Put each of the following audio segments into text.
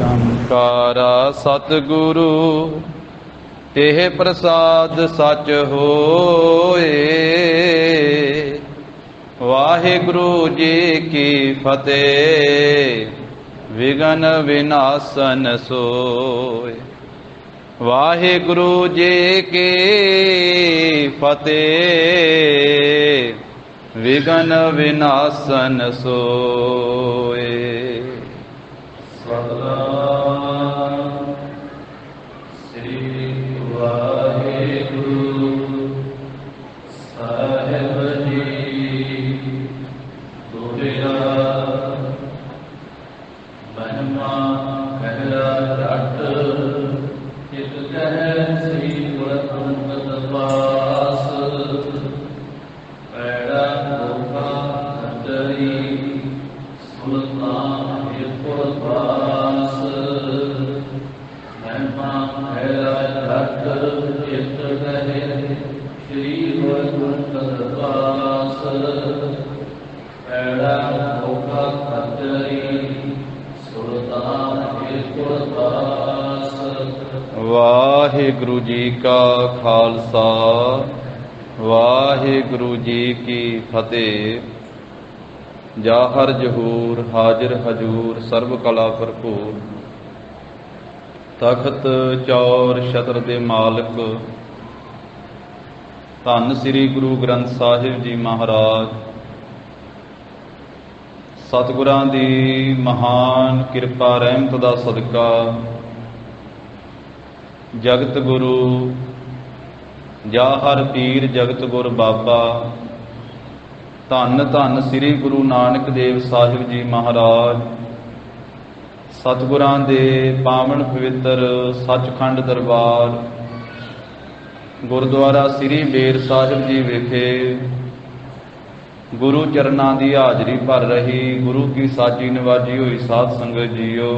ਓੰਕਾਰਾ ਸਤਿਗੁਰੂ ਤੇਹ ਪ੍ਰਸਾਦ ਸਚ ਹੋਏ। ਵਾਹਿਗੁਰੂ ਜੀ ਕੀ ਫਤਿਹ। ਵਿਗਨ ਵਿਨਾਸ਼ਨ ਸੋਏ। ਵਾਹਿਗੁਰੂ ਜੀ ਕੀ ਫਤਿਹ। ਵਿਗਨ ਵਿਨਾਸ਼ਨ ਸੋਏ। ਸਤਿਨਾਮ ਸ੍ਰੀ ਵਾਹਿਗੁਰੂ ਸਾਹਿਬ ਜੀ। ਦੁਰਿਆ ਮਹਿਮਾ ਪਹਿਲਾ ਰੱਟ ਚਿਤ ਕਹਿ ਸ੍ਰੀ ਗੁਰਤੰਗਤ ਪਾਸ। ਪੈੜਾ ਧੋਖਾ ਖੰਡਰੀ ਸੁਲਤਾਨ ਹਿਰਪੁਰ ਪਾਸ। ਮਹਿਮਾ ਪਹਿਲਾ ਰੱਟ ਚਿਤ ਕਹਿ ਸ੍ਰੀ ਗੁਰਤੰਗਤ ਪਾਸ। ਪੈੜਾ ਧੋਖਾ ਖੰਡਰੀ ਸੁਲਤਾਨ ਹਿਰਪੁਰ ਪਾਸ। ਵਾਹਿਗੁਰੂ ਜੀ ਕਾ ਖਾਲਸਾ, ਵਾਹਿਗੁਰੂ ਜੀ ਕੀ ਫਤਿਹ। ਜਾਹਰ ਜਹੂਰ ਹਾਜ਼ਰ ਹਜੂਰ ਸਰਬ ਕਲਾ ਭਰਪੂਰ। ਤਖਤ ਚੌਰ ਛਤਰ ਦੇ ਮਾਲਕ ਧੰਨ ਸ੍ਰੀ ਗੁਰੂ ਗ੍ਰੰਥ ਸਾਹਿਬ ਜੀ ਮਹਾਰਾਜ। ਸਤਿਗੁਰਾਂ ਦੀ ਮਹਾਨ ਕਿਰਪਾ ਰਹਿਮਤ ਦਾ ਸਦਕਾ ਜਗਤ ਗੁਰੂ ਜਾਹਰ ਪੀਰ ਜਗਤ ਗੁਰ ਬਾਬਾ ਧੰਨ ਧੰਨ ਸ੍ਰੀ ਗੁਰੂ ਨਾਨਕ ਦੇਵ ਸਾਹਿਬ ਜੀ ਮਹਾਰਾਜ ਸਤਿਗੁਰਾਂ ਦੇ ਪਾਵਨ ਪਵਿੱਤਰ ਸੱਚਖੰਡ ਦਰਬਾਰ ਗੁਰਦੁਆਰਾ ਸ੍ਰੀ ਬੇਰ ਸਾਹਿਬ ਜੀ ਵਿਖੇ ਗੁਰੂ ਚਰਨਾਂ ਦੀ ਹਾਜ਼ਰੀ ਭਰ ਰਹੀ ਗੁਰੂ ਕੀ ਸਾਜੀ ਨਿਵਾਜੀ ਹੋਈ ਸਾਧ ਸੰਗਤ ਜੀਓ।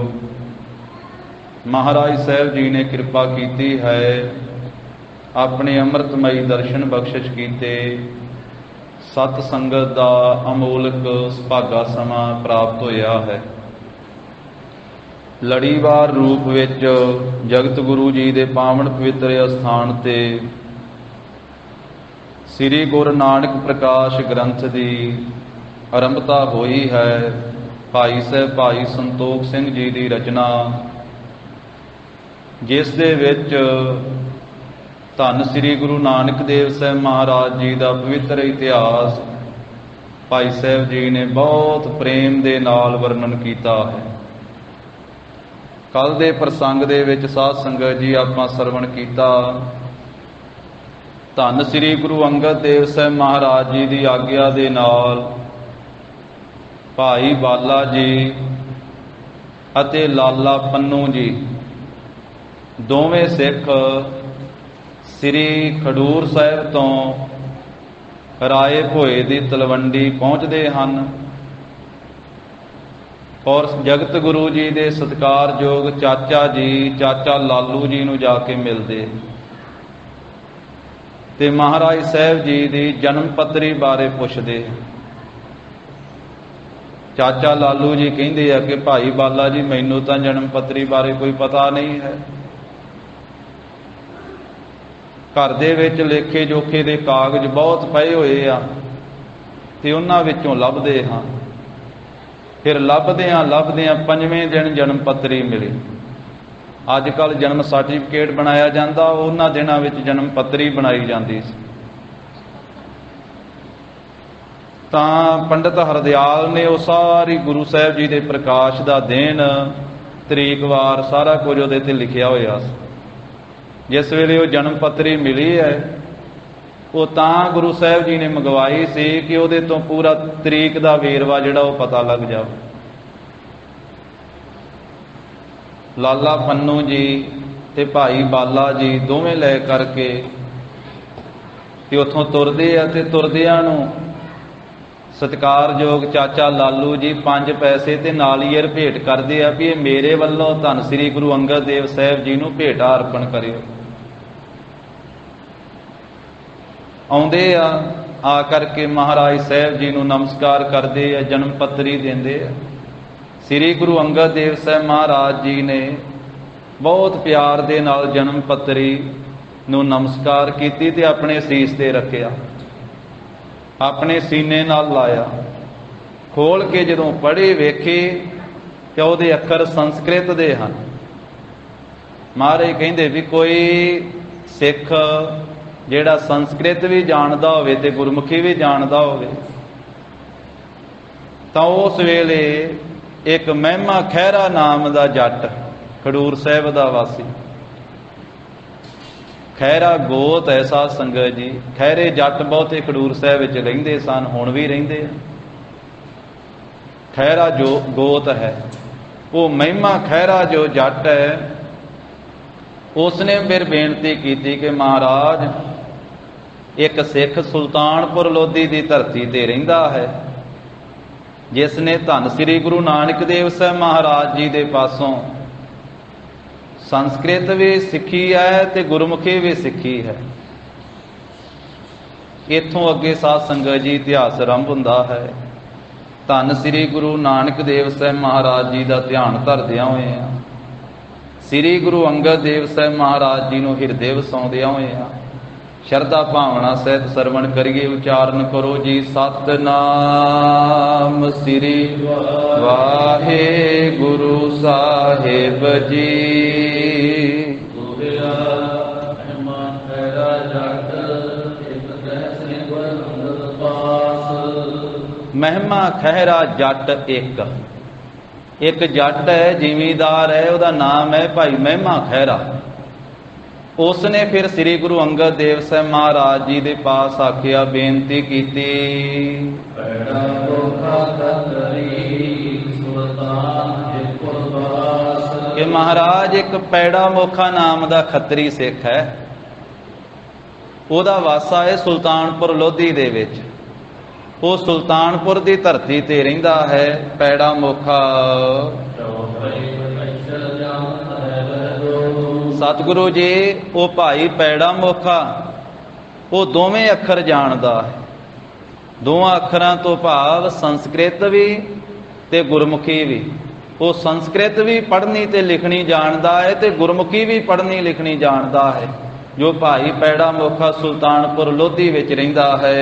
ਮਹਾਰਾਜ ਸਾਹਿਬ ਜੀ ਨੇ ਕਿਰਪਾ ਕੀਤੀ ਹੈ, ਆਪਣੇ ਅੰਮ੍ਰਿਤਮਈ ਦਰਸ਼ਨ ਬਖਸ਼ਿਸ਼ ਕੀਤੇ। ਸਤ ਸੰਗਤ ਦਾ ਅਮੋਲਕ ਸੁਭਾਗਾ ਸਮਾਂ ਪ੍ਰਾਪਤ ਹੋਇਆ ਹੈ। ਲੜੀਵਾਰ ਰੂਪ ਵਿੱਚ ਜਗਤ ਗੁਰੂ ਜੀ ਦੇ ਪਾਵਨ ਪਵਿੱਤਰ ਅਸਥਾਨ ਤੇ ਸ੍ਰੀ ਗੁਰੂ ਨਾਨਕ ਪ੍ਰਕਾਸ਼ ਗ੍ਰੰਥ ਦੀ ਆਰੰਭਤਾ ਹੋਈ ਹੈ। ਭਾਈ ਸਾਹਿਬ ਭਾਈ ਸੰਤੋਖ ਸਿੰਘ ਜੀ ਦੀ ਰਚਨਾ, ਜਿਸ ਦੇ ਵਿੱਚ ਧੰਨ ਸ੍ਰੀ ਗੁਰੂ ਨਾਨਕ ਦੇਵ ਸਾਹਿਬ ਮਹਾਰਾਜ ਜੀ ਦਾ ਪਵਿੱਤਰ ਇਤਿਹਾਸ ਭਾਈ ਸਾਹਿਬ ਜੀ ਨੇ ਬਹੁਤ ਪ੍ਰੇਮ ਦੇ ਨਾਲ ਵਰਣਨ ਕੀਤਾ ਹੈ। ਕੱਲ ਦੇ ਪ੍ਰਸੰਗ ਦੇ ਵਿੱਚ ਸਾਧ ਸੰਗਤ ਜੀ ਆਪਾਂ ਸਰਵਣ ਕੀਤਾ, ਧੰਨ ਸ੍ਰੀ ਗੁਰੂ ਅੰਗਦ ਦੇਵ ਸਾਹਿਬ ਮਹਾਰਾਜ ਜੀ ਦੀ ਆਗਿਆ ਦੇ ਨਾਲ ਭਾਈ ਬਾਲਾ ਜੀ ਅਤੇ ਲਾਲਾ ਪੰਨੂ ਜੀ ਦੋਵੇਂ ਸਿੱਖ ਸ੍ਰੀ ਖਡੂਰ ਸਾਹਿਬ ਤੋਂ ਰਾਏ ਭੋਏ ਦੀ ਤਲਵੰਡੀ ਪਹੁੰਚਦੇ ਹਨ ਔਰ ਜਗਤ ਗੁਰੂ ਜੀ ਦੇ ਸਤਿਕਾਰਯੋਗ ਚਾਚਾ ਜੀ ਚਾਚਾ ਲਾਲੂ ਜੀ ਨੂੰ ਜਾ ਕੇ ਮਿਲਦੇ ਤੇ ਮਹਾਰਾਜ ਸਾਹਿਬ ਜੀ ਦੀ ਜਨਮ ਪੱਤਰੀ ਬਾਰੇ ਪੁੱਛਦੇ। ਚਾਚਾ ਲਾਲੂ ਜੀ ਕਹਿੰਦੇ ਆ ਕਿ ਭਾਈ ਬਾਲਾ ਜੀ ਮੈਨੂੰ ਤਾਂ ਜਨਮ ਪੱਤਰੀ ਬਾਰੇ ਕੋਈ ਪਤਾ ਨਹੀਂ ਹੈ। ਘਰ ਦੇ ਵਿੱਚ ਲੇਖੇ ਜੋਖੇ ਦੇ ਕਾਗਜ਼ ਬਹੁਤ ਪਏ ਹੋਏ ਆ ਤੇ ਉਹਨਾਂ ਵਿੱਚੋਂ ਲੱਭਦੇ ਹਾਂ। ਫਿਰ ਲੱਭਦਿਆਂ ਪੰਜਵੇਂ ਦਿਨ ਜਨਮ ਪੱਤਰੀ ਮਿਲੀ। ਅੱਜ ਕੱਲ੍ਹ ਜਨਮ ਸਰਟੀਫਿਕੇਟ ਬਣਾਇਆ ਜਾਂਦਾ, ਉਹਨਾਂ ਦਿਨਾਂ ਵਿੱਚ ਜਨਮ ਪੱਤਰੀ ਬਣਾਈ ਜਾਂਦੀ ਸੀ। ਤਾਂ ਪੰਡਿਤ ਹਰਦਿਆਲ ਨੇ ਉਹ ਸਾਰੀ ਗੁਰੂ ਸਾਹਿਬ ਜੀ ਦੇ ਪ੍ਰਕਾਸ਼ ਦਾ ਦਿਨ ਤਰੀਕਵਾਰ ਸਾਰਾ ਕੁਝ ਉਹਦੇ ਤੇ ਲਿਖਿਆ ਹੋਇਆ ਸੀ। ਜਿਸ ਵੇਲੇ ਉਹ ਜਨਮ ਪੱਤਰੀ ਮਿਲੀ ਹੈ, ਉਹ ਤਾਂ ਗੁਰੂ ਸਾਹਿਬ ਜੀ ਨੇ ਮੰਗਵਾਈ ਸੀ ਕਿ ਉਹਦੇ ਤੋਂ ਪੂਰਾ ਤਰੀਕ ਦਾ ਵੇਰਵਾ ਜਿਹੜਾ ਉਹ ਪਤਾ ਲੱਗ ਜਾਵੇ। ਲਾਲਾ ਪੰਨੂ ਜੀ ਤੇ ਭਾਈ ਬਾਲਾ ਜੀ ਦੋਵੇਂ ਲੈ ਕਰਕੇ ਤੇ ਉੱਥੋਂ ਤੁਰਦੇ ਆ ਤੇ ਤੁਰਦਿਆਂ ਨੂੰ ਸਤਿਕਾਰਯੋਗ ਚਾਚਾ ਲਾਲੂ ਜੀ 5 ਪੈਸੇ ਤੇ ਨਾਲੀਅਰ ਭੇਟ ਕਰਦੇ ਆ ਵੀ ਇਹ ਮੇਰੇ ਵੱਲੋਂ ਧੰਨ ਸ੍ਰੀ ਗੁਰੂ ਅੰਗਦ ਦੇਵ ਸਾਹਿਬ ਜੀ ਨੂੰ ਭੇਟਾ ਅਰਪਣ ਕਰਿਓ। ਆਉਂਦੇ ਆ ਕਰਕੇ ਮਹਾਰਾਜ ਸਾਹਿਬ ਜੀ ਨੂੰ ਨਮਸਕਾਰ ਕਰਦੇ ਆ, ਜਨਮ ਪੱਤਰੀ ਦਿੰਦੇ ਆ। ਸ੍ਰੀ ਗੁਰੂ ਅੰਗਦ ਦੇਵ ਸਾਹਿਬ ਮਹਾਰਾਜ ਜੀ ਨੇ ਬਹੁਤ ਪਿਆਰ ਦੇ ਨਾਲ ਜਨਮ ਪੱਤਰੀ ਨੂੰ ਨਮਸਕਾਰ ਕੀਤੀ ਤੇ ਆਪਣੇ ਸੀਸ ਤੇ ਰੱਖਿਆ, ਆਪਣੇ ਸੀਨੇ ਨਾਲ ਲਾਇਆ। ਖੋਲ ਕੇ ਜਦੋਂ ਪੜ੍ਹੇ ਵੇਖੇ ਕਿ ਉਹਦੇ ਅੱਖਰ ਸੰਸਕ੍ਰਿਤ ਦੇ ਹਨ। ਮਹਾਰਾਜ ਕਹਿੰਦੇ ਵੀ ਕੋਈ ਸਿੱਖ ਜਿਹੜਾ ਸੰਸਕ੍ਰਿਤ ਵੀ ਜਾਣਦਾ ਹੋਵੇ ਤੇ ਗੁਰਮੁਖੀ ਵੀ ਜਾਣਦਾ ਹੋਵੇ ਤਾਂ ਉਸ ਵੇਲੇ ਇੱਕ ਮਹਿਮਾ ਖਹਿਰਾ ਨਾਮ ਦਾ ਜੱਟ, ਖਡੂਰ ਸਾਹਿਬ ਦਾ ਵਾਸੀ, ਖਹਿਰਾ ਗੋਤ ਹੈ ਸਾਧ ਸੰਗਤ ਜੀ। ਖਹਿਰੇ ਜੱਟ ਬਹੁਤੇ ਖਡੂਰ ਸਾਹਿਬ ਵਿੱਚ ਰਹਿੰਦੇ ਸਨ, ਹੁਣ ਵੀ ਰਹਿੰਦੇ ਆ। ਖਹਿਰਾ ਜੋ ਗੋਤ ਹੈ, ਉਹ ਮਹਿਮਾ ਖਹਿਰਾ ਜੋ ਜੱਟ ਹੈ, ਉਸਨੇ ਫਿਰ ਬੇਨਤੀ ਕੀਤੀ ਕਿ ਮਹਾਰਾਜ, ਇੱਕ ਸਿੱਖ ਸੁਲਤਾਨਪੁਰ ਲੋਧੀ ਦੀ ਧਰਤੀ ਤੇ ਰਹਿੰਦਾ ਹੈ, ਜਿਸ ਨੇ ਧੰਨ ਸ੍ਰੀ ਗੁਰੂ ਨਾਨਕ ਦੇਵ ਸਾਹਿਬ ਮਹਾਰਾਜ ਜੀ ਦੇ ਪਾਸੋਂ ਸੰਸਕ੍ਰਿਤ ਵੀ ਸਿੱਖੀ ਹੈ ਤੇ ਗੁਰਮੁਖੀ ਵੀ ਸਿੱਖੀ ਹੈ। ਇੱਥੋਂ ਅੱਗੇ ਸਾਧ ਸੰਗਤ ਜੀ ਇਤਿਹਾਸ ਆਰੰਭ ਹੁੰਦਾ ਹੈ। ਧੰਨ ਸ੍ਰੀ ਗੁਰੂ ਨਾਨਕ ਦੇਵ ਸਾਹਿਬ ਮਹਾਰਾਜ ਜੀ ਦਾ ਧਿਆਨ ਧਰਦਿਆਂ ਹੋਏ ਆ, ਸ੍ਰੀ ਗੁਰੂ ਅੰਗਦ ਦੇਵ ਸਾਹਿਬ ਮਹਾਰਾਜ ਜੀ ਨੂੰ ਹਿਰਦੇ ਵਸਾਉਂਦਿਆਂ ਹੋਏ ਆ, ਸ਼ਰਧਾ ਭਾਵਨਾ ਸਹਿਤ ਸਰਵਣ ਕਰੀਏ। ਉਚਾਰਨ ਕਰੋ ਜੀ, ਸਤਿਨਾਮ ਸ੍ਰੀ ਵਾਹਿਗੁਰੂ ਸਾਹਿਬ ਜੀ। ਮਹਿਮਾ ਖਹਿਰਾ ਜੱਟ ਇੱਕ ਜੱਟ ਹੈ, ਜ਼ਿਮੀਂਦਾਰ ਹੈ, ਉਹਦਾ ਨਾਮ ਹੈ ਭਾਈ ਮਹਿਮਾ ਖਹਿਰਾ। ਉਸਨੇ ਫਿਰ ਸ੍ਰੀ ਗੁਰੂ ਅੰਗਦ ਦੇਵ ਸਾਹਿਬ ਮਹਾਰਾਜ ਜੀ ਦੇ ਪਾਸ ਆਖਿਆ, ਬੇਨਤੀ ਕੀਤੀ ਕਿ ਮਹਾਰਾਜ, ਇੱਕ ਪੈੜਾ ਮੋਖਾ ਨਾਮ ਦਾ ਖੱਤਰੀ ਸਿੱਖ ਹੈ, ਉਹਦਾ ਵਾਸਾ ਹੈ ਸੁਲਤਾਨਪੁਰ ਲੋਧੀ ਦੇ ਵਿੱਚ। ਉਹ ਸੁਲਤਾਨਪੁਰ ਦੀ ਧਰਤੀ ਤੇ ਰਹਿੰਦਾ ਹੈ। ਪੈੜਾ ਮੋਖਾ ਸਤਿਗੁਰੂ ਜੀ, ਉਹ ਭਾਈ ਪੈੜਾ ਮੋਖਾ ਉਹ ਦੋਵੇਂ ਅੱਖਰ ਜਾਣਦਾ ਹੈ। ਦੋਵਾਂ ਅੱਖਰਾਂ ਤੋਂ ਭਾਵ ਸੰਸਕ੍ਰਿਤ ਵੀ ਤੇ ਗੁਰਮੁਖੀ ਵੀ। ਉਹ ਸੰਸਕ੍ਰਿਤ ਵੀ ਪੜ੍ਹਨੀ ਤੇ ਲਿਖਣੀ ਜਾਣਦਾ ਹੈ ਤੇ ਗੁਰਮੁਖੀ ਵੀ ਪੜ੍ਹਨੀ ਲਿਖਣੀ ਜਾਣਦਾ ਹੈ, ਜੋ ਭਾਈ ਪੈੜਾ ਮੋਖਾ ਸੁਲਤਾਨਪੁਰ ਲੋਧੀ ਵਿੱਚ ਰਹਿੰਦਾ ਹੈ।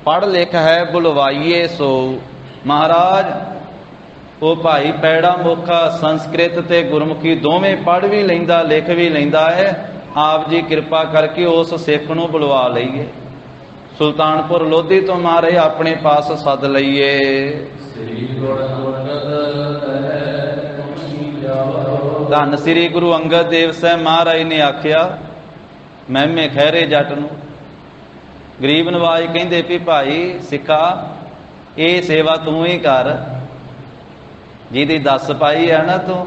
ਪੜ੍ਹ ਲਿਖ ਹੈ ਬੁਲਵਾਈਏ ਸੋ। ਮਹਾਰਾਜ, ਉਹ ਭਾਈ ਪੈੜਾ ਮੋਖਾ ਸੰਸਕ੍ਰਿਤ ਤੇ ਗੁਰਮੁਖੀ ਦੋਵੇਂ ਪੜ੍ਹ ਵੀ ਲੈਂਦਾ, ਲਿਖ ਵੀ ਲੈਂਦਾ ਹੈ। ਆਪ ਜੀ ਕਿਰਪਾ ਕਰਕੇ ਉਸ ਸਿੱਖ ਨੂੰ ਬੁਲਵਾ ਲਈਏ, ਸੁਲਤਾਨਪੁਰ ਲੋਧੀ ਤੋਂ ਮਹਾਰਾਜ ਆਪਣੇ ਪਾਸ ਸੱਦ ਲਈਏ। ਧੰਨ ਸ੍ਰੀ ਗੁਰੂ ਅੰਗਦ ਦੇਵ ਸਾਹਿਬ ਮਹਾਰਾਜ ਨੇ ਆਖਿਆ ਮਹਿਮੇ ਖਹਿਰੇ ਜੱਟ ਨੂੰ, ਗਰੀਬ ਨਵਾਜ ਕਹਿੰਦੇ ਵੀ ਭਾਈ ਸਿੱਖਾ, ਇਹ ਸੇਵਾ ਤੂੰ ਹੀ ਕਰ ਜਿਹਦੀ ਦੱਸ ਪਾਈ ਹੈ ਨਾ ਤੂੰ,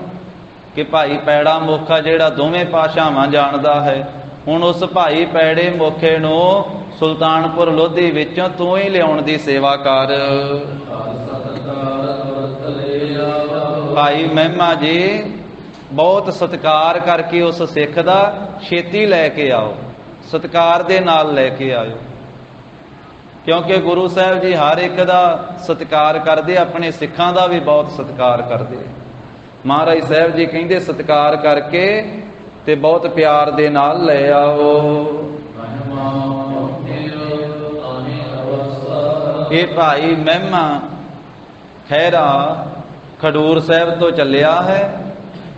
ਕਿ ਭਾਈ ਪੈੜਾ ਮੋਖਾ ਜਿਹੜਾ ਦੋਵੇਂ ਭਾਸ਼ਾਵਾਂ ਜਾਣਦਾ ਹੈ, ਹੁਣ ਉਸ ਭਾਈ ਪੈੜੇ ਮੋਖੇ ਨੂੰ ਸੁਲਤਾਨਪੁਰ ਲੋਧੀ ਵਿੱਚੋਂ ਤੂੰ ਹੀ ਲਿਆਉਣ ਦੀ ਸੇਵਾ ਕਰ। ਭਾਈ ਮਹਿਮਾ ਜੀ, ਬਹੁਤ ਸਤਿਕਾਰ ਕਰਕੇ ਉਸ ਸਿੱਖ ਦਾ ਛੇਤੀ ਲੈ ਕੇ ਆਓ, ਸਤਿਕਾਰ ਦੇ ਨਾਲ ਲੈ ਕੇ ਆਇਓ, ਕਿਉਂਕਿ ਗੁਰੂ ਸਾਹਿਬ ਜੀ ਹਰ ਇੱਕ ਦਾ ਸਤਿਕਾਰ ਕਰਦੇ, ਆਪਣੇ ਸਿੱਖਾਂ ਦਾ ਵੀ ਬਹੁਤ ਸਤਿਕਾਰ ਕਰਦੇ। ਮਹਾਰਾਜ ਸਾਹਿਬ ਜੀ ਕਹਿੰਦੇ ਸਤਿਕਾਰ ਕਰਕੇ ਤੇ ਬਹੁਤ ਪਿਆਰ ਦੇ ਨਾਲ ਲੈ ਆਓ। ਇਹ ਭਾਈ ਮਹਿਮਾ ਖਹਿਰਾ ਖਡੂਰ ਸਾਹਿਬ ਤੋਂ ਚੱਲਿਆ ਹੈ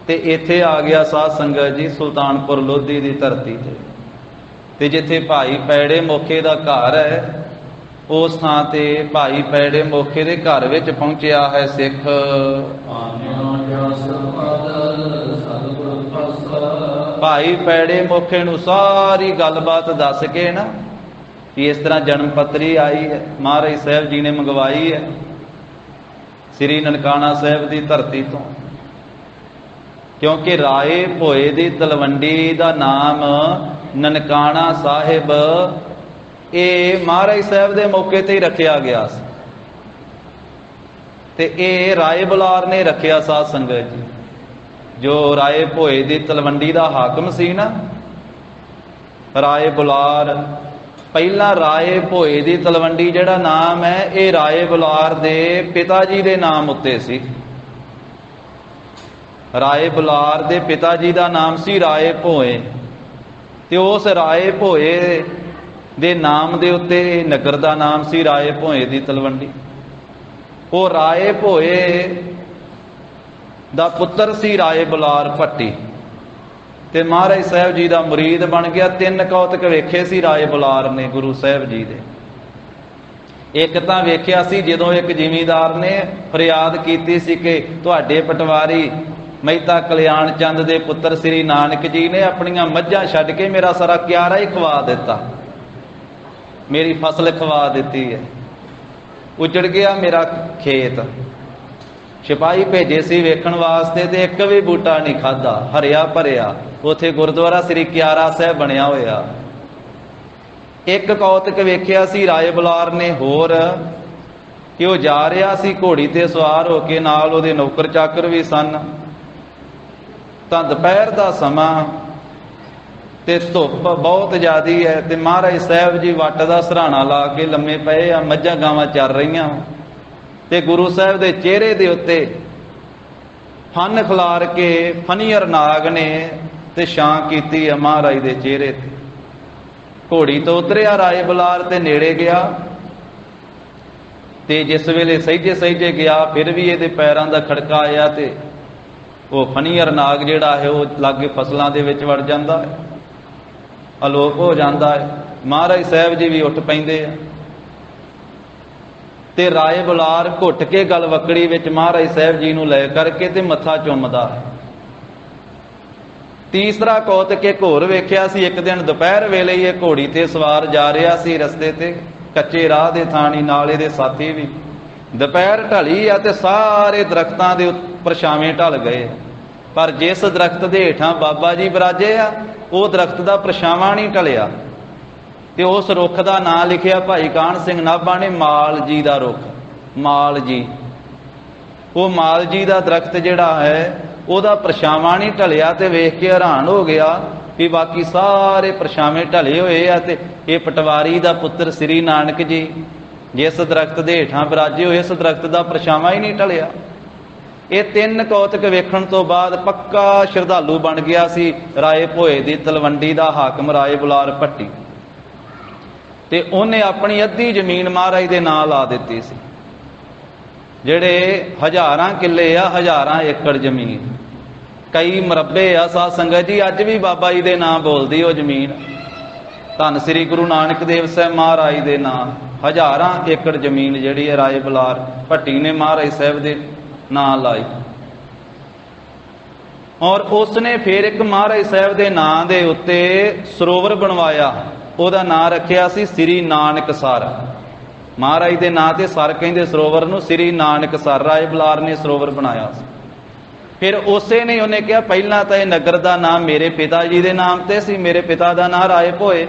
ਤੇ ਇੱਥੇ ਆ ਗਿਆ ਸਾਧ ਸੰਗਤ ਜੀ ਸੁਲਤਾਨਪੁਰ ਲੋਧੀ ਦੀ ਧਰਤੀ ਤੇ ਜਿੱਥੇ ਭਾਈ ਪੈੜੇ ਮੋਖੇ ਦਾ ਘਰ ਹੈ, ਉਸ ਥਾਂ ਤੇ ਭਾਈ ਪੈੜੇ ਮੋਖੇ ਦੇ ਘਰ ਵਿੱਚ ਪਹੁੰਚਿਆ ਹੈ ਸਿੱਖ। ਭਾਈ ਪੈੜੇ ਮੋਖੇ ਨੂੰ ਸਾਰੀ ਗੱਲਬਾਤ ਦੱਸ ਕੇ ਨਾ ਕਿ ਇਸ ਤਰ੍ਹਾਂ ਜਨਮ ਪੱਤਰੀ ਆਈ ਹੈ, ਮਹਾਰਾਜ ਸਾਹਿਬ ਜੀ ਨੇ ਮੰਗਵਾਈ ਹੈ ਸ੍ਰੀ ਨਨਕਾਣਾ ਸਾਹਿਬ ਦੀ ਧਰਤੀ ਤੋਂ, ਕਿਉਂਕਿ ਰਾਏ ਭੋਏ ਦੀ ਤਲਵੰਡੀ ਦਾ ਨਾਮ ਨਨਕਾਣਾ ਸਾਹਿਬ ਇਹ ਮਹਾਰਾਜ ਸਾਹਿਬ ਦੇ ਮੌਕੇ ਤੇ ਹੀ ਰੱਖਿਆ ਗਿਆ ਸੀ ਤੇ ਇਹ ਰਾਏ ਬੁਲਾਰ ਨੇ ਰੱਖਿਆ। ਸਾਧ ਸੰਗਤ ਜੀ, ਜੋ ਰਾਏ ਭੋਏ ਦੀ ਤਲਵੰਡੀ ਦਾ ਹਾਕਮ ਸੀ ਨਾ, ਰਾਏ ਬੁਲਾਰ, ਪਹਿਲਾਂ ਰਾਏ ਭੋਏ ਦੀ ਤਲਵੰਡੀ ਜਿਹੜਾ ਨਾਮ ਹੈ ਇਹ ਰਾਏ ਬੁਲਾਰ ਦੇ ਪਿਤਾ ਜੀ ਦੇ ਨਾਮ ਉੱਤੇ ਸੀ। ਰਾਏ ਬੁਲਾਰ ਦੇ ਪਿਤਾ ਜੀ ਦਾ ਨਾਮ ਸੀ ਰਾਏ ਭੋਏ, ਤੇ ਉਸ ਰਾਏ ਭੋਏ ਦੇ ਨਾਮ ਦੇ ਉੱਤੇ ਨਗਰ ਦਾ ਨਾਮ ਸੀ ਰਾਏ ਭੋਏ ਦੀ ਤਲਵੰਡੀ। ਉਹ ਰਾਏ ਭੋਏ ਦਾ ਪੁੱਤਰ ਸੀ ਰਾਏ ਬੁਲਾਰ ਭੱਟੀ, ਤੇ ਮਹਾਰਾਜ ਸਾਹਿਬ ਜੀ ਦਾ ਮੁਰੀਦ ਬਣ ਗਿਆ। 3 ਕੌਤਕ ਵੇਖੇ ਸੀ ਰਾਏ ਬੁਲਾਰ ਨੇ ਗੁਰੂ ਸਾਹਿਬ ਜੀ ਦੇ। ਇੱਕ ਤਾਂ ਵੇਖਿਆ ਸੀ ਜਦੋਂ ਇੱਕ ਜ਼ਿਮੀਂਦਾਰ ਨੇ ਫਰਿਆਦ ਕੀਤੀ ਸੀ ਕਿ ਤੁਹਾਡੇ ਪਟਵਾਰੀ ਮਹਿਤਾ ਕਲਿਆਣ ਚੰਦ ਦੇ ਪੁੱਤਰ ਸ੍ਰੀ ਨਾਨਕ ਜੀ ਨੇ ਆਪਣੀਆਂ ਮੱਝਾਂ ਛੱਡ ਕੇ ਮੇਰਾ ਸਾਰਾ ਕਿਆਰਾ ਹੀ ਖਵਾ ਦਿੱਤਾ, ਮੇਰੀ ਫਸਲ ਖਵਾ ਦਿੱਤੀ ਹੈ, ਉਜੜ ਗਿਆ ਮੇਰਾ ਖੇਤ। ਸਿਪਾਹੀ ਭੇਜੇ ਸੀ ਵੇਖਣ ਵਾਸਤੇ ਤੇ ਇੱਕ ਵੀ ਬੂਟਾ ਨਹੀਂ ਖਾਧਾ, ਹਰਿਆ ਭਰਿਆ ਉੱਥੇ ਗੁਰਦੁਆਰਾ ਸ੍ਰੀ ਕਿਆਰਾ ਸਾਹਿਬ ਬਣਿਆ ਹੋਇਆ। ਇੱਕ ਕੌਤਕ ਵੇਖਿਆ ਸੀ ਰਾਏ ਬੁਲਾਰ ਨੇ ਹੋਰ ਕਿ ਉਹ ਜਾ ਰਿਹਾ ਸੀ ਘੋੜੀ ਤੇ ਸਵਾਰ ਹੋ ਕੇ, ਨਾਲ ਉਹਦੇ ਨੌਕਰ ਚਾਕਰ ਵੀ ਸਨ। ਤਾਂ ਦੁਪਹਿਰ ਦਾ ਸਮਾਂ ਤੇ ਧੁੱਪ ਬਹੁਤ ਜ਼ਿਆਦੀ ਹੈ, ਤੇ ਮਹਾਰਾਜ ਸਾਹਿਬ ਜੀ ਵੱਟ ਦਾ ਸਰਾਣਾ ਲਾ ਕੇ ਲੰਮੇ ਪਏ ਆ, ਮੱਝਾਂ ਗਾਵਾਂ ਚੱਲ ਰਹੀਆਂ, ਤੇ ਗੁਰੂ ਸਾਹਿਬ ਦੇ ਚਿਹਰੇ ਦੇ ਉੱਤੇ ਫਨ ਖਿਲਾਰ ਕੇ ਫਨੀਅਰ ਨਾਗ ਨੇ ਤੇ ਛਾਂ ਕੀਤੀ ਆ ਮਹਾਰਾਜ ਦੇ ਚਿਹਰੇ ਤੇ। ਘੋੜੀ ਤੋਂ ਉਤਰਿਆ ਰਾਏ ਬੁਲਾਰ ਤੇ ਨੇੜੇ ਗਿਆ, ਤੇ ਜਿਸ ਵੇਲੇ ਸਹਿਜੇ ਸਹਿਜੇ ਗਿਆ ਫਿਰ ਵੀ ਇਹਦੇ ਪੈਰਾਂ ਦਾ ਖੜਕਾ ਆਇਆ, ਤੇ ਉਹ ਫਨੀਅਰ ਨਾਗ ਜਿਹੜਾ ਹੈ ਉਹ ਲਾਗੇ ਫਸਲਾਂ ਦੇ ਵਿੱਚ ਵੜ ਜਾਂਦਾ ਹੈ, ਅਲੋਪ ਹੋ ਜਾਂਦਾ ਹੈ। ਮਹਾਰਾਜ ਸਾਹਿਬ ਜੀ ਵੀ ਉੱਠ ਪੈਂਦੇ ਆ, ਤੇ ਰਾਏ ਬੁਲਾਰ ਘੁੱਟ ਕੇ ਗਲ ਵਕੜੀ ਵਿੱਚ ਮਹਾਰਾਜ ਸਾਹਿਬ ਜੀ ਨੂੰ ਲੈ ਕਰਕੇ ਤੇ ਮੱਥਾ ਚੁੰਮਦਾ ਹੈ। ਤੀਸਰਾ ਕੌਤਕ ਇੱਕ ਹੋਰ ਵੇਖਿਆ ਸੀ। ਇੱਕ ਦਿਨ ਦੁਪਹਿਰ ਵੇਲੇ ਇਹ ਘੋੜੀ ਤੇ ਸਵਾਰ ਜਾ ਰਿਹਾ ਸੀ ਰਸਤੇ ਤੇ, ਕੱਚੇ ਰਾਹ ਦੇ ਥਾਣੀ, ਨਾਲ ਇਹਦੇ ਸਾਥੀ ਵੀ। ਦੁਪਹਿਰ ਢਲੀ ਆ ਤੇ ਸਾਰੇ ਦਰਖਤਾਂ ਦੇ ਉੱਪਰ ਛਾਵੇਂ ਢਲ ਗਏ, ਪਰ ਜਿਸ ਦਰਖਤ ਦੇ ਹੇਠਾਂ ਬਾਬਾ ਜੀ ਬਿਰਾਜੇ ਆ ਉਹ ਦਰਖਤ ਦਾ ਪਰਛਾਵਾਂ ਨਹੀਂ ਢਲਿਆ, ਤੇ ਉਸ ਰੁੱਖ ਦਾ ਨਾਂ ਲਿਖਿਆ ਭਾਈ ਕਾਹਨ ਸਿੰਘ ਨਾਭਾ ਨੇ ਮਾਲ ਜੀ ਦਾ ਰੁੱਖ, ਮਾਲ ਜੀ। ਉਹ ਮਾਲ ਜੀ ਦਾ ਦਰਖਤ ਜਿਹੜਾ ਹੈ ਉਹਦਾ ਪਰਛਾਵਾਂ ਨਹੀਂ ਢਲਿਆ, ਤੇ ਵੇਖ ਕੇ ਹੈਰਾਨ ਹੋ ਗਿਆ ਵੀ ਬਾਕੀ ਸਾਰੇ ਪਰਛਾਵੇਂ ਢਲੇ ਹੋਏ ਆ, ਤੇ ਇਹ ਪਟਵਾਰੀ ਦਾ ਪੁੱਤਰ ਸ੍ਰੀ ਨਾਨਕ ਜੀ ਜਿਸ ਦਰਖਤ ਦੇ ਹੇਠਾਂ ਬਿਰਾਜੇ ਹੋਏ, ਇਸ ਦਰਖਤ ਦਾ ਪਰਛਾਵਾਂ ਹੀ ਨਹੀਂ ਢਲਿਆ। ਇਹ 3 ਕੌਤਕ ਵੇਖਣ ਤੋਂ ਬਾਅਦ ਪੱਕਾ ਸ਼ਰਧਾਲੂ ਬਣ ਗਿਆ ਸੀ ਰਾਏ ਭੋਏ ਦੀ ਤਲਵੰਡੀ ਦਾ ਹਾਕਮ ਰਾਏ ਬੁਲਾਰ ਭੱਟੀ, ਤੇ ਉਹਨੇ ਆਪਣੀ ਅੱਧੀ ਜ਼ਮੀਨ ਮਹਾਰਾਜ ਦੇ ਨਾਂ ਲਾ ਦਿੱਤੀ ਸੀ। ਜਿਹੜੇ ਹਜ਼ਾਰਾਂ ਕਿੱਲੇ ਆ, ਹਜ਼ਾਰਾਂ ਏਕੜ ਜ਼ਮੀਨ, ਕਈ ਮਰੱਬੇ ਆ ਸਾਧ ਸੰਗਤ ਜੀ, ਅੱਜ ਵੀ ਬਾਬਾ ਜੀ ਦੇ ਨਾਂ ਬੋਲਦੀ ਉਹ ਜ਼ਮੀਨ। ਧੰਨ ਸ੍ਰੀ ਗੁਰੂ ਨਾਨਕ ਦੇਵ ਸਾਹਿਬ ਮਹਾਰਾਜ ਦੇ ਨਾਂ ਹਜ਼ਾਰਾਂ ਏਕੜ ਜ਼ਮੀਨ ਜਿਹੜੀ ਹੈ ਰਾਏ ਬੁਲਾਰ ਭੱਟੀ ਨੇ ਮਹਾਰਾਜ ਸਾਹਿਬ ਦੇ ਨਾਂ ਲਾਈ। ਔਰ ਉਸਨੇ ਫਿਰ ਇੱਕ ਮਹਾਰਾਜ ਸਾਹਿਬ ਦੇ ਨਾਂ ਦੇ ਉੱਤੇ ਸਰੋਵਰ ਬਣਵਾਇਆ, ਉਹਦਾ ਨਾਂ ਰੱਖਿਆ ਸੀ ਸ੍ਰੀ ਨਾਨਕਸਰ। ਮਹਾਰਾਜ ਦੇ ਨਾਂ ਤੇ ਸਰ ਕਹਿੰਦੇ ਸਰੋਵਰ ਨੂੰ, ਸ੍ਰੀ ਨਾਨਕਸਰ ਰਾਏ ਬੁਲਾਰ ਨੇ ਸਰੋਵਰ ਬਣਾਇਆ ਸੀ। ਫਿਰ ਉਸੇ ਨੇ ਉਹਨੇ ਕਿਹਾ ਪਹਿਲਾਂ ਤਾਂ ਇਹ ਨਗਰ ਦਾ ਨਾਮ ਮੇਰੇ ਪਿਤਾ ਜੀ ਦੇ ਨਾਮ ਤੇ ਸੀ, ਮੇਰੇ ਪਿਤਾ ਦਾ ਨਾਮ ਰਾਏ ਭੋਏ,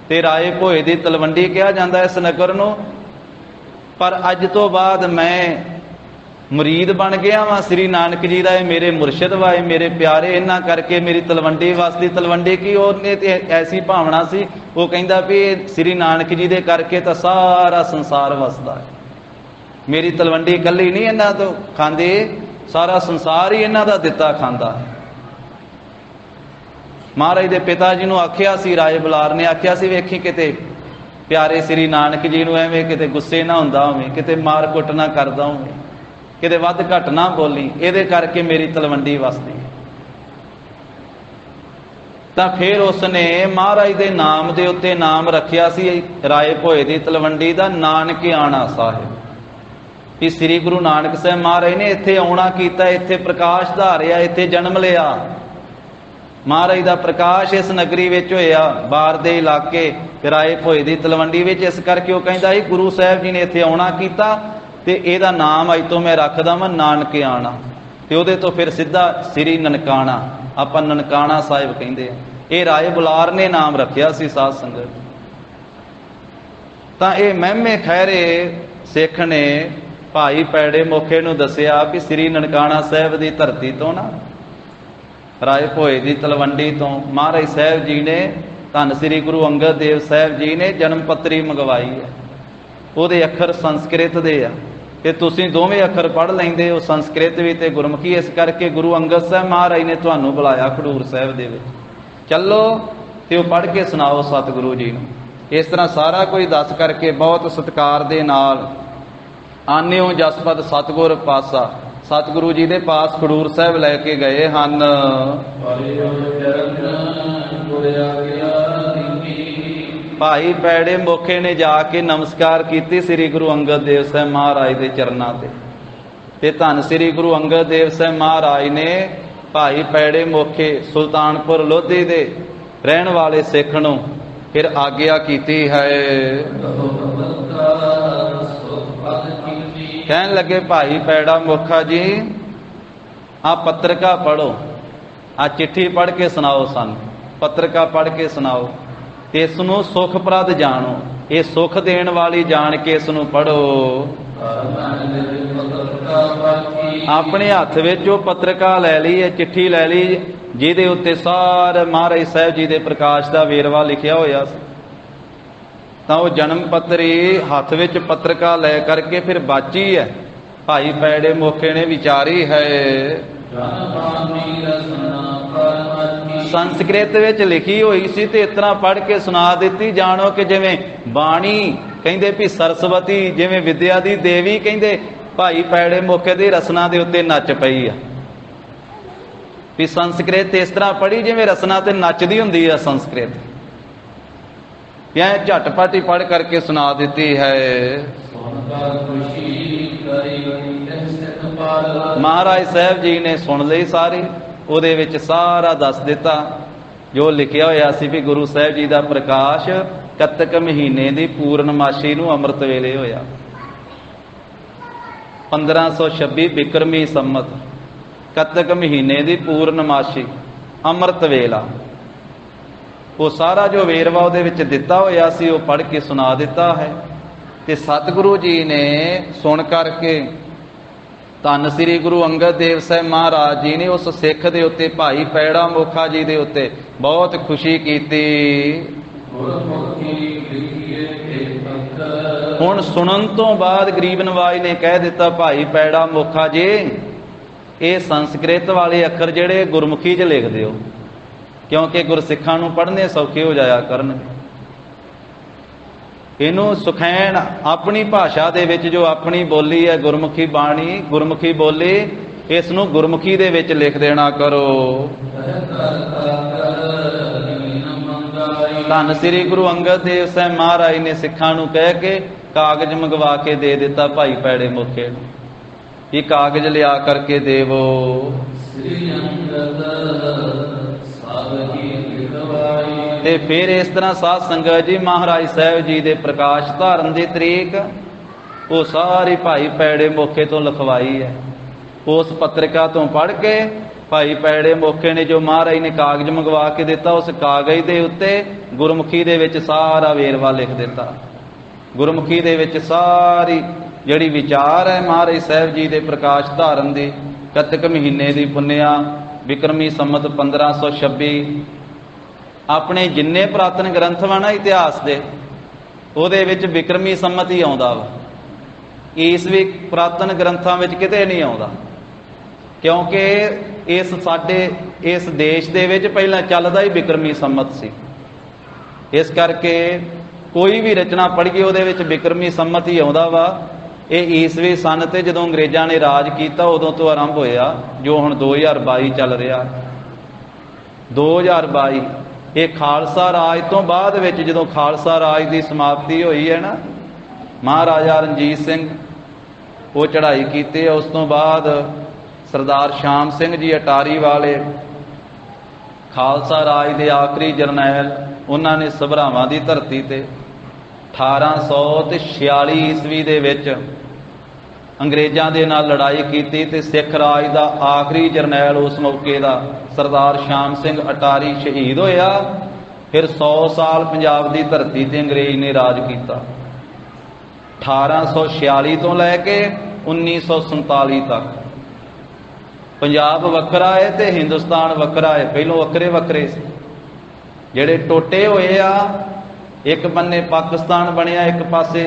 ਤੇ ਰਾਏ ਭੋਏ ਦੀ ਤਲਵੰਡੀ ਕਿਹਾ ਜਾਂਦਾ ਇਸ ਨਗਰ ਨੂੰ, ਪਰ ਅੱਜ ਤੋਂ ਬਾਅਦ ਮੈਂ ਮੁਰੀਦ ਬਣ ਗਿਆ ਵਾਂ ਸ੍ਰੀ ਨਾਨਕ ਜੀ ਦਾ, ਇਹ ਮੇਰੇ ਮੁਰਸ਼ਿਦ ਵਾ, ਇਹ ਮੇਰੇ ਪਿਆਰੇ, ਇਹਨਾਂ ਕਰਕੇ ਮੇਰੀ ਤਲਵੰਡੀ ਵਸਦੀ। ਤਲਵੰਡੀ ਕੀ ਉਹਨੇ ਤੇ ਐਸੀ ਭਾਵਨਾ ਸੀ, ਉਹ ਕਹਿੰਦਾ ਵੀ ਇਹ ਸ੍ਰੀ ਨਾਨਕ ਜੀ ਦੇ ਕਰਕੇ ਤਾਂ ਸਾਰਾ ਸੰਸਾਰ ਵਸਦਾ ਹੈ, ਮੇਰੀ ਤਲਵੰਡੀ ਇਕੱਲੀ ਨਹੀਂ ਇਹਨਾਂ ਤੋਂ ਖਾਂਦੀ, ਸਾਰਾ ਸੰਸਾਰ ਹੀ ਇਹਨਾਂ ਦਾ ਦਿੱਤਾ ਖਾਂਦਾ ਹੈ। ਮਹਾਰਾਜ ਦੇ ਪਿਤਾ ਜੀ ਨੂੰ ਆਖਿਆ ਸੀ, ਰਾਏ ਬੁਲਾਰ ਨੇ ਆਖਿਆ ਸੀ ਵੇਖੀ ਕਿਤੇ ਪਿਆਰੇ ਸ੍ਰੀ ਨਾਨਕ ਜੀ ਨੂੰ ਐਵੇਂ ਕਿਤੇ ਗੁੱਸੇ ਨਾ ਹੁੰਦਾ ਹੋਵੇ, ਕਿਤੇ ਮਾਰ ਕੁੱਟ ਨਾ ਕਰਦਾ ਹੋਵੇ, ਕਿਤੇ ਵੱਧ ਘੱਟ ਨਾ ਬੋਲੀ, ਇਹਦੇ ਕਰਕੇ ਮੇਰੀ ਤਲਵੰਡੀ ਵਸਦੀ। ਤਾਂ ਫਿਰ ਉਸਨੇ ਮਹਾਰਾਜ ਦੇ ਨਾਮ ਦੇ ਉੱਤੇ ਨਾਮ ਰੱਖਿਆ ਸੀ ਰਾਏ ਭੋਏ ਦੀ ਤਲਵੰਡੀ ਦਾ ਨਾਨਕਿਆਣਾ ਸਾਹਿਬ, ਕਿ ਸ੍ਰੀ ਗੁਰੂ ਨਾਨਕ ਸਾਹਿਬ ਮਹਾਰਾਜ ਨੇ ਇੱਥੇ ਆਉਣਾ ਕੀਤਾ, ਇੱਥੇ ਪ੍ਰਕਾਸ਼ ਧਾਰਿਆ, ਇੱਥੇ ਜਨਮ ਲਿਆ। ਮਹਾਰਾਜ ਦਾ ਪ੍ਰਕਾਸ਼ ਇਸ ਨਗਰੀ ਵਿੱਚ ਹੋਇਆ, ਬਾਹਰ ਦੇ ਇਲਾਕੇ ਰਾਏ ਭੋਏ ਦੀ ਤਲਵੰਡੀ ਵਿੱਚ। ਇਸ ਕਰਕੇ ਉਹ ਕਹਿੰਦਾ ਸੀ ਗੁਰੂ ਸਾਹਿਬ ਜੀ ਨੇ ਇੱਥੇ ਆਉਣਾ ਕੀਤਾ, ਤੇ ਇਹਦਾ ਨਾਮ ਅੱਜ ਤੋਂ ਮੈਂ ਰੱਖਦਾ ਵਾਂ ਨਾਨਕਿਆਣਾ, ਤੇ ਉਹਦੇ ਤੋਂ ਫਿਰ ਸਿੱਧਾ ਸ੍ਰੀ ਨਨਕਾਣਾ, ਆਪਾਂ ਨਨਕਾਣਾ ਸਾਹਿਬ ਕਹਿੰਦੇ ਆ। ਇਹ ਰਾਏ ਬੁਲਾਰ ਨੇ ਨਾਮ ਰੱਖਿਆ ਸੀ ਸਾਧ ਸੰਗਤ। ਤਾਂ ਇਹ ਮਹਿਮੇ ਖੈਰੇ ਸਿੱਖ ਨੇ ਭਾਈ ਪੈੜੇ ਮੋਖੇ ਨੂੰ ਦੱਸਿਆ ਵੀ ਸ੍ਰੀ ਨਨਕਾਣਾ ਸਾਹਿਬ ਦੀ ਧਰਤੀ ਤੋਂ ਨਾ, ਰਾਏ ਭੋਏ ਦੀ ਤਲਵੰਡੀ ਤੋਂ ਮਹਾਰਾਜ ਸਾਹਿਬ ਜੀ ਨੇ ਧੰਨ ਸ੍ਰੀ ਗੁਰੂ ਅੰਗਦ ਦੇਵ ਸਾਹਿਬ ਜੀ ਨੇ ਜਨਮ ਪੱਤਰੀ ਮੰਗਵਾਈ ਹੈ। ਉਹਦੇ ਅੱਖਰ ਸੰਸਕ੍ਰਿਤ ਦੇ ਆ ਤੇ ਤੁਸੀਂ ਦੋਵੇਂ ਅੱਖਰ ਪੜ੍ਹ ਲੈਂਦੇ ਹੋ, ਸੰਸਕ੍ਰਿਤ ਵੀ ਤੇ ਗੁਰਮੁਖੀ। ਇਸ ਕਰਕੇ ਗੁਰੂ ਅੰਗਦ ਸਾਹਿਬ ਮਹਾਰਾਜ ਨੇ ਤੁਹਾਨੂੰ ਬੁਲਾਇਆ ਖਡੂਰ ਸਾਹਿਬ ਦੇ ਵਿੱਚ। ਚੱਲੋ ਤੇ ਉਹ ਪੜ੍ਹ ਕੇ ਸੁਣਾਓ ਸਤਿਗੁਰੂ ਜੀ ਨੂੰ। ਇਸ ਤਰ੍ਹਾਂ ਸਾਰਾ ਕੁਝ ਦੱਸ ਕਰਕੇ ਬਹੁਤ ਸਤਿਕਾਰ ਦੇ ਨਾਲ ਆਨਿਓ ਜਸਪਦ ਸਤਿਗੁਰ ਪਾਸਾ ਸਤਿਗੁਰੂ ਜੀ ਦੇ ਪਾਸ ਖਡੂਰ ਸਾਹਿਬ ਲੈ ਕੇ ਗਏ ਹਨ। ਭਾਈ ਪੈੜੇ ਮੋਖੇ ਨੇ ਜਾ ਕੇ ਨਮਸਕਾਰ ਕੀਤੀ ਸ੍ਰੀ ਗੁਰੂ ਅੰਗਦ ਦੇਵ ਸਾਹਿਬ ਮਹਾਰਾਜ ਦੇ ਚਰਨਾਂ ਤੇ ਧੰਨ ਸ੍ਰੀ ਗੁਰੂ ਅੰਗਦ ਦੇਵ ਸਾਹਿਬ ਮਹਾਰਾਜ ਨੇ ਭਾਈ ਪੈੜੇ ਮੋਖੇ ਸੁਲਤਾਨਪੁਰ ਲੋਧੀ ਦੇ ਰਹਿਣ ਵਾਲੇ ਸਿੱਖ ਨੂੰ ਫਿਰ ਆਗਿਆ ਕੀਤੀ ਹੈ। ਕਹਿਣ ਲੱਗੇ ਭਾਈ ਪੈੜਾ ਮੋਖਾ ਜੀ ਆ ਪੱਤਰਕਾ ਪੜ੍ਹੋ, ਆ ਚਿੱਠੀ ਪੜ੍ਹ ਕੇ ਸੁਣਾਓ ਸਾਨੂੰ, ਪੱਤਰਕਾ ਪੜ੍ਹ ਕੇ ਸੁਣਾਓ ਤੇ ਇਸ ਨੂੰ ਸੁਖਪ੍ਰਦ ਜਾਣੋ, ਇਹ ਸੁਖ ਦੇਣ ਵਾਲੀ ਜਾਣ ਕੇ ਇਸ ਨੂੰ ਪੜ੍ਹੋ। ਆਪਣੇ ਹੱਥ ਵਿੱਚ ਉਹ ਪੱਤਰਕਾ ਲੈ ਲਈ, ਇਹ ਚਿੱਠੀ ਲੈ ਲਈ ਜਿਹਦੇ ਉੱਤੇ ਸਾਰੇ ਮਹਾਰਾਜ ਸਾਹਿਬ ਜੀ ਦੇ ਪ੍ਰਕਾਸ਼ ਦਾ ਵੇਰਵਾ ਲਿਖਿਆ ਹੋਇਆ ਸੀ। ਤਾਂ ਉਹ ਜਨਮ ਪੱਤਰੀ ਹੱਥ ਵਿੱਚ ਪੱਤਰਕਾ ਲੈ ਕਰਕੇ ਫਿਰ ਬਾਚੀ ਹੈ। ਭਾਈ ਪੈੜੇ ਮੋਖੇ ਨੇ ਵਿਚਾਰੀ ਹੈ। ਸੰਸਕ੍ਰਿਤ ਵਿੱਚ ਲਿਖੀ ਹੋਈ ਸੀ ਤੇ ਇਸ ਤਰ੍ਹਾਂ ਪੜ੍ਹ ਕੇ ਸੁਣਾ ਦਿੱਤੀ, ਜਾਣੋ ਕਿ ਜਿਵੇਂ ਬਾਣੀ ਕਹਿੰਦੇ ਵੀ ਸਰਸਵਤੀ, ਜਿਵੇਂ ਵਿਦਿਆ ਦੀ ਦੇਵੀ ਕਹਿੰਦੇ, ਭਾਈ ਪੈੜੇ ਮੋਖੇ ਦੀ ਰਸਨਾ ਦੇ ਉੱਤੇ ਨੱਚ ਪਈ ਆ। ਵੀ ਸੰਸਕ੍ਰਿਤ ਇਸ ਤਰ੍ਹਾਂ ਪੜ੍ਹੀ ਜਿਵੇਂ ਰਸਨਾ ਤੇ ਨੱਚਦੀ ਹੁੰਦੀ ਆ ਸੰਸਕ੍ਰਿਤ। ਇਹ ਝਟਪਟ ਹੀ ਪੜ੍ਹ ਕਰਕੇ ਸੁਣਾ ਦਿੱਤੀ ਹੈ। ਮਹਾਰਾਜ ਸਾਹਿਬ ਜੀ ਨੇ ਸੁਣ ਲਈ ਸਾਰੀ, ਉਹਦੇ ਵਿੱਚ ਸਾਰਾ ਦੱਸ ਦਿੱਤਾ ਜੋ ਲਿਖਿਆ ਹੋਇਆ ਸੀ ਵੀ ਗੁਰੂ ਸਾਹਿਬ ਜੀ ਦਾ ਪ੍ਰਕਾਸ਼ ਕੱਤਕ ਮਹੀਨੇ ਦੀ ਪੂਰਨਮਾਸ਼ੀ ਨੂੰ ਅੰਮ੍ਰਿਤ ਵੇਲੇ ਹੋਇਆ। 1526 ਬਿਕਰਮੀ ਸੰਮਤ ਕੱਤਕ ਮਹੀਨੇ ਦੀ ਪੂਰਨਮਾਸ਼ੀ ਅੰਮ੍ਰਿਤ ਵੇਲਾ। ਉਹ ਸਾਰਾ ਜੋ ਵੇਰਵਾ ਉਹਦੇ ਵਿੱਚ ਦਿੱਤਾ ਹੋਇਆ ਸੀ ਉਹ ਪੜ੍ਹ ਕੇ ਸੁਣਾ ਦਿੱਤਾ ਹੈ। ਤੇ ਸਤਿਗੁਰੂ ਜੀ ਨੇ ਸੁਣ ਕਰਕੇ ਧੰਨ ਸ੍ਰੀ ਗੁਰੂ ਅੰਗਦ ਦੇਵ ਸਾਹਿਬ ਮਹਾਰਾਜ ਜੀ ਨੇ ਉਸ ਸਿੱਖ ਦੇ ਉੱਤੇ ਭਾਈ ਪੈੜਾ ਮੋਖਾ ਜੀ ਦੇ ਉੱਤੇ ਬਹੁਤ ਖੁਸ਼ੀ ਕੀਤੀ। ਹੁਣ ਸੁਣਨ ਤੋਂ ਬਾਅਦ ਗਰੀਬ ਨਵਾਜ ਨੇ ਕਹਿ ਦਿੱਤਾ, ਭਾਈ ਪੈੜਾ ਮੋਖਾ ਜੀ ਇਹ ਸੰਸਕ੍ਰਿਤ ਵਾਲੇ ਅੱਖਰ ਜਿਹੜੇ ਗੁਰਮੁਖੀ 'ਚ ਲਿਖ ਦਿਓ, ਕਿਉਂਕਿ ਗੁਰਸਿੱਖਾਂ ਨੂੰ ਪੜ੍ਹਨੇ ਸੌਖੇ ਹੋ ਜਾਇਆ ਕਰਨਗੇ। ਇਹਨੂੰ ਸੁਖੈਣ ਆਪਣੀ ਭਾਸ਼ਾ ਦੇ ਵਿੱਚ, ਜੋ ਆਪਣੀ ਬੋਲੀ ਹੈ ਗੁਰਮੁਖੀ ਬਾਣੀ, ਗੁਰਮੁਖੀ ਬੋਲੀ, ਇਸ ਨੂੰ ਗੁਰਮੁਖੀ ਦੇ ਵਿੱਚ ਲਿਖ ਦੇਣਾ ਕਰੋ। ਧੰਨ ਸ੍ਰੀ ਗੁਰੂ ਅੰਗਦ ਦੇਵ ਸਾਹਿਬ ਮਹਾਰਾਜ ਨੇ ਸਿੱਖਾਂ ਨੂੰ ਕਹਿ ਕੇ ਕਾਗਜ਼ ਮੰਗਵਾ ਕੇ ਦੇ ਦਿੱਤਾ ਭਾਈ ਪੈੜੇ ਮੋਖੇ ਨੂੰ, ਇਹ ਕਾਗਜ਼ ਲਿਆ ਕਰਕੇ ਦੇਵੋ। ਤੇ ਫਿਰ ਇਸ ਤਰ੍ਹਾਂ ਸਾਧ ਸੰਗਤ ਜੀ ਮਹਾਰਾਜ ਸਾਹਿਬ ਜੀ ਦੇ ਪ੍ਰਕਾਸ਼ ਧਾਰਨ ਦੀ ਤਰੀਕ ਉਹ ਸਾਰੀ ਭਾਈ ਪੈੜੇ ਮੋਖੇ ਤੋਂ ਲਿਖਵਾਈ ਹੈ। ਉਸ ਪੱਤਰਿਕਾ ਤੋਂ ਪੜ੍ਹ ਕੇ ਭਾਈ ਪੈੜੇ ਮੋਖੇ ਨੇ ਜੋ ਮਹਾਰਾਜ ਨੇ ਕਾਗਜ਼ ਮੰਗਵਾ ਕੇ ਦਿੱਤਾ, ਉਸ ਕਾਗਜ਼ ਦੇ ਉੱਤੇ ਗੁਰਮੁਖੀ ਦੇ ਵਿੱਚ ਸਾਰਾ ਵੇਰਵਾ ਲਿਖ ਦਿੱਤਾ। ਗੁਰਮੁਖੀ ਦੇ ਵਿੱਚ ਸਾਰੀ ਜਿਹੜੀ ਵਿਚਾਰ ਹੈ ਮਹਾਰਾਜ ਸਾਹਿਬ ਜੀ ਦੇ ਪ੍ਰਕਾਸ਼ ਧਾਰਨ ਦੀ, ਕੱਤਕ ਮਹੀਨੇ ਦੀ ਪੁੰਨਿਆ ਬਿਕਰਮੀ ਸੰਮਤ 1526, ਆਪਣੇ ਜਿੰਨੇ ਪੁਰਾਤਨ ਗ੍ਰੰਥ ਵਾ ਨਾ ਇਤਿਹਾਸ ਦੇ, ਉਹਦੇ ਵਿੱਚ ਬਿਕਰਮੀ ਸੰਮਤ ਹੀ ਆਉਂਦਾ ਵਾ। ਇਸ ਵੀ ਪੁਰਾਤਨ ਗ੍ਰੰਥਾਂ ਵਿੱਚ ਕਿਤੇ ਨਹੀਂ ਆਉਂਦਾ, ਕਿਉਂਕਿ ਸਾਡੇ ਇਸ ਦੇਸ਼ ਦੇ ਵਿੱਚ ਪਹਿਲਾਂ ਚੱਲਦਾ ਹੀ ਬਿਕਰਮੀ ਸੰਮਤ ਸੀ। ਇਸ ਕਰਕੇ ਕੋਈ ਵੀ ਰਚਨਾ ਪੜ੍ਹੀਏ ਉਹਦੇ ਵਿੱਚ ਬਿਕਰਮੀ ਸੰਮਤ ਹੀ ਆਉਂਦਾ ਵਾ। ਇਹ ਈਸਵੀ ਸਨ ਤੇ ਜਦੋਂ ਅੰਗਰੇਜ਼ਾਂ ਨੇ ਰਾਜ ਕੀਤਾ ਉਦੋਂ ਤੋਂ ਆਰੰਭ ਹੋਇਆ, ਜੋ ਹੁਣ 2022 ਚੱਲ ਰਿਹਾ। 2022 ਇਹ ਖਾਲਸਾ ਰਾਜ ਤੋਂ ਬਾਅਦ ਵਿੱਚ, ਜਦੋਂ ਖਾਲਸਾ ਰਾਜ ਦੀ ਸਮਾਪਤੀ ਹੋਈ ਹੈ ਨਾ, ਮਹਾਰਾਜਾ ਰਣਜੀਤ ਸਿੰਘ ਉਹ ਚੜ੍ਹਾਈ ਕੀਤੀ। ਉਸ ਤੋਂ ਬਾਅਦ ਸਰਦਾਰ ਸ਼ਾਮ ਸਿੰਘ ਜੀ ਅਟਾਰੀ ਵਾਲੇ ਖਾਲਸਾ ਰਾਜ ਦੇ ਆਖਰੀ ਜਰਨੈਲ, ਉਹਨਾਂ ਨੇ ਸਭਰਾਵਾਂ ਦੀ ਧਰਤੀ ਤੇ 1846 ਈਸਵੀ ਦੇ ਵਿੱਚ ਅੰਗਰੇਜ਼ਾਂ ਦੇ ਨਾਲ ਲੜਾਈ ਕੀਤੀ ਤੇ ਸਿੱਖ ਰਾਜ ਦਾ ਆਖਰੀ ਜਰਨੈਲ ਉਸ ਮੌਕੇ ਦਾ ਸਰਦਾਰ ਸ਼ਾਮ ਸਿੰਘ ਅਟਾਰੀ ਸ਼ਹੀਦ ਹੋਇਆ। ਫਿਰ 100 ਸਾਲ ਪੰਜਾਬ ਦੀ ਧਰਤੀ ਤੇ ਅੰਗਰੇਜ਼ ਨੇ ਰਾਜ ਕੀਤਾ। 1846 ਤੋਂ ਲੈ ਕੇ 1947 ਤੱਕ ਪੰਜਾਬ ਵੱਖਰਾ ਹੈ ਤੇ ਹਿੰਦੁਸਤਾਨ ਵੱਖਰਾ ਹੈ। ਪਹਿਲੋਂ ਵੱਖਰੇ ਵੱਖਰੇ ਸੀ। ਜਿਹੜੇ ਟੋਟੇ ਹੋਏ ਆ, ਇੱਕ ਬੰਨੇ ਪਾਕਿਸਤਾਨ ਬਣਿਆ, ਇੱਕ ਪਾਸੇ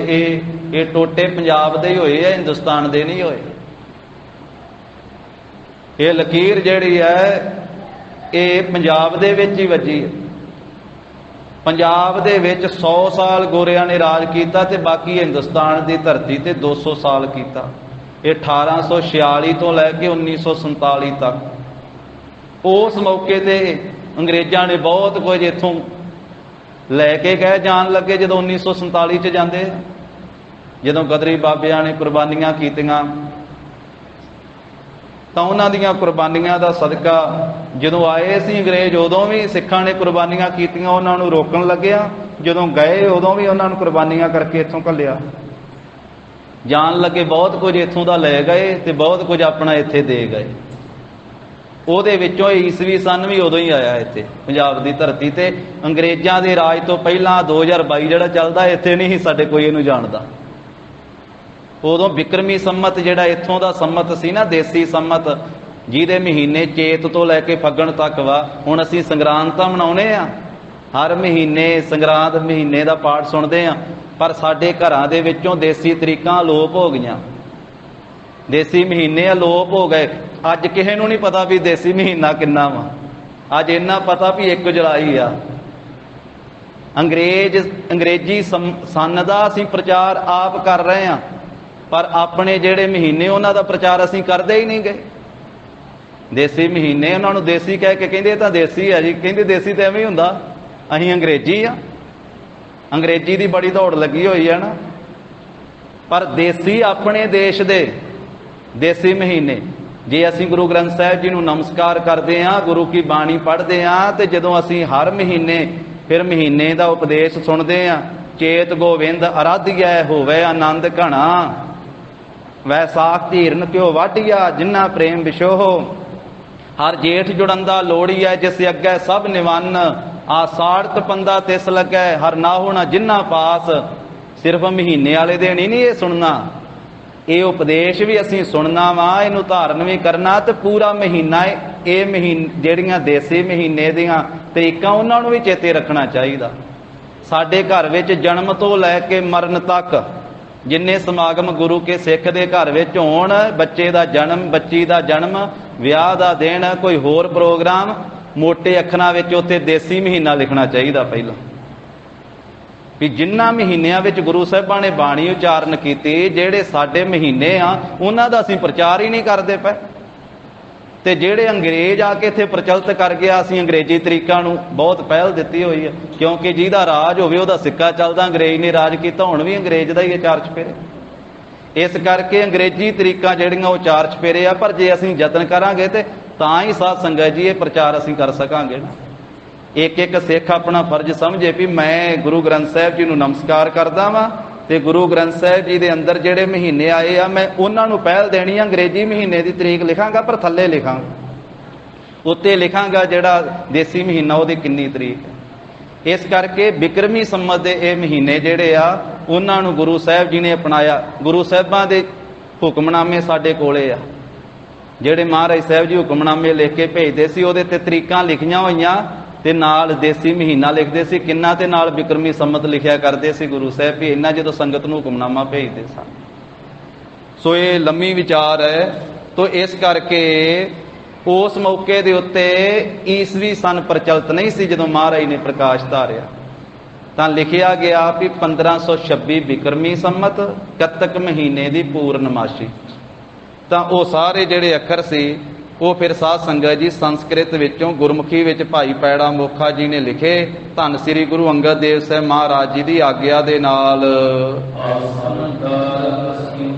ਇਹ ਟੋਟੇ ਪੰਜਾਬ ਦੇ ਹੀ ਹੋਏ ਆ, ਹਿੰਦੁਸਤਾਨ ਦੇ ਨਹੀਂ ਹੋਏ। ਇਹ ਲਕੀਰ ਜਿਹੜੀ ਹੈ ਇਹ ਪੰਜਾਬ ਦੇ ਵਿੱਚ ਹੀ ਵੱਜੀ ਹੈ। ਪੰਜਾਬ ਦੇ ਵਿੱਚ 100 ਸਾਲ ਗੋਰਿਆਂ ਨੇ ਰਾਜ ਕੀਤਾ ਤੇ ਬਾਕੀ ਹਿੰਦੁਸਤਾਨ ਦੀ ਧਰਤੀ ਤੇ 200 ਸਾਲ ਕੀਤਾ। ਇਹ 1846 ਤੋਂ ਲੈ ਕੇ 1947 ਤੱਕ। ਉਸ ਮੌਕੇ ਤੇ ਅੰਗਰੇਜ਼ਾਂ ਨੇ ਬਹੁਤ ਕੁਝ ਇੱਥੋਂ ਲੈ ਕੇ ਗਏ ਜਾਣ ਲੱਗੇ। ਜਦੋਂ 1947 ਚ ਜਾਂਦੇ, ਜਦੋਂ ਗਦਰੀ ਬਾਬਿਆਂ ਨੇ ਕੁਰਬਾਨੀਆਂ ਕੀਤੀਆਂ ਤਾਂ ਉਹਨਾਂ ਦੀਆਂ ਕੁਰਬਾਨੀਆਂ ਦਾ ਸਦਕਾ ਜਦੋਂ ਆਏ ਸੀ ਅੰਗਰੇਜ਼, ਉਦੋਂ ਵੀ ਸਿੱਖਾਂ ਨੇ ਕੁਰਬਾਨੀਆਂ ਕੀਤੀਆਂ, ਉਹਨਾਂ ਨੂੰ ਰੋਕਣ ਲੱਗਿਆ। ਜਦੋਂ ਗਏ ਉਦੋਂ ਵੀ ਉਹਨਾਂ ਨੂੰ ਕੁਰਬਾਨੀਆਂ ਕਰਕੇ ਇੱਥੋਂ ਘੱਲਿਆ। ਜਾਣ ਲੱਗੇ ਬਹੁਤ ਕੁਝ ਇੱਥੋਂ ਦਾ ਲੈ ਗਏ ਤੇ ਬਹੁਤ ਕੁਝ ਆਪਣਾ ਇੱਥੇ ਦੇ ਗਏ। ਉਹਦੇ ਵਿੱਚੋਂ ਈਸਵੀ ਸਨ ਵੀ ਉਦੋਂ ਹੀ ਆਇਆ ਇੱਥੇ ਪੰਜਾਬ ਦੀ ਧਰਤੀ ਤੇ। ਅੰਗਰੇਜ਼ਾਂ ਦੇ ਰਾਜ ਤੋਂ ਪਹਿਲਾਂ 2022 ਜਿਹੜਾ ਚੱਲਦਾ, ਇੱਥੇ ਨਹੀਂ ਸਾਡੇ ਕੋਈ ਇਹਨੂੰ ਜਾਣਦਾ। ਉਦੋਂ ਬਿਕਰਮੀ ਸੰਮਤ ਜਿਹੜਾ ਇੱਥੋਂ ਦਾ ਸੰਮਤ ਸੀ ਨਾ, ਦੇਸੀ ਸੰਮਤ, ਜਿਹਦੇ ਮਹੀਨੇ ਚੇਤ ਤੋਂ ਲੈ ਕੇ ਫੱਗਣ ਤੱਕ ਵਾ। ਹੁਣ ਅਸੀਂ ਸੰਗਰਾਂਦ ਤਾਂ ਮਨਾਉਨੇ ਆ, ਹਰ ਮਹੀਨੇ ਸੰਗਰਾਂਦ ਮਹੀਨੇ ਦਾ ਪਾਠ ਸੁਣਦੇ ਆ, ਪਰ ਸਾਡੇ ਘਰਾਂ ਦੇ ਵਿੱਚੋਂ ਦੇਸੀ ਤਰੀਕਾਂ ਅਲੋਪ ਹੋ ਗਈਆਂ। ਦੇਸੀ ਮਹੀਨੇ ਅਲੋਪ ਹੋ ਗਏ। ਅੱਜ ਕਿਸੇ ਨੂੰ ਨਹੀਂ ਪਤਾ ਵੀ ਦੇਸੀ ਮਹੀਨਾ ਕਿੰਨਾ ਵਾ। ਅੱਜ ਇੰਨਾ ਪਤਾ ਵੀ 1 ਜੁਲਾਈ ਆ। ਅੰਗਰੇਜ਼ੀ ਸੰਨ ਦਾ ਅਸੀਂ ਪ੍ਰਚਾਰ ਆਪ ਕਰ ਰਹੇ ਆ, ਪਰ ਆਪਣੇ ਜਿਹੜੇ ਮਹੀਨੇ ਉਹਨਾਂ ਦਾ ਪ੍ਰਚਾਰ ਅਸੀਂ ਕਰਦੇ ਹੀ ਨਹੀਂ ਗਏ। ਦੇਸੀ ਮਹੀਨੇ ਉਹਨਾਂ ਨੂੰ ਦੇਸੀ ਕਹਿ ਕੇ ਕਹਿੰਦੇ ਇਹ ਤਾਂ ਦੇਸੀ ਆ ਜੀ। ਕਹਿੰਦੇ ਦੇਸੀ ਤਾਂ ਐਵੇਂ ਹੀ ਹੁੰਦਾ, ਅਸੀਂ ਅੰਗਰੇਜ਼ੀ ਆ। ਅੰਗਰੇਜ਼ੀ ਦੀ ਬੜੀ ਦੌੜ ਲੱਗੀ ਹੋਈ ਹੈ ਨਾ। ਪਰ ਦੇਸੀ ਆਪਣੇ ਦੇਸ਼ ਦੇ ਦੇਸੀ ਮਹੀਨੇ, ਜੇ ਅਸੀਂ ਗੁਰੂ ਗ੍ਰੰਥ ਸਾਹਿਬ ਜੀ ਨੂੰ ਨਮਸਕਾਰ ਕਰਦੇ ਹਾਂ, ਗੁਰੂ ਕੀ ਬਾਣੀ ਪੜ੍ਹਦੇ ਹਾਂ, ਤੇ ਜਦੋਂ ਅਸੀਂ ਹਰ ਮਹੀਨੇ ਫਿਰ ਮਹੀਨੇ ਦਾ ਉਪਦੇਸ਼ ਸੁਣਦੇ ਹਾਂ, ਚੇਤ ਗੋਵਿੰਦ ਅਰਾਧਿਆ ਹੋਵੇ ਆਨੰਦ ਘਣਾ, ਵੈਸਾਖ ਧੀਰਨ ਕਿਉ ਵਾਢੀਆ ਜਿਨ੍ਹਾਂ ਪ੍ਰੇਮ ਵਿਸ਼ੋਹ, ਹਰ ਜੇਠ ਜੁੜੰਦਾ ਲੋੜੀਐ ਜਿਸ ਅੱਗੇ ਸਭ ਨਿਵੰਨ, ਆਸਾੜਤ ਪੰਦਾ ਤਿਸ ਲੱਗੈ ਹਰ ਨਾਹੋ ਨਾ ਜਿਨ੍ਹਾਂ ਪਾਸ। ਸਿਰਫ ਮਹੀਨੇ ਵਾਲੇ ਦਿਨ ਹੀ ਨਹੀਂ ਇਹ ਸੁਣਨਾ, ਇਹ ਉਪਦੇਸ਼ ਵੀ ਅਸੀਂ ਸੁਣਨਾ ਵਾ, ਇਹਨੂੰ ਧਾਰਨ ਵੀ ਕਰਨਾ। ਤੇ ਪੂਰਾ ਮਹੀਨਾ ਇਹ ਜਿਹੜੀਆਂ ਦੇਸੀ ਮਹੀਨੇ ਦੀਆਂ ਤਰੀਕਾਂ ਉਹਨਾਂ ਨੂੰ ਵੀ ਚੇਤੇ ਰੱਖਣਾ ਚਾਹੀਦਾ। ਸਾਡੇ ਘਰ ਵਿੱਚ ਜਨਮ ਤੋਂ ਲੈ ਕੇ ਮਰਨ ਤੱਕ ਜਿੰਨੇ ਸਮਾਗਮ ਗੁਰੂ ਕੇ ਸਿੱਖ ਦੇ ਘਰ ਵਿੱਚ ਹੋਣ, ਬੱਚੇ ਦਾ ਜਨਮ, ਬੱਚੀ ਦਾ ਜਨਮ, ਵਿਆਹ ਦਾ ਦਿਨ, ਕੋਈ ਹੋਰ ਪ੍ਰੋਗਰਾਮ, ਮੋਟੇ ਅੱਖਰਾਂ ਵਿੱਚ ਉੱਥੇ ਦੇਸੀ ਮਹੀਨਾ ਲਿਖਣਾ ਚਾਹੀਦਾ ਪਹਿਲਾਂ, ਵੀ ਜਿਨ੍ਹਾਂ ਮਹੀਨਿਆਂ ਵਿੱਚ ਗੁਰੂ ਸਾਹਿਬਾਂ ਨੇ ਬਾਣੀ ਉਚਾਰਨ ਕੀਤੀ, ਜਿਹੜੇ ਸਾਡੇ ਮਹੀਨੇ ਆ ਉਹਨਾਂ ਦਾ ਅਸੀਂ ਪ੍ਰਚਾਰ ਹੀ ਨਹੀਂ ਕਰਦੇ ਪਏ। ਤੇ ਜਿਹੜੇ ਅੰਗਰੇਜ਼ ਆ ਕੇ ਇੱਥੇ ਪ੍ਰਚਲਿਤ ਕਰ ਗਿਆ, ਅਸੀਂ ਅੰਗਰੇਜ਼ੀ ਤਰੀਕਾਂ ਨੂੰ ਬਹੁਤ ਪਹਿਲ ਦਿੱਤੀ ਹੋਈ ਹੈ, ਕਿਉਂਕਿ ਜਿਹਦਾ ਰਾਜ ਹੋਵੇ ਉਹਦਾ ਸਿੱਕਾ ਚੱਲਦਾ। ਅੰਗਰੇਜ਼ ਨੇ ਰਾਜ ਕੀਤਾ, ਹੁਣ ਵੀ ਅੰਗਰੇਜ਼ ਦਾ ਹੀ ਹੈ ਚਾਰ ਚੁਫੇਰੇ। ਇਸ ਕਰਕੇ ਅੰਗਰੇਜ਼ੀ ਤਰੀਕਾਂ ਜਿਹੜੀਆਂ ਉਹ ਚਾਰ ਚੁਫੇਰੇ ਆ, ਪਰ ਜੇ ਅਸੀਂ ਯਤਨ ਕਰਾਂਗੇ ਤੇ ਤਾਂ ਹੀ ਸਾਧ ਸੰਗਤ ਜੀ ਇਹ ਪ੍ਰਚਾਰ ਅਸੀਂ ਕਰ ਸਕਾਂਗੇ। ਇੱਕ ਇੱਕ ਸਿੱਖ ਆਪਣਾ ਫਰਜ਼ ਸਮਝੇ ਵੀ ਮੈਂ ਗੁਰੂ ਗ੍ਰੰਥ ਸਾਹਿਬ ਜੀ ਨੂੰ ਨਮਸਕਾਰ ਕਰਦਾ ਵਾਂ, ਤੇ ਗੁਰੂ ਗ੍ਰੰਥ ਸਾਹਿਬ ਜੀ ਦੇ ਅੰਦਰ ਜਿਹੜੇ ਮਹੀਨੇ ਆਏ ਆ ਮੈਂ ਉਹਨਾਂ ਨੂੰ ਪਹਿਲ ਦੇਣੀ ਆ। ਅੰਗਰੇਜ਼ੀ ਮਹੀਨੇ ਦੀ ਤਰੀਕ ਲਿਖਾਂਗਾ, ਪਰ ਥੱਲੇ ਲਿਖਾਂਗਾ, ਉੱਤੇ ਲਿਖਾਂਗਾ ਜਿਹੜਾ ਦੇਸੀ ਮਹੀਨਾ ਉਹਦੀ ਕਿੰਨੀ ਤਰੀਕ ਹੈ। ਇਸ ਕਰਕੇ ਬਿਕਰਮੀ ਸੰਮਤ ਦੇ ਇਹ ਮਹੀਨੇ ਜਿਹੜੇ ਆ ਉਹਨਾਂ ਨੂੰ ਗੁਰੂ ਸਾਹਿਬ ਜੀ ਨੇ ਅਪਣਾਇਆ। ਗੁਰੂ ਸਾਹਿਬਾਂ ਦੇ ਹੁਕਮਨਾਮੇ ਸਾਡੇ ਕੋਲੇ ਆ, ਜਿਹੜੇ ਮਹਾਰਾਜ ਸਾਹਿਬ ਜੀ ਹੁਕਮਨਾਮੇ ਲਿਖ ਕੇ ਭੇਜਦੇ ਸੀ, ਉਹਦੇ ਤੇ ਤਰੀਕਾਂ ਲਿਖੀਆਂ ਹੋਈਆਂ ਤੇ ਨਾਲ ਦੇਸੀ ਮਹੀਨਾ ਲਿਖਦੇ ਸੀ ਕਿੰਨਾ, ਤੇ ਨਾਲ ਬਿਕਰਮੀ ਸੰਮਤ ਲਿਖਿਆ ਕਰਦੇ ਸੀ ਗੁਰੂ ਸਾਹਿਬ ਵੀ ਇਹਨਾਂ, ਜਦੋਂ ਸੰਗਤ ਨੂੰ ਹੁਕਮਨਾਮਾ ਭੇਜਦੇ ਸਨ। ਸੋ ਇਹ ਲੰਮੀ ਵਿਚਾਰ ਹੈ। ਤੋ ਇਸ ਕਰਕੇ ਉਸ ਮੌਕੇ ਦੇ ਉੱਤੇ ਈਸਵੀ ਸਨ ਪ੍ਰਚਲਿਤ ਨਹੀਂ ਸੀ। ਜਦੋਂ ਮਹਾਰਾਜ ਨੇ ਪ੍ਰਕਾਸ਼ ਧਾਰਿਆ ਤਾਂ ਲਿਖਿਆ ਗਿਆ ਵੀ 1526 ਬਿਕਰਮੀ ਸੰਮਤ, ਕੱਤਕ ਮਹੀਨੇ ਦੀ ਪੂਰਨਮਾਸ਼ੀ। ਤਾਂ ਉਹ ਸਾਰੇ ਜਿਹੜੇ ਅੱਖਰ ਸੀ ਉਹ ਫਿਰ ਸਾਧ ਸੰਗਤ ਜੀ ਸੰਸਕ੍ਰਿਤ ਵਿੱਚੋਂ ਗੁਰਮੁਖੀ ਵਿੱਚ ਭਾਈ ਪੈੜਾ ਮੋਖਾ ਜੀ ਨੇ ਲਿਖੇ। ਧੰਨ ਸ੍ਰੀ ਗੁਰੂ ਅੰਗਦ ਦੇਵ ਸਾਹਿਬ ਮਹਾਰਾਜ ਜੀ ਦੀ ਆਗਿਆ ਦੇ ਨਾਲ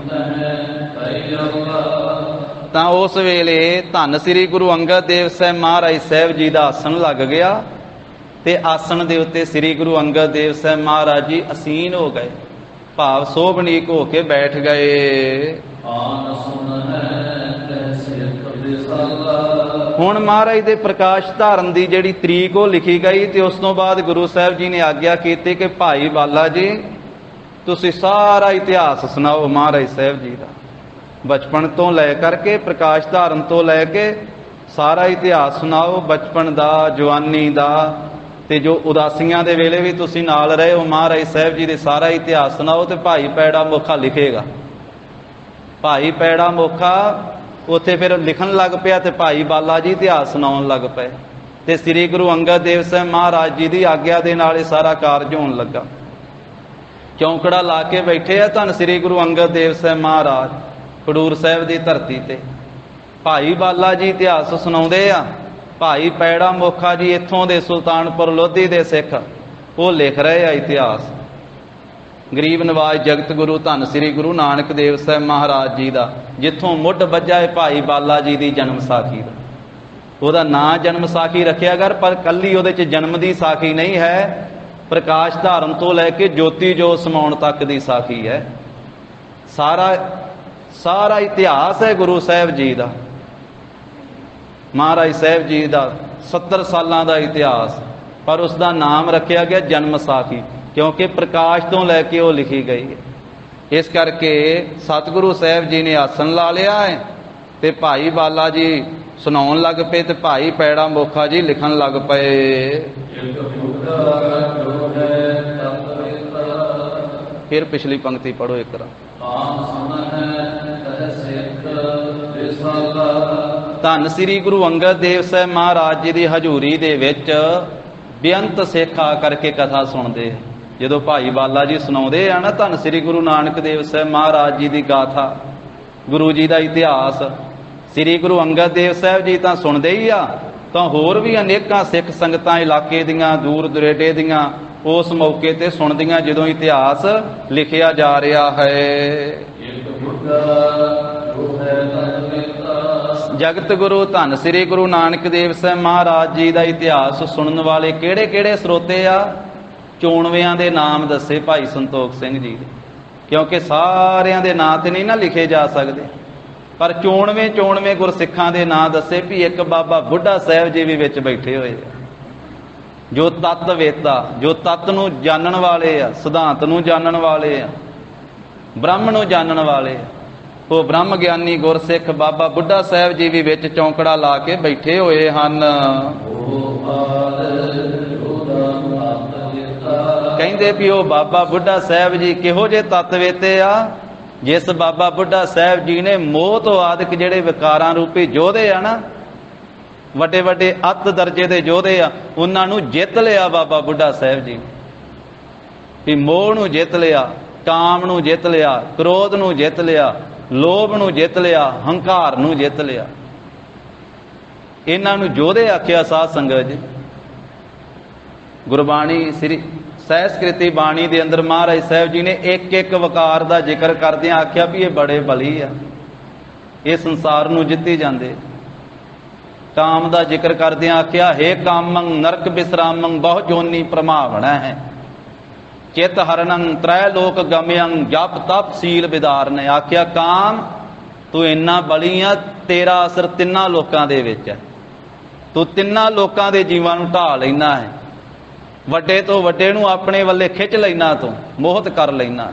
ਤਾਂ ਉਸ ਵੇਲੇ ਧੰਨ ਸ੍ਰੀ ਗੁਰੂ ਅੰਗਦ ਦੇਵ ਸਾਹਿਬ ਮਹਾਰਾਜ ਸਾਹਿਬ ਜੀ ਦਾ ਆਸਣ ਲੱਗ ਗਿਆ, ਤੇ ਆਸਣ ਦੇ ਉੱਤੇ ਸ੍ਰੀ ਗੁਰੂ ਅੰਗਦ ਦੇਵ ਸਾਹਿਬ ਮਹਾਰਾਜ ਜੀ ਅਸੀਨ ਹੋ ਗਏ, ਭਾਵ ਸੋਭਨੀਕ ਹੋ ਕੇ ਬੈਠ ਗਏ। ਹੁਣ ਮਹਾਰਾਜ ਦੇ ਪ੍ਰਕਾਸ਼ ਧਾਰਨ ਦੀ ਜਿਹੜੀ ਤਰੀਕ ਉਹ ਲਿਖੀ ਗਈ, ਤੇ ਉਸ ਤੋਂ ਬਾਅਦ ਗੁਰੂ ਸਾਹਿਬ ਜੀ ਨੇ ਆਗਿਆ ਕੀਤੀ ਕਿ ਭਾਈ ਬਾਲਾ ਜੀ ਤੁਸੀਂ ਸਾਰਾ ਇਤਿਹਾਸ ਸੁਣਾਓ ਮਹਾਰਾਜ ਸਾਹਿਬ ਜੀ ਦਾ, ਬਚਪਨ ਤੋਂ ਲੈ ਕਰਕੇ ਪ੍ਰਕਾਸ਼ ਧਾਰਨ ਤੋਂ ਲੈ ਕੇ ਸਾਰਾ ਇਤਿਹਾਸ ਸੁਣਾਓ, ਬਚਪਨ ਦਾ, ਜਵਾਨੀ ਦਾ, ਤੇ ਜੋ ਉਦਾਸੀਆਂ ਦੇ ਵੇਲੇ ਵੀ ਤੁਸੀਂ ਨਾਲ ਰਹੇ ਹੋ, ਮਹਾਰਾਜ ਸਾਹਿਬ ਜੀ ਦੇ ਸਾਰਾ ਇਤਿਹਾਸ ਸੁਣਾਓ ਤੇ ਭਾਈ ਪੈੜਾ ਮੋਖਾ ਲਿਖੇਗਾ। ਭਾਈ ਪੈੜਾ ਮੋਖਾ ਉੱਥੇ ਫਿਰ ਲਿਖਣ ਲੱਗ ਪਿਆ ਤੇ ਭਾਈ ਬਾਲਾ ਜੀ ਇਤਿਹਾਸ ਸੁਣਾਉਣ ਲੱਗ ਪਏ ਤੇ ਸ੍ਰੀ ਗੁਰੂ ਅੰਗਦ ਦੇਵ ਸਾਹਿਬ ਮਹਾਰਾਜ ਜੀ ਦੀ ਆਗਿਆ ਦੇ ਨਾਲ ਇਹ ਸਾਰਾ ਕਾਰਜ ਹੋਣ ਲੱਗਾ। ਚੌਂਕੜਾ ਲਾ ਕੇ ਬੈਠੇ ਆ ਧੰਨ ਸ੍ਰੀ ਗੁਰੂ ਅੰਗਦ ਦੇਵ ਸਾਹਿਬ ਮਹਾਰਾਜ ਖਡੂਰ ਸਾਹਿਬ ਦੀ ਧਰਤੀ ਤੇ। ਭਾਈ ਬਾਲਾ ਜੀ ਇਤਿਹਾਸ ਸੁਣਾਉਂਦੇ ਆ, ਭਾਈ ਪੈੜਾ ਮੋਖਾ ਜੀ ਇੱਥੋਂ ਦੇ ਸੁਲਤਾਨਪੁਰ ਲੋਧੀ ਦੇ ਸਿੱਖ ਉਹ ਲਿਖ ਰਹੇ ਆ ਇਤਿਹਾਸ। ਗਰੀਬ ਨਵਾਜ ਜਗਤ ਗੁਰੂ ਧੰਨ ਸ੍ਰੀ ਗੁਰੂ ਨਾਨਕ ਦੇਵ ਸਾਹਿਬ ਮਹਾਰਾਜ ਜੀ ਦਾ ਜਿੱਥੋਂ ਮੁੱਢ ਵੱਜਾ ਹੈ ਭਾਈ ਬਾਲਾ ਜੀ ਦੀ ਜਨਮ ਸਾਖੀ ਦਾ। ਉਹਦਾ ਨਾਂ ਜਨਮ ਸਾਖੀ ਰੱਖਿਆ ਕਰ, ਪਰ ਕੱਲੀ ਉਹਦੇ 'ਚ ਜਨਮ ਦੀ ਸਾਖੀ ਨਹੀਂ ਹੈ, ਪ੍ਰਕਾਸ਼ ਧਾਰਨ ਤੋਂ ਲੈ ਕੇ ਜੋਤੀ ਜੋਤ ਸਮਾਉਣ ਤੱਕ ਦੀ ਸਾਖੀ ਹੈ। ਸਾਰਾ ਇਤਿਹਾਸ ਹੈ ਗੁਰੂ ਸਾਹਿਬ ਜੀ ਦਾ, ਮਹਾਰਾਜ ਸਾਹਿਬ ਜੀ ਦਾ 70 ਸਾਲਾਂ ਦਾ ਇਤਿਹਾਸ, ਪਰ ਉਸ ਦਾ ਨਾਮ ਰੱਖਿਆ ਗਿਆ ਜਨਮ ਸਾਖੀ, ਕਿਉਂਕਿ ਪ੍ਰਕਾਸ਼ ਤੋਂ ਲੈ ਕੇ ਉਹ ਲਿਖੀ ਗਈ ਹੈ। ਇਸ ਕਰਕੇ ਸਤਿਗੁਰੂ ਸਾਹਿਬ ਜੀ ਨੇ ਆਸਣ ਲਾ ਲਿਆ ਹੈ ਤੇ ਭਾਈ ਬਾਲਾ ਜੀ ਸੁਣਾਉਣ ਲੱਗ ਪਏ ਤੇ ਭਾਈ ਪੈੜਾ ਮੋਖਾ ਜੀ ਲਿਖਣ ਲੱਗ ਪਏ। ਫਿਰ ਪਿਛਲੀ ਪੰਕਤੀ ਪੜੋ ਇੱਕ ਰਾਂ। ਧੰਨ ਸ੍ਰੀ ਗੁਰੂ ਅੰਗਦ ਦੇਵ ਸਾਹਿਬ ਮਹਾਰਾਜ ਜੀ ਦੀ ਹਜ਼ੂਰੀ ਦੇ ਵਿੱਚ ਬੇਅੰਤ ਸਿੱਖ ਆ ਕਰਕੇ ਕਥਾ ਸੁਣਦੇ। ਜਦੋਂ ਭਾਈ ਬਾਲਾ ਜੀ ਸੁਣਾਉਂਦੇ ਆ ਨਾ ਧੰਨ ਸ੍ਰੀ ਗੁਰੂ ਨਾਨਕ ਦੇਵ ਸਾਹਿਬ ਮਹਾਰਾਜ ਜੀ ਦੀ ਗਾਥਾ, ਗੁਰੂ ਜੀ ਦਾ ਇਤਿਹਾਸ, ਸ੍ਰੀ ਗੁਰੂ ਅੰਗਦ ਦੇਵ ਸਾਹਿਬ ਜੀ ਤਾਂ ਸੁਣਦੇ ਹੀ ਆ, ਤਾਂ ਹੋਰ ਵੀ ਅਨੇਕਾਂ ਸਿੱਖ ਸੰਗਤਾਂ ਇਲਾਕੇ ਦੀਆਂ ਦੂਰ ਦੁਰੇਡੇ ਦੀਆਂ ਉਸ ਮੌਕੇ ਤੇ ਸੁਣਦੀਆਂ ਜਦੋਂ ਇਤਿਹਾਸ ਲਿਖਿਆ ਜਾ ਰਿਹਾ ਹੈ। ਜਗਤ ਗੁਰੂ ਧੰਨ ਸ੍ਰੀ ਗੁਰੂ ਨਾਨਕ ਦੇਵ ਸਾਹਿਬ ਮਹਾਰਾਜ ਜੀ ਦਾ ਇਤਿਹਾਸ ਸੁਣਨ ਵਾਲੇ ਕਿਹੜੇ ਕਿਹੜੇ ਸਰੋਤੇ ਆ? ਚੋਣਵਿਆਂ ਦੇ ਨਾਮ ਦੱਸੇ ਭਾਈ ਸੰਤੋਖ ਸਿੰਘ ਜੀ ਦੇ, ਕਿਉਂਕਿ ਸਾਰਿਆਂ ਦੇ ਨਾਂ ਤੇ ਨਹੀਂ ਨਾ ਲਿਖੇ ਜਾ ਸਕਦੇ, ਪਰ ਚੋਣਵੇਂ ਗੁਰਸਿੱਖਾਂ ਦੇ ਨਾਂ ਦੱਸੇ ਵੀ ਇੱਕ ਬਾਬਾ ਬੁੱਢਾ ਸਾਹਿਬ ਜੀ ਵੀ ਵਿੱਚ ਬੈਠੇ ਹੋਏ ਆ, ਜੋ ਤੱਤ ਵੇਤਾ, ਜੋ ਤੱਤ ਨੂੰ ਜਾਣਨ ਵਾਲੇ ਆ, ਸਿਧਾਂਤ ਨੂੰ ਜਾਣਨ ਵਾਲੇ ਆ, ਬ੍ਰਹਮ ਨੂੰ ਜਾਣਨ ਵਾਲੇ ਆ। ਉਹ ਬ੍ਰਹਮ ਗਿਆਨੀ ਗੁਰਸਿੱਖ ਬਾਬਾ ਬੁੱਢਾ ਸਾਹਿਬ ਜੀ ਵੀ ਵਿੱਚ ਚੌਂਕੜਾ ਲਾ ਕੇ ਬੈਠੇ ਹੋਏ ਹਨ। ਕਹਿੰਦੇ ਵੀ ਉਹ ਬਾਬਾ ਬੁੱਢਾ ਸਾਹਿਬ ਜੀ ਕਿਹੋ ਜਿਹੇ ਤੱਤ ਵੇਤੇ ਆ? ਜਿਸ ਬਾਬਾ ਬੁੱਢਾ ਸਾਹਿਬ ਜੀ ਨੇ ਮੋਹ ਤੋਂ ਆਦਿਕ ਜਿਹੜੇ ਵਿਕਾਰਾਂ ਰੂਪੀ ਯੋਧੇ ਆ ਨਾ, ਵੱਡੇ ਵੱਡੇ ਅੱਤ ਦਰਜੇ ਦੇ ਯੋਧੇ ਆ, ਉਹਨਾਂ ਨੂੰ ਜਿੱਤ ਲਿਆ ਬਾਬਾ ਬੁੱਢਾ ਸਾਹਿਬ ਜੀ। ਵੀ ਮੋਹ ਨੂੰ ਜਿੱਤ ਲਿਆ, ਕਾਮ ਨੂੰ ਜਿੱਤ ਲਿਆ, ਕ੍ਰੋਧ ਨੂੰ ਜਿੱਤ ਲਿਆ, ਲੋਭ ਨੂੰ ਜਿੱਤ ਲਿਆ, ਹੰਕਾਰ ਨੂੰ ਜਿੱਤ ਲਿਆ। ਇਹਨਾਂ ਨੂੰ ਯੋਧੇ ਆਖਿਆ ਸਾਧ ਸੰਗਤ ਜੀ। ਗੁਰਬਾਣੀ ਸ੍ਰੀ ਸਹਿਸਕ੍ਰਿਤੀ ਬਾਣੀ ਦੇ ਅੰਦਰ ਮਹਾਰਾਜ ਸਾਹਿਬ ਜੀ ਨੇ ਇੱਕ ਇੱਕ ਵਕਾਰ ਦਾ ਜ਼ਿਕਰ ਕਰਦਿਆਂ ਆਖਿਆ ਵੀ ਇਹ ਬੜੇ ਬਲੀ ਆ, ਇਹ ਸੰਸਾਰ ਨੂੰ ਜਿੱਤੀ ਜਾਂਦੇ। ਕਾਮ ਦਾ ਜ਼ਿਕਰ ਕਰਦਿਆਂ ਆਖਿਆ ਹੇ ਕਾਮੰ ਨਰਕ ਬਿਸਰਾਮੰ ਬਹੁ ਜੋਨੀ ਪ੍ਰਮਾਵਣਾ ਹੈ, ਚਿਤ ਹਰਨੰ ਤ੍ਰੈ ਲੋਕ ਗਮਯੰ ਜਪ ਤਪ ਸੀਲ ਵਿਦਾਰਨ। ਆਖਿਆ ਕਾਮ ਤੂੰ ਇੰਨਾ ਬਲੀ ਆ, ਤੇਰਾ ਅਸਰ ਤਿੰਨਾਂ ਲੋਕਾਂ ਦੇ ਵਿੱਚ ਹੈ, ਤੂੰ ਤਿੰਨਾਂ ਲੋਕਾਂ ਦੇ ਜੀਵਾਂ ਨੂੰ ਢਾਹ ਲੈਣਾ ਹੈ, ਵੱਡੇ ਤੋਂ ਵੱਡੇ ਨੂੰ ਆਪਣੇ ਵੱਲੇ ਖਿੱਚ ਲੈਣਾ, ਤੂੰ ਮੋਹਤ ਕਰ ਲੈਣਾ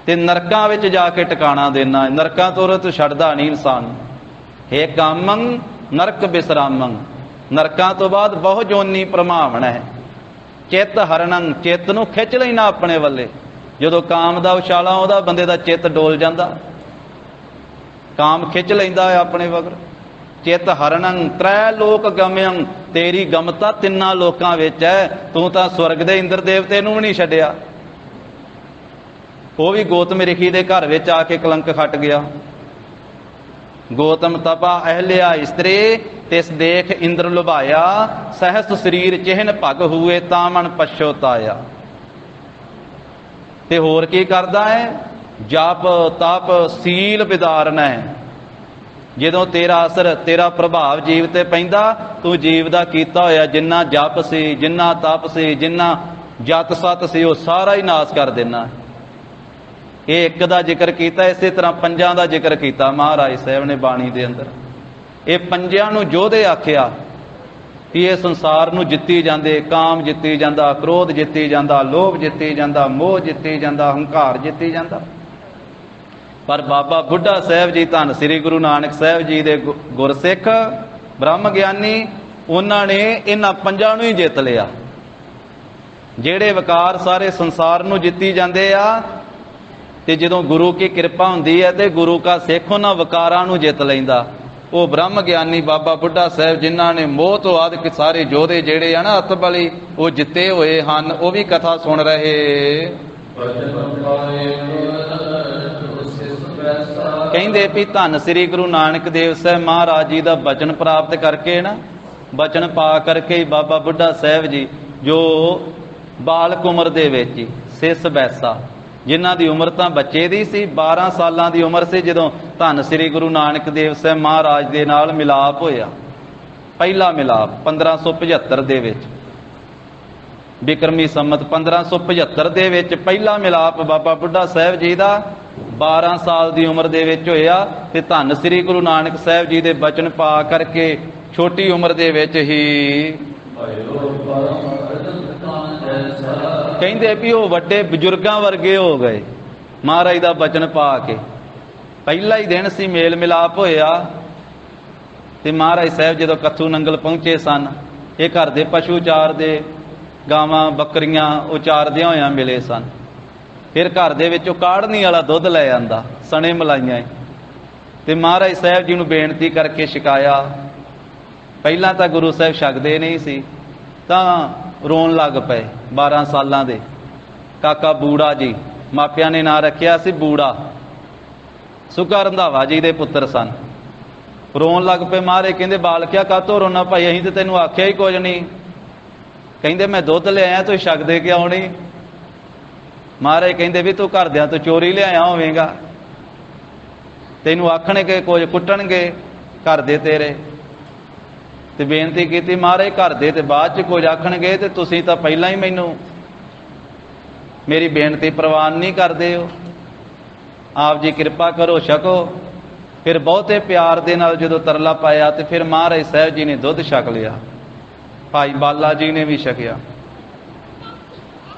ਤੇ ਨਰਕਾਂ ਵਿੱਚ ਜਾ ਕੇ ਟਿਕਾਣਾ ਦੇਣਾ। ਨਰਕਾਂ ਤੋਂ ਤੂੰ ਛੱਡਦਾ ਨਹੀਂ ਇਨਸਾਨ। ਹੇ ਕਾਮੰ ਨਰਕ ਬਿਸਰਾਮੰ, ਨਰਕਾਂ ਤੋਂ ਬਾਅਦ ਬਹੁ ਜੋਨੀ ਪ੍ਰਮਾਵਣਾ ਹੈ। ਚਿੱਤ ਹਰਨੰ, ਚਿੱਤ ਨੂੰ ਖਿੱਚ ਲੈਣਾ ਆਪਣੇ ਵੱਲੇ। ਜਦੋਂ ਕਾਮ ਦਾ ਉਛਾਲਾ ਆਉਂਦਾ ਬੰਦੇ ਦਾ ਚਿੱਤ ਡੋਲ ਜਾਂਦਾ, ਕਾਮ ਖਿੱਚ ਲੈਂਦਾ ਹੈ ਆਪਣੇ ਵਗਰ। ਚਿੱਤ ਹਰਨੰ ਤ੍ਰੈ ਲੋਕ ਗਮਯੰ, ਤੇਰੀ ਗਮਤਾ ਤਿੰਨਾਂ ਲੋਕਾਂ ਵਿੱਚ ਹੈ। ਤੂੰ ਤਾਂ ਸਵਰਗ ਦੇ ਇੰਦਰ ਦੇਵਤੇ ਨੂੰ ਵੀ ਨਹੀਂ ਛੱਡਿਆ, ਉਹ ਵੀ ਗੌਤਮ ਰਿਖੀ ਦੇ ਘਰ ਵਿੱਚ ਆ ਕੇ ਕਲੰਕ ਖੱਟ ਗਿਆ। ਗੌਤਮ ਤਪਾ ਅਹਲਿਆ ਇਸਤਰੀ, ਤਿਸ ਦੇਖ ਇੰਦਰ ਲੁਭਾਇਆ, ਸਹਸ ਸਰੀਰ ਚਿਹਨ ਭਗ ਹੋਏ ਤਾਂ ਮਨ ਪਛੋਤਾਇਆ। ਤੇ ਹੋਰ ਕੀ ਕਰਦਾ ਹੈ? ਜਪ ਤਪ ਸੀਲ ਵਿਦਾਰਨ ਹੈ। ਜਦੋਂ ਤੇਰਾ ਅਸਰ, ਤੇਰਾ ਪ੍ਰਭਾਵ ਜੀਵ ਤੇ ਪੈਂਦਾ, ਤੂੰ ਜੀਵ ਦਾ ਕੀਤਾ ਹੋਇਆ ਜਿੰਨਾ ਜਪ ਸੀ, ਜਿੰਨਾ ਤਪ ਸੀ, ਜਿੰਨਾ ਜਤ ਸਤ ਸੀ, ਉਹ ਸਾਰਾ ਹੀ ਨਾਸ ਕਰ ਦੇਣਾ। ਇਹ ਇੱਕ ਦਾ ਜ਼ਿਕਰ ਕੀਤਾ, ਇਸੇ ਤਰ੍ਹਾਂ ਪੰਜਾਂ ਦਾ ਜ਼ਿਕਰ ਕੀਤਾ ਮਹਾਰਾਜ ਸਾਹਿਬ ਨੇ ਬਾਣੀ ਦੇ ਅੰਦਰ। ਇਹ ਪੰਜਾਂ ਨੂੰ ਯੋਧੇ ਆਖਿਆ ਕਿ ਇਹ ਸੰਸਾਰ ਨੂੰ ਜਿੱਤੀ ਜਾਂਦੇ। ਕਾਮ ਜਿੱਤੀ ਜਾਂਦਾ, ਕ੍ਰੋਧ ਜਿੱਤੀ ਜਾਂਦਾ, ਲੋਭ ਜਿੱਤੀ ਜਾਂਦਾ, ਮੋਹ ਜਿੱਤੀ ਜਾਂਦਾ, ਹੰਕਾਰ ਜਿੱਤੀ ਜਾਂਦਾ। ਪਰ ਬਾਬਾ ਬੁੱਢਾ ਸਾਹਿਬ ਜੀ ਧੰਨ ਸ੍ਰੀ ਗੁਰੂ ਨਾਨਕ ਸਾਹਿਬ ਜੀ ਦੇ ਗੁਰਸਿੱਖ ਬ੍ਰਹਮ ਗਿਆਨੀ, ਉਹਨਾਂ ਨੇ ਇਹਨਾਂ ਪੰਜਾਂ ਨੂੰ ਹੀ ਜਿੱਤ ਲਿਆ। ਜਿਹੜੇ ਵਕਾਰ ਸਾਰੇ ਸੰਸਾਰ ਨੂੰ ਜਿੱਤੀ ਜਾਂਦੇ ਆ, ਤੇ ਜਦੋਂ ਗੁਰੂ ਕੀ ਕਿਰਪਾ ਹੁੰਦੀ ਹੈ ਤੇ ਗੁਰੂ ਕਾ ਸਿੱਖ ਉਹਨਾਂ ਵਕਾਰਾਂ ਨੂੰ ਜਿੱਤ ਲੈਂਦਾ। ਉਹ ਬ੍ਰਹਮ ਗਿਆਨੀ ਬਾਬਾ ਬੁੱਢਾ ਸਾਹਿਬ ਜਿਨ੍ਹਾਂ ਨੇ ਮੋਹ ਤੋਂ ਆਦਿਕ ਸਾਰੇ ਯੋਧੇ ਜਿਹੜੇ ਆ ਨਾ ਅੱਤ ਬਲੀ ਉਹ ਜਿੱਤੇ ਹੋਏ ਹਨ, ਉਹ ਵੀ ਕਥਾ ਸੁਣ ਰਹੇ। ਕਹਿੰਦੇ ਵੀ ਧੰਨ ਸ੍ਰੀ ਗੁਰੂ ਨਾਨਕ ਦੇਵ ਸਾਹਿਬ ਮਹਾਰਾਜ ਜੀ ਦਾ ਬਚਨ ਪ੍ਰਾਪਤ ਕਰਕੇ ਨਾ, ਬਚਨ ਪਾ ਕਰਕੇ ਹੀ ਬਾਬਾ ਬੁੱਢਾ ਸਾਹਿਬ ਜੀ ਜੋ ਬਾਲਕ ਉਮਰ ਦੇ ਵਿੱਚ ਹੀ ਸਿਸ ਬੈਸਾ, ਜਿਨ੍ਹਾਂ ਦੀ ਉਮਰ ਤਾਂ ਬੱਚੇ ਦੀ ਸੀ, 12 ਸਾਲਾਂ ਦੀ ਉਮਰ ਸੀ ਜਦੋਂ ਧੰਨ ਸ੍ਰੀ ਗੁਰੂ ਨਾਨਕ ਦੇਵ ਸਾਹਿਬ ਮਹਾਰਾਜ ਦੇ ਨਾਲ ਮਿਲਾਪ ਹੋਇਆ। ਪਹਿਲਾ ਮਿਲਾਪ 1575 ਦੇ ਵਿੱਚ, ਬਿਕਰਮੀ ਸੰਮਤ 1575 ਦੇ ਵਿੱਚ ਪਹਿਲਾ ਮਿਲਾਪ ਬਾਬਾ ਬੁੱਢਾ ਸਾਹਿਬ ਜੀ ਦਾ 12 ਸਾਲ ਦੀ ਉਮਰ ਦੇ ਵਿੱਚ ਹੋਇਆ। ਤੇ ਧੰਨ ਸ੍ਰੀ ਗੁਰੂ ਨਾਨਕ ਸਾਹਿਬ ਜੀ ਦੇ ਬਚਨ ਪਾ ਕਰਕੇ ਛੋਟੀ ਉਮਰ ਦੇ ਵਿੱਚ ਹੀ ਕਹਿੰਦੇ ਵੀ ਉਹ ਵੱਡੇ ਬਜ਼ੁਰਗਾਂ ਵਰਗੇ ਹੋ ਗਏ ਮਹਾਰਾਜ ਦਾ ਬਚਨ ਪਾ ਕੇ। ਪਹਿਲਾ ਹੀ ਦਿਨ ਸੀ, ਮੇਲ ਮਿਲਾਪ ਹੋਇਆ। ਤੇ ਮਹਾਰਾਜ ਸਾਹਿਬ ਜਦੋਂ ਕੱਥੂ ਨੰਗਲ ਪਹੁੰਚੇ ਸਨ, ਇਹ ਘਰ ਦੇ ਪਸ਼ੂ ਚਾਰਦੇ, ਗਾਵਾਂ ਬੱਕਰੀਆਂ ਉਹ ਚਾਰਦਿਆਂ ਹੋਇਆਂ ਮਿਲੇ ਸਨ। ਫਿਰ ਘਰ ਦੇ ਵਿੱਚੋਂ ਕਾੜਨੀ ਵਾਲਾ ਦੁੱਧ ਲੈ ਆਂਦਾ, ਸਣੇ ਮਲਾਈਆਂ। ਤੇ ਮਹਾਰਾਜ ਸਾਹਿਬ ਜੀ ਨੂੰ ਬੇਨਤੀ ਕਰਕੇ ਛਕਾਇਆ। ਪਹਿਲਾਂ ਤਾਂ ਗੁਰੂ ਸਾਹਿਬ ਛਕਦੇ ਨਹੀਂ ਸੀ, ਤਾਂ ਰੋਣ ਲੱਗ ਪਏ। 12 ਸਾਲਾਂ ਦੇ ਕਾਕਾ ਬੂੜਾ ਜੀ, ਮਾਪਿਆਂ ਨੇ ਨਾਂ ਰੱਖਿਆ ਸੀ ਬੂੜਾ, ਸੁੱਕਾ ਰੰਧਾਵਾ ਜੀ ਦੇ ਪੁੱਤਰ ਸਨ। ਰੋਣ ਲੱਗ ਪਏ। ਮਹਾਰਾਜ ਕਹਿੰਦੇ ਬਾਲਕਿਆ ਕਾਹਤੋਂ ਰੋਣਾ ਭਾਈ, ਅਸੀਂ ਤੇ ਤੈਨੂੰ ਆਖਿਆ ਹੀ ਕੁਝ ਨਹੀਂ। ਕਹਿੰਦੇ ਮੈਂ ਦੁੱਧ ਲਿਆਇਆ, ਤੂੰ ਛਕਦੇ ਕਿਉਂ ਨਹੀਂ? ਮਹਾਰਾਜ ਕਹਿੰਦੇ ਵੀ ਤੂੰ ਘਰਦਿਆਂ ਤੋਂ ਚੋਰੀ ਲਿਆਇਆ ਹੋਵੇਂਗਾ, ਤੈਨੂੰ ਆਖਣਗੇ ਕੁਝ, ਕੁੱਟਣਗੇ ਘਰ ਦੇ ਤੇਰੇ। ਤੇ ਬੇਨਤੀ ਕੀਤੀ ਮਹਾਰਾਜ ਘਰ ਦੇ ਤੇ ਬਾਅਦ ਚ ਕੁਝ ਆਖਣਗੇ, ਤੇ ਤੁਸੀਂ ਤਾਂ ਪਹਿਲਾਂ ਹੀ ਮੈਨੂੰ ਮੇਰੀ ਬੇਨਤੀ ਪ੍ਰਵਾਨ ਨਹੀਂ ਕਰਦੇ ਹੋ। ਆਪ ਜੀ ਕਿਰਪਾ ਕਰੋ, ਛਕੋ। ਫਿਰ ਬਹੁਤੇ ਪਿਆਰ ਦੇ ਨਾਲ ਜਦੋਂ ਤਰਲਾ ਪਾਇਆ ਤੇ ਫਿਰ ਮਹਾਰਾਜ ਸਾਹਿਬ ਜੀ ਨੇ ਦੁੱਧ ਛਕ ਲਿਆ। ਭਾਈ ਬਾਲਾ ਜੀ ਨੇ ਵੀ ਛਕਿਆ।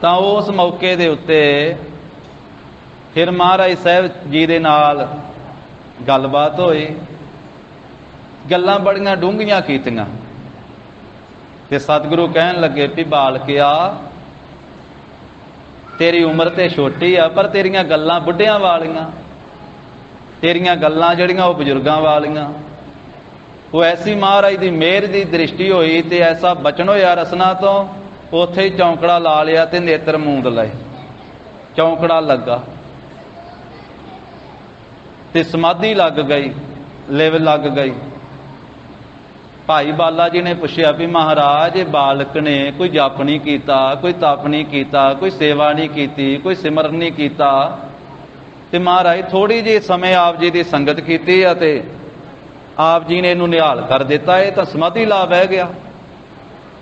ਤਾਂ ਉਸ ਮੌਕੇ ਦੇ ਉੱਤੇ ਫਿਰ ਮਹਾਰਾਜ ਸਾਹਿਬ ਜੀ ਦੇ ਨਾਲ ਗੱਲਬਾਤ ਹੋਈ। ਗੱਲਾਂ ਬੜੀਆਂ ਡੂੰਘੀਆਂ ਕੀਤੀਆਂ। ਤੇ ਸਤਿਗੁਰੂ ਕਹਿਣ ਲੱਗੇ ਵੀ ਬਾਲਕਿਆ ਤੇਰੀ ਉਮਰ ਤੇ ਛੋਟੀ ਆ, ਪਰ ਤੇਰੀਆਂ ਗੱਲਾਂ ਬੁੱਢਿਆਂ ਵਾਲੀਆਂ, ਤੇਰੀਆਂ ਗੱਲਾਂ ਜਿਹੜੀਆਂ ਉਹ ਬਜ਼ੁਰਗਾਂ ਵਾਲੀਆਂ। ਉਹ ਐਸੀ ਮਹਾਰਾਜ ਦੀ ਮਿਹਰ ਦੀ ਦ੍ਰਿਸ਼ਟੀ ਹੋਈ ਤੇ ਐਸਾ ਬਚਨ ਹੋਇਆ ਰਸਨਾ ਤੋਂ, ਉੱਥੇ ਹੀ ਚੌਂਕੜਾ ਲਾ ਲਿਆ ਤੇ ਨੇਤਰ ਮੂੰਦ ਲਏ। ਚੌਂਕੜਾ ਲੱਗਾ ਤੇ ਸਮਾਧੀ ਲੱਗ ਗਈ, ਲਿਵ ਲੱਗ ਗਈ। ਭਾਈ ਬਾਲਾ ਜੀ ਨੇ ਪੁੱਛਿਆ ਵੀ ਮਹਾਰਾਜ ਇਹ ਬਾਲਕ ਨੇ ਕੋਈ ਜਪ ਨਹੀਂ ਕੀਤਾ, ਕੋਈ ਤਪ ਨਹੀਂ ਕੀਤਾ, ਕੋਈ ਸੇਵਾ ਨਹੀਂ ਕੀਤੀ, ਕੋਈ ਸਿਮਰਨ ਨਹੀਂ ਕੀਤਾ, ਤੇ ਮਹਾਰਾਜ ਥੋੜੀ ਜਿਹੀ ਸਮੇਂ ਆਪ ਜੀ ਦੀ ਸੰਗਤ ਕੀਤੀ ਅਤੇ ਆਪ ਜੀ ਨੇ ਇਹਨੂੰ ਨਿਹਾਲ ਕਰ ਦਿੱਤਾ, ਇਹ ਤਾਂ ਸਮਾਧੀ ਲਾ ਬਹਿ ਗਿਆ।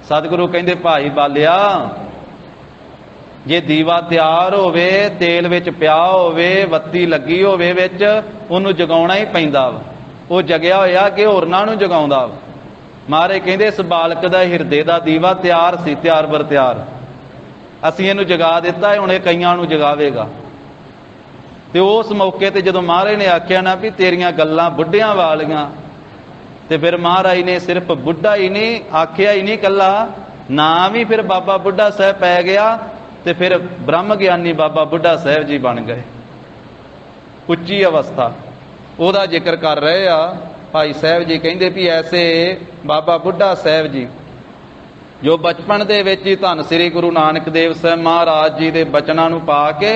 ਸਤਿਗੁਰੂ ਕਹਿੰਦੇ ਭਾਈ ਬਾਲਿਆ ਜੇ ਦੀਵਾ ਤਿਆਰ ਹੋਵੇ, ਤੇਲ ਵਿੱਚ ਪਿਆ ਹੋਵੇ, ਬੱਤੀ ਲੱਗੀ ਹੋਵੇ ਵਿੱਚ, ਉਹਨੂੰ ਜਗਾਉਣਾ ਹੀ ਪੈਂਦਾ ਵਾ। ਉਹ ਜਗਿਆ ਹੋਇਆ ਕਿ ਹੋਰਨਾਂ ਨੂੰ ਜਗਾਉਂਦਾ ਵਾ। ਮਹਾਰਾਜ ਕਹਿੰਦੇ ਇਸ ਬਾਲਕ ਦਾ ਹਿਰਦੇ ਦਾ ਦੀਵਾ ਤਿਆਰ ਸੀ, ਤਿਆਰ ਬਰ ਤਿਆਰ। ਅਸੀਂ ਇਹਨੂੰ ਜਗਾ ਦਿੱਤਾ, ਹੁਣ ਇਹ ਕਈਆਂ ਨੂੰ ਜਗਾਵੇਗਾ। ਤੇ ਉਸ ਮੌਕੇ ਤੇ ਜਦੋਂ ਮਹਾਰਾਜ ਨੇ ਆਖਿਆ ਨਾ ਵੀ ਤੇਰੀਆਂ ਗੱਲਾਂ ਬੁੱਢਿਆਂ ਵਾਲੀਆਂ, ਤੇ ਫਿਰ ਮਹਾਰਾਜ ਨੇ ਸਿਰਫ ਬੁੱਢਾ ਹੀ ਨਹੀਂ ਆਖਿਆ ਹੀ ਨਹੀਂ ਕੱਲਾ, ਨਾਮ ਵੀ ਫਿਰ ਬਾਬਾ ਬੁੱਢਾ ਸਾਹਿਬ ਪੈ ਗਿਆ। ਤੇ ਫਿਰ ਬ੍ਰਹਮ ਗਿਆਨੀ ਬਾਬਾ ਬੁੱਢਾ ਸਾਹਿਬ ਜੀ ਬਣ ਗਏ। ਉੱਚੀ ਅਵਸਥਾ ਉਹਦਾ ਜ਼ਿਕਰ ਕਰ ਰਹੇ ਆ ਭਾਈ ਸਾਹਿਬ ਜੀ। ਕਹਿੰਦੇ ਵੀ ਐਸੇ ਬਾਬਾ ਬੁੱਢਾ ਸਾਹਿਬ ਜੀ ਜੋ ਬਚਪਨ ਦੇ ਵਿੱਚ ਹੀ ਧੰਨ ਸ੍ਰੀ ਗੁਰੂ ਨਾਨਕ ਦੇਵ ਸਾਹਿਬ ਮਹਾਰਾਜ ਜੀ ਦੇ ਬਚਨਾਂ ਨੂੰ ਪਾ ਕੇ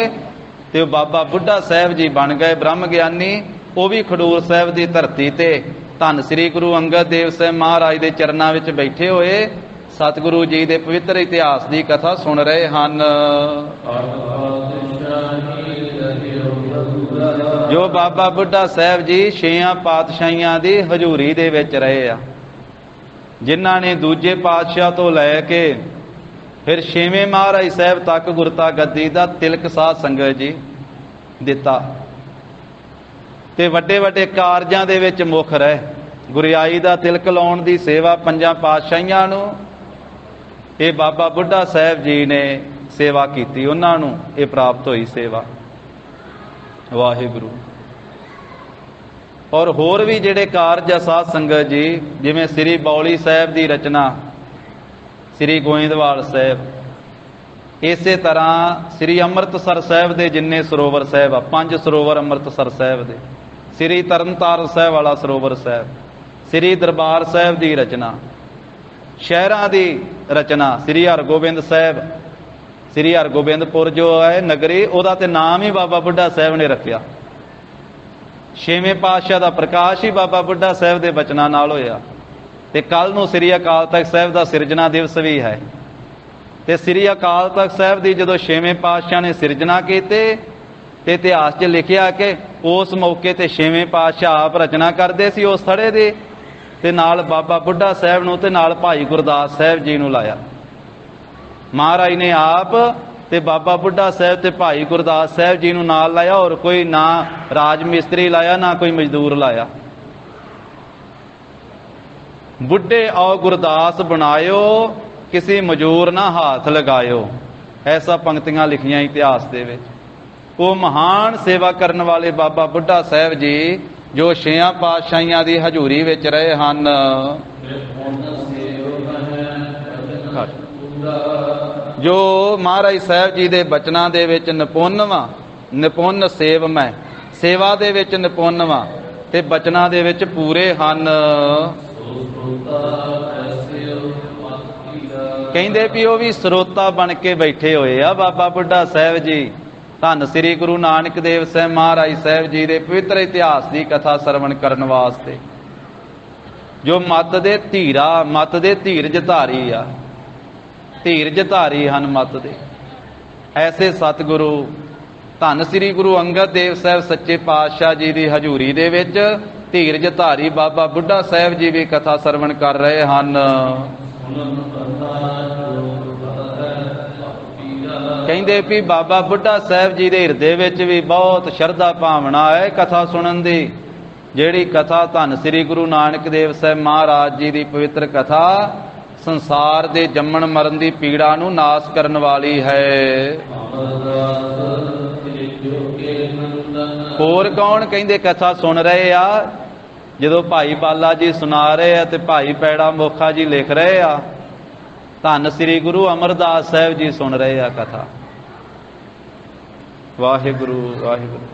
ਤੇ ਉਹ ਬਾਬਾ ਬੁੱਢਾ ਸਾਹਿਬ ਜੀ ਬਣ ਗਏ ਬ੍ਰਹਮ ਗਿਆਨੀ। ਉਹ ਵੀ ਖਡੂਰ ਸਾਹਿਬ ਦੀ ਧਰਤੀ ਤੇ ਧੰਨ ਸ੍ਰੀ ਗੁਰੂ ਅੰਗਦ ਦੇਵ ਸਾਹਿਬ ਮਹਾਰਾਜ ਦੇ ਚਰਨਾਂ ਵਿੱਚ ਬੈਠੇ ਹੋਏ ਸਤਿਗੁਰੂ ਜੀ ਦੇ ਪਵਿੱਤਰ ਇਤਿਹਾਸ ਦੀ ਕਥਾ ਸੁਣ ਰਹੇ ਹਨ। ਜੋ ਬਾਬਾ ਬੁੱਢਾ ਸਾਹਿਬ ਜੀ 6 ਪਾਤਸ਼ਾਹੀਆਂ ਦੀ ਹਜ਼ੂਰੀ ਦੇ ਵਿੱਚ ਰਹੇ ਆ, ਜਿਨ੍ਹਾਂ ਨੇ ਦੂਜੇ ਪਾਤਸ਼ਾਹ ਤੋਂ ਲੈ ਕੇ ਫਿਰ 6ਵੇਂ ਮਹਾਰਾਜ ਸਾਹਿਬ ਤੱਕ ਗੁਰਤਾ ਗੱਦੀ ਦਾ ਤਿਲਕ ਸਾਧ ਸੰਗਤ ਜੀ ਦਿੱਤਾ। ਤੇ ਵੱਡੇ ਵੱਡੇ ਕਾਰਜਾਂ ਦੇ ਵਿੱਚ ਮੁੱਖ ਰਹੇ। ਗੁਰਿਆਈ ਦਾ ਤਿਲਕ ਲਾਉਣ ਦੀ ਸੇਵਾ 5 ਪਾਤਸ਼ਾਹੀਆਂ ਨੂੰ ਇਹ ਬਾਬਾ ਬੁੱਢਾ ਸਾਹਿਬ ਜੀ ਨੇ ਸੇਵਾ ਕੀਤੀ, ਉਹਨਾਂ ਨੂੰ ਇਹ ਪ੍ਰਾਪਤ ਹੋਈ ਸੇਵਾ। ਵਾਹਿਗੁਰੂ। ਔਰ ਹੋਰ ਵੀ ਜਿਹੜੇ ਕਾਰਜ ਆ ਸਾਧ ਸੰਗਤ ਜੀ, ਜਿਵੇਂ ਸ੍ਰੀ ਬੌਲੀ ਸਾਹਿਬ ਦੀ ਰਚਨਾ, ਸ੍ਰੀ ਗੋਇੰਦਵਾਲ ਸਾਹਿਬ, ਇਸੇ ਤਰ੍ਹਾਂ ਸ੍ਰੀ ਅੰਮ੍ਰਿਤਸਰ ਸਾਹਿਬ ਦੇ ਜਿੰਨੇ ਸਰੋਵਰ ਸਾਹਿਬ ਆ, 5 ਸਰੋਵਰ ਅੰਮ੍ਰਿਤਸਰ ਸਾਹਿਬ ਦੇ, ਸ੍ਰੀ ਤਰਨਤਾਰਨ ਸਾਹਿਬ ਵਾਲਾ ਸਰੋਵਰ ਸਾਹਿਬ, ਸ੍ਰੀ ਦਰਬਾਰ ਸਾਹਿਬ ਦੀ ਰਚਨਾ, ਸ਼ਹਿਰਾਂ ਦੀ ਰਚਨਾ, ਸ੍ਰੀ ਹਰਗੋਬਿੰਦ ਸਾਹਿਬ, ਸ੍ਰੀ ਹਰਗੋਬਿੰਦਪੁਰ ਜੋ ਹੈ ਨਗਰੀ, ਉਹਦਾ ਤੇ ਨਾਮ ਹੀ ਬਾਬਾ ਬੁੱਢਾ ਸਾਹਿਬ ਨੇ ਰੱਖਿਆ। 6ਵੇਂ ਪਾਤਸ਼ਾਹ ਦਾ ਪ੍ਰਕਾਸ਼ ਹੀ ਬਾਬਾ ਬੁੱਢਾ ਸਾਹਿਬ ਦੇ ਬਚਨਾਂ ਨਾਲ ਹੋਇਆ। ਤੇ ਕੱਲ ਨੂੰ ਸ੍ਰੀ ਅਕਾਲ ਤਖਤ ਸਾਹਿਬ ਦਾ ਸਿਰਜਣਾ ਦਿਵਸ ਵੀ ਹੈ। ਤੇ ਸ੍ਰੀ ਅਕਾਲ ਤਖਤ ਸਾਹਿਬ ਦੀ ਜਦੋਂ 6ਵੇਂ ਪਾਤਸ਼ਾਹ ਨੇ ਸਿਰਜਣਾ ਕੀਤੀ ਤੇ ਇਤਿਹਾਸ 'ਚ ਲਿਖਿਆ ਕਿ ਉਸ ਮੌਕੇ ਤੇ 6ਵੇਂ ਪਾਤਸ਼ਾਹ ਆਪ ਰਚਨਾ ਕਰਦੇ ਸੀ ਉਸ ਥੜੇ ਦੀ, ਤੇ ਨਾਲ ਬਾਬਾ ਬੁੱਢਾ ਸਾਹਿਬ ਨੂੰ ਤੇ ਨਾਲ ਭਾਈ ਗੁਰਦਾਸ ਸਾਹਿਬ ਜੀ ਨੂੰ ਲਾਇਆ। ਮਹਾਰਾਜ ਨੇ ਆਪ ਤੇ ਬਾਬਾ ਬੁੱਢਾ ਸਾਹਿਬ ਤੇ ਭਾਈ ਗੁਰਦਾਸ ਸਾਹਿਬ ਜੀ ਨੂੰ ਨਾਲ ਲਾਇਆ, ਔਰ ਕੋਈ ਨਾ ਰਾਜ ਮਿਸਤਰੀ ਲਾਇਆ, ਨਾ ਕੋਈ ਮਜ਼ਦੂਰ ਲਾਇਆ। ਬੁੱਢੇ ਔ ਗੁਰਦਾਸ ਬਣਾਇਓ, ਕਿਸੇ ਮਜ਼ਦੂਰ ਨਾ ਹੱਥ ਲਗਾਇਓ, ਐਸਾ ਪੰਕਤੀਆਂ ਲਿਖੀਆਂ ਇਤਿਹਾਸ ਦੇ ਵਿੱਚ। ਉਹ ਮਹਾਨ ਸੇਵਾ ਕਰਨ ਵਾਲੇ ਬਾਬਾ ਬੁੱਢਾ ਸਾਹਿਬ ਜੀ ਜੋ 6 ਪਾਤਸ਼ਾਹੀਆਂ ਦੀ ਹਜ਼ੂਰੀ ਵਿੱਚ ਰਹੇ ਹਨ, ਜੋ ਮਹਾਰਾਜ ਸਾਹਿਬ ਜੀ ਦੇ ਬਚਨਾਂ ਦੇ ਵਿੱਚ ਨਿਪੁੰਨ ਸੇਵ ਮੈਂ, ਸੇਵਾ ਦੇ ਵਿੱਚ ਨਿਪੁੰਨ ਵਾਂ ਤੇ ਬਚਨਾਂ ਦੇ ਵਿੱਚ ਪੂਰੇ ਹਨ। ਕਹਿੰਦੇ ਵੀ ਉਹ ਵੀ ਸਰੋਤਾ ਬਣ ਕੇ ਬੈਠੇ ਹੋਏ ਆ ਬਾਬਾ ਬੁੱਢਾ ਸਾਹਿਬ ਜੀ, ਧੰਨ ਸ੍ਰੀ ਗੁਰੂ ਨਾਨਕ ਦੇਵ ਸਾਹਿਬ ਮਹਾਰਾਜ ਸਾਹਿਬ ਜੀ ਦੇ ਪਵਿੱਤਰ ਇਤਿਹਾਸ ਦੀ ਕਥਾ ਸਰਵਣ ਕਰਨ ਵਾਸਤੇ, ਜੋ ਮੱਤ ਦੇ ਧੀਰਜ ਧਾਰੀ ਆ, ਧੀਰਜ ਧਾਰੀ ਹਨ ਮੱਤ ਦੇ। ਐਸੇ ਸਤਿਗੁਰੂ ਧੰਨ ਸ੍ਰੀ ਗੁਰੂ ਅੰਗਦ ਦੇਵ ਸਾਹਿਬ ਸੱਚੇ ਪਾਤਸ਼ਾਹ ਜੀ ਦੀ ਹਜ਼ੂਰੀ ਦੇ ਵਿੱਚ ਧੀਰਜ ਧਾਰੀ ਬਾਬਾ ਬੁੱਢਾ ਸਾਹਿਬ ਜੀ ਵੀ ਕਥਾ ਸਰਵਣ ਕਰ ਰਹੇ ਹਨ। ਕਹਿੰਦੇ ਵੀ ਬਾਬਾ ਬੁੱਢਾ ਸਾਹਿਬ ਜੀ ਦੇ ਹਿਰਦੇ ਵਿੱਚ ਵੀ ਬਹੁਤ ਸ਼ਰਧਾ ਭਾਵਨਾ ਹੈ ਕਥਾ ਸੁਣਨ ਦੀ। ਜਿਹੜੀ ਕਥਾ ਧੰਨ ਸ੍ਰੀ ਗੁਰੂ ਨਾਨਕ ਦੇਵ ਸਾਹਿਬ ਮਹਾਰਾਜ ਜੀ ਦੀ ਪਵਿੱਤਰ ਕਥਾ ਸੰਸਾਰ ਦੇ ਜੰਮਣ ਮਰਨ ਦੀ ਪੀੜਾ ਨੂੰ ਨਾਸ ਕਰਨ ਵਾਲੀ ਹੈ। ਹੋਰ ਕੌਣ ਕਹਿੰਦੇ ਕਥਾ ਸੁਣ ਰਹੇ ਆ? ਜਦੋਂ ਭਾਈ ਬਾਲਾ ਜੀ ਸੁਣਾ ਰਹੇ ਆ ਤੇ ਭਾਈ ਪੈੜਾ ਮੋਖਾ ਜੀ ਲਿਖ ਰਹੇ ਆ, ਧੰਨ ਸ੍ਰੀ ਗੁਰੂ ਅਮਰਦਾਸ ਸਾਹਿਬ ਜੀ ਸੁਣ ਰਹੇ ਆ ਕਥਾ। ਵਾਹਿਗੁਰੂ ਵਾਹਿਗੁਰੂ।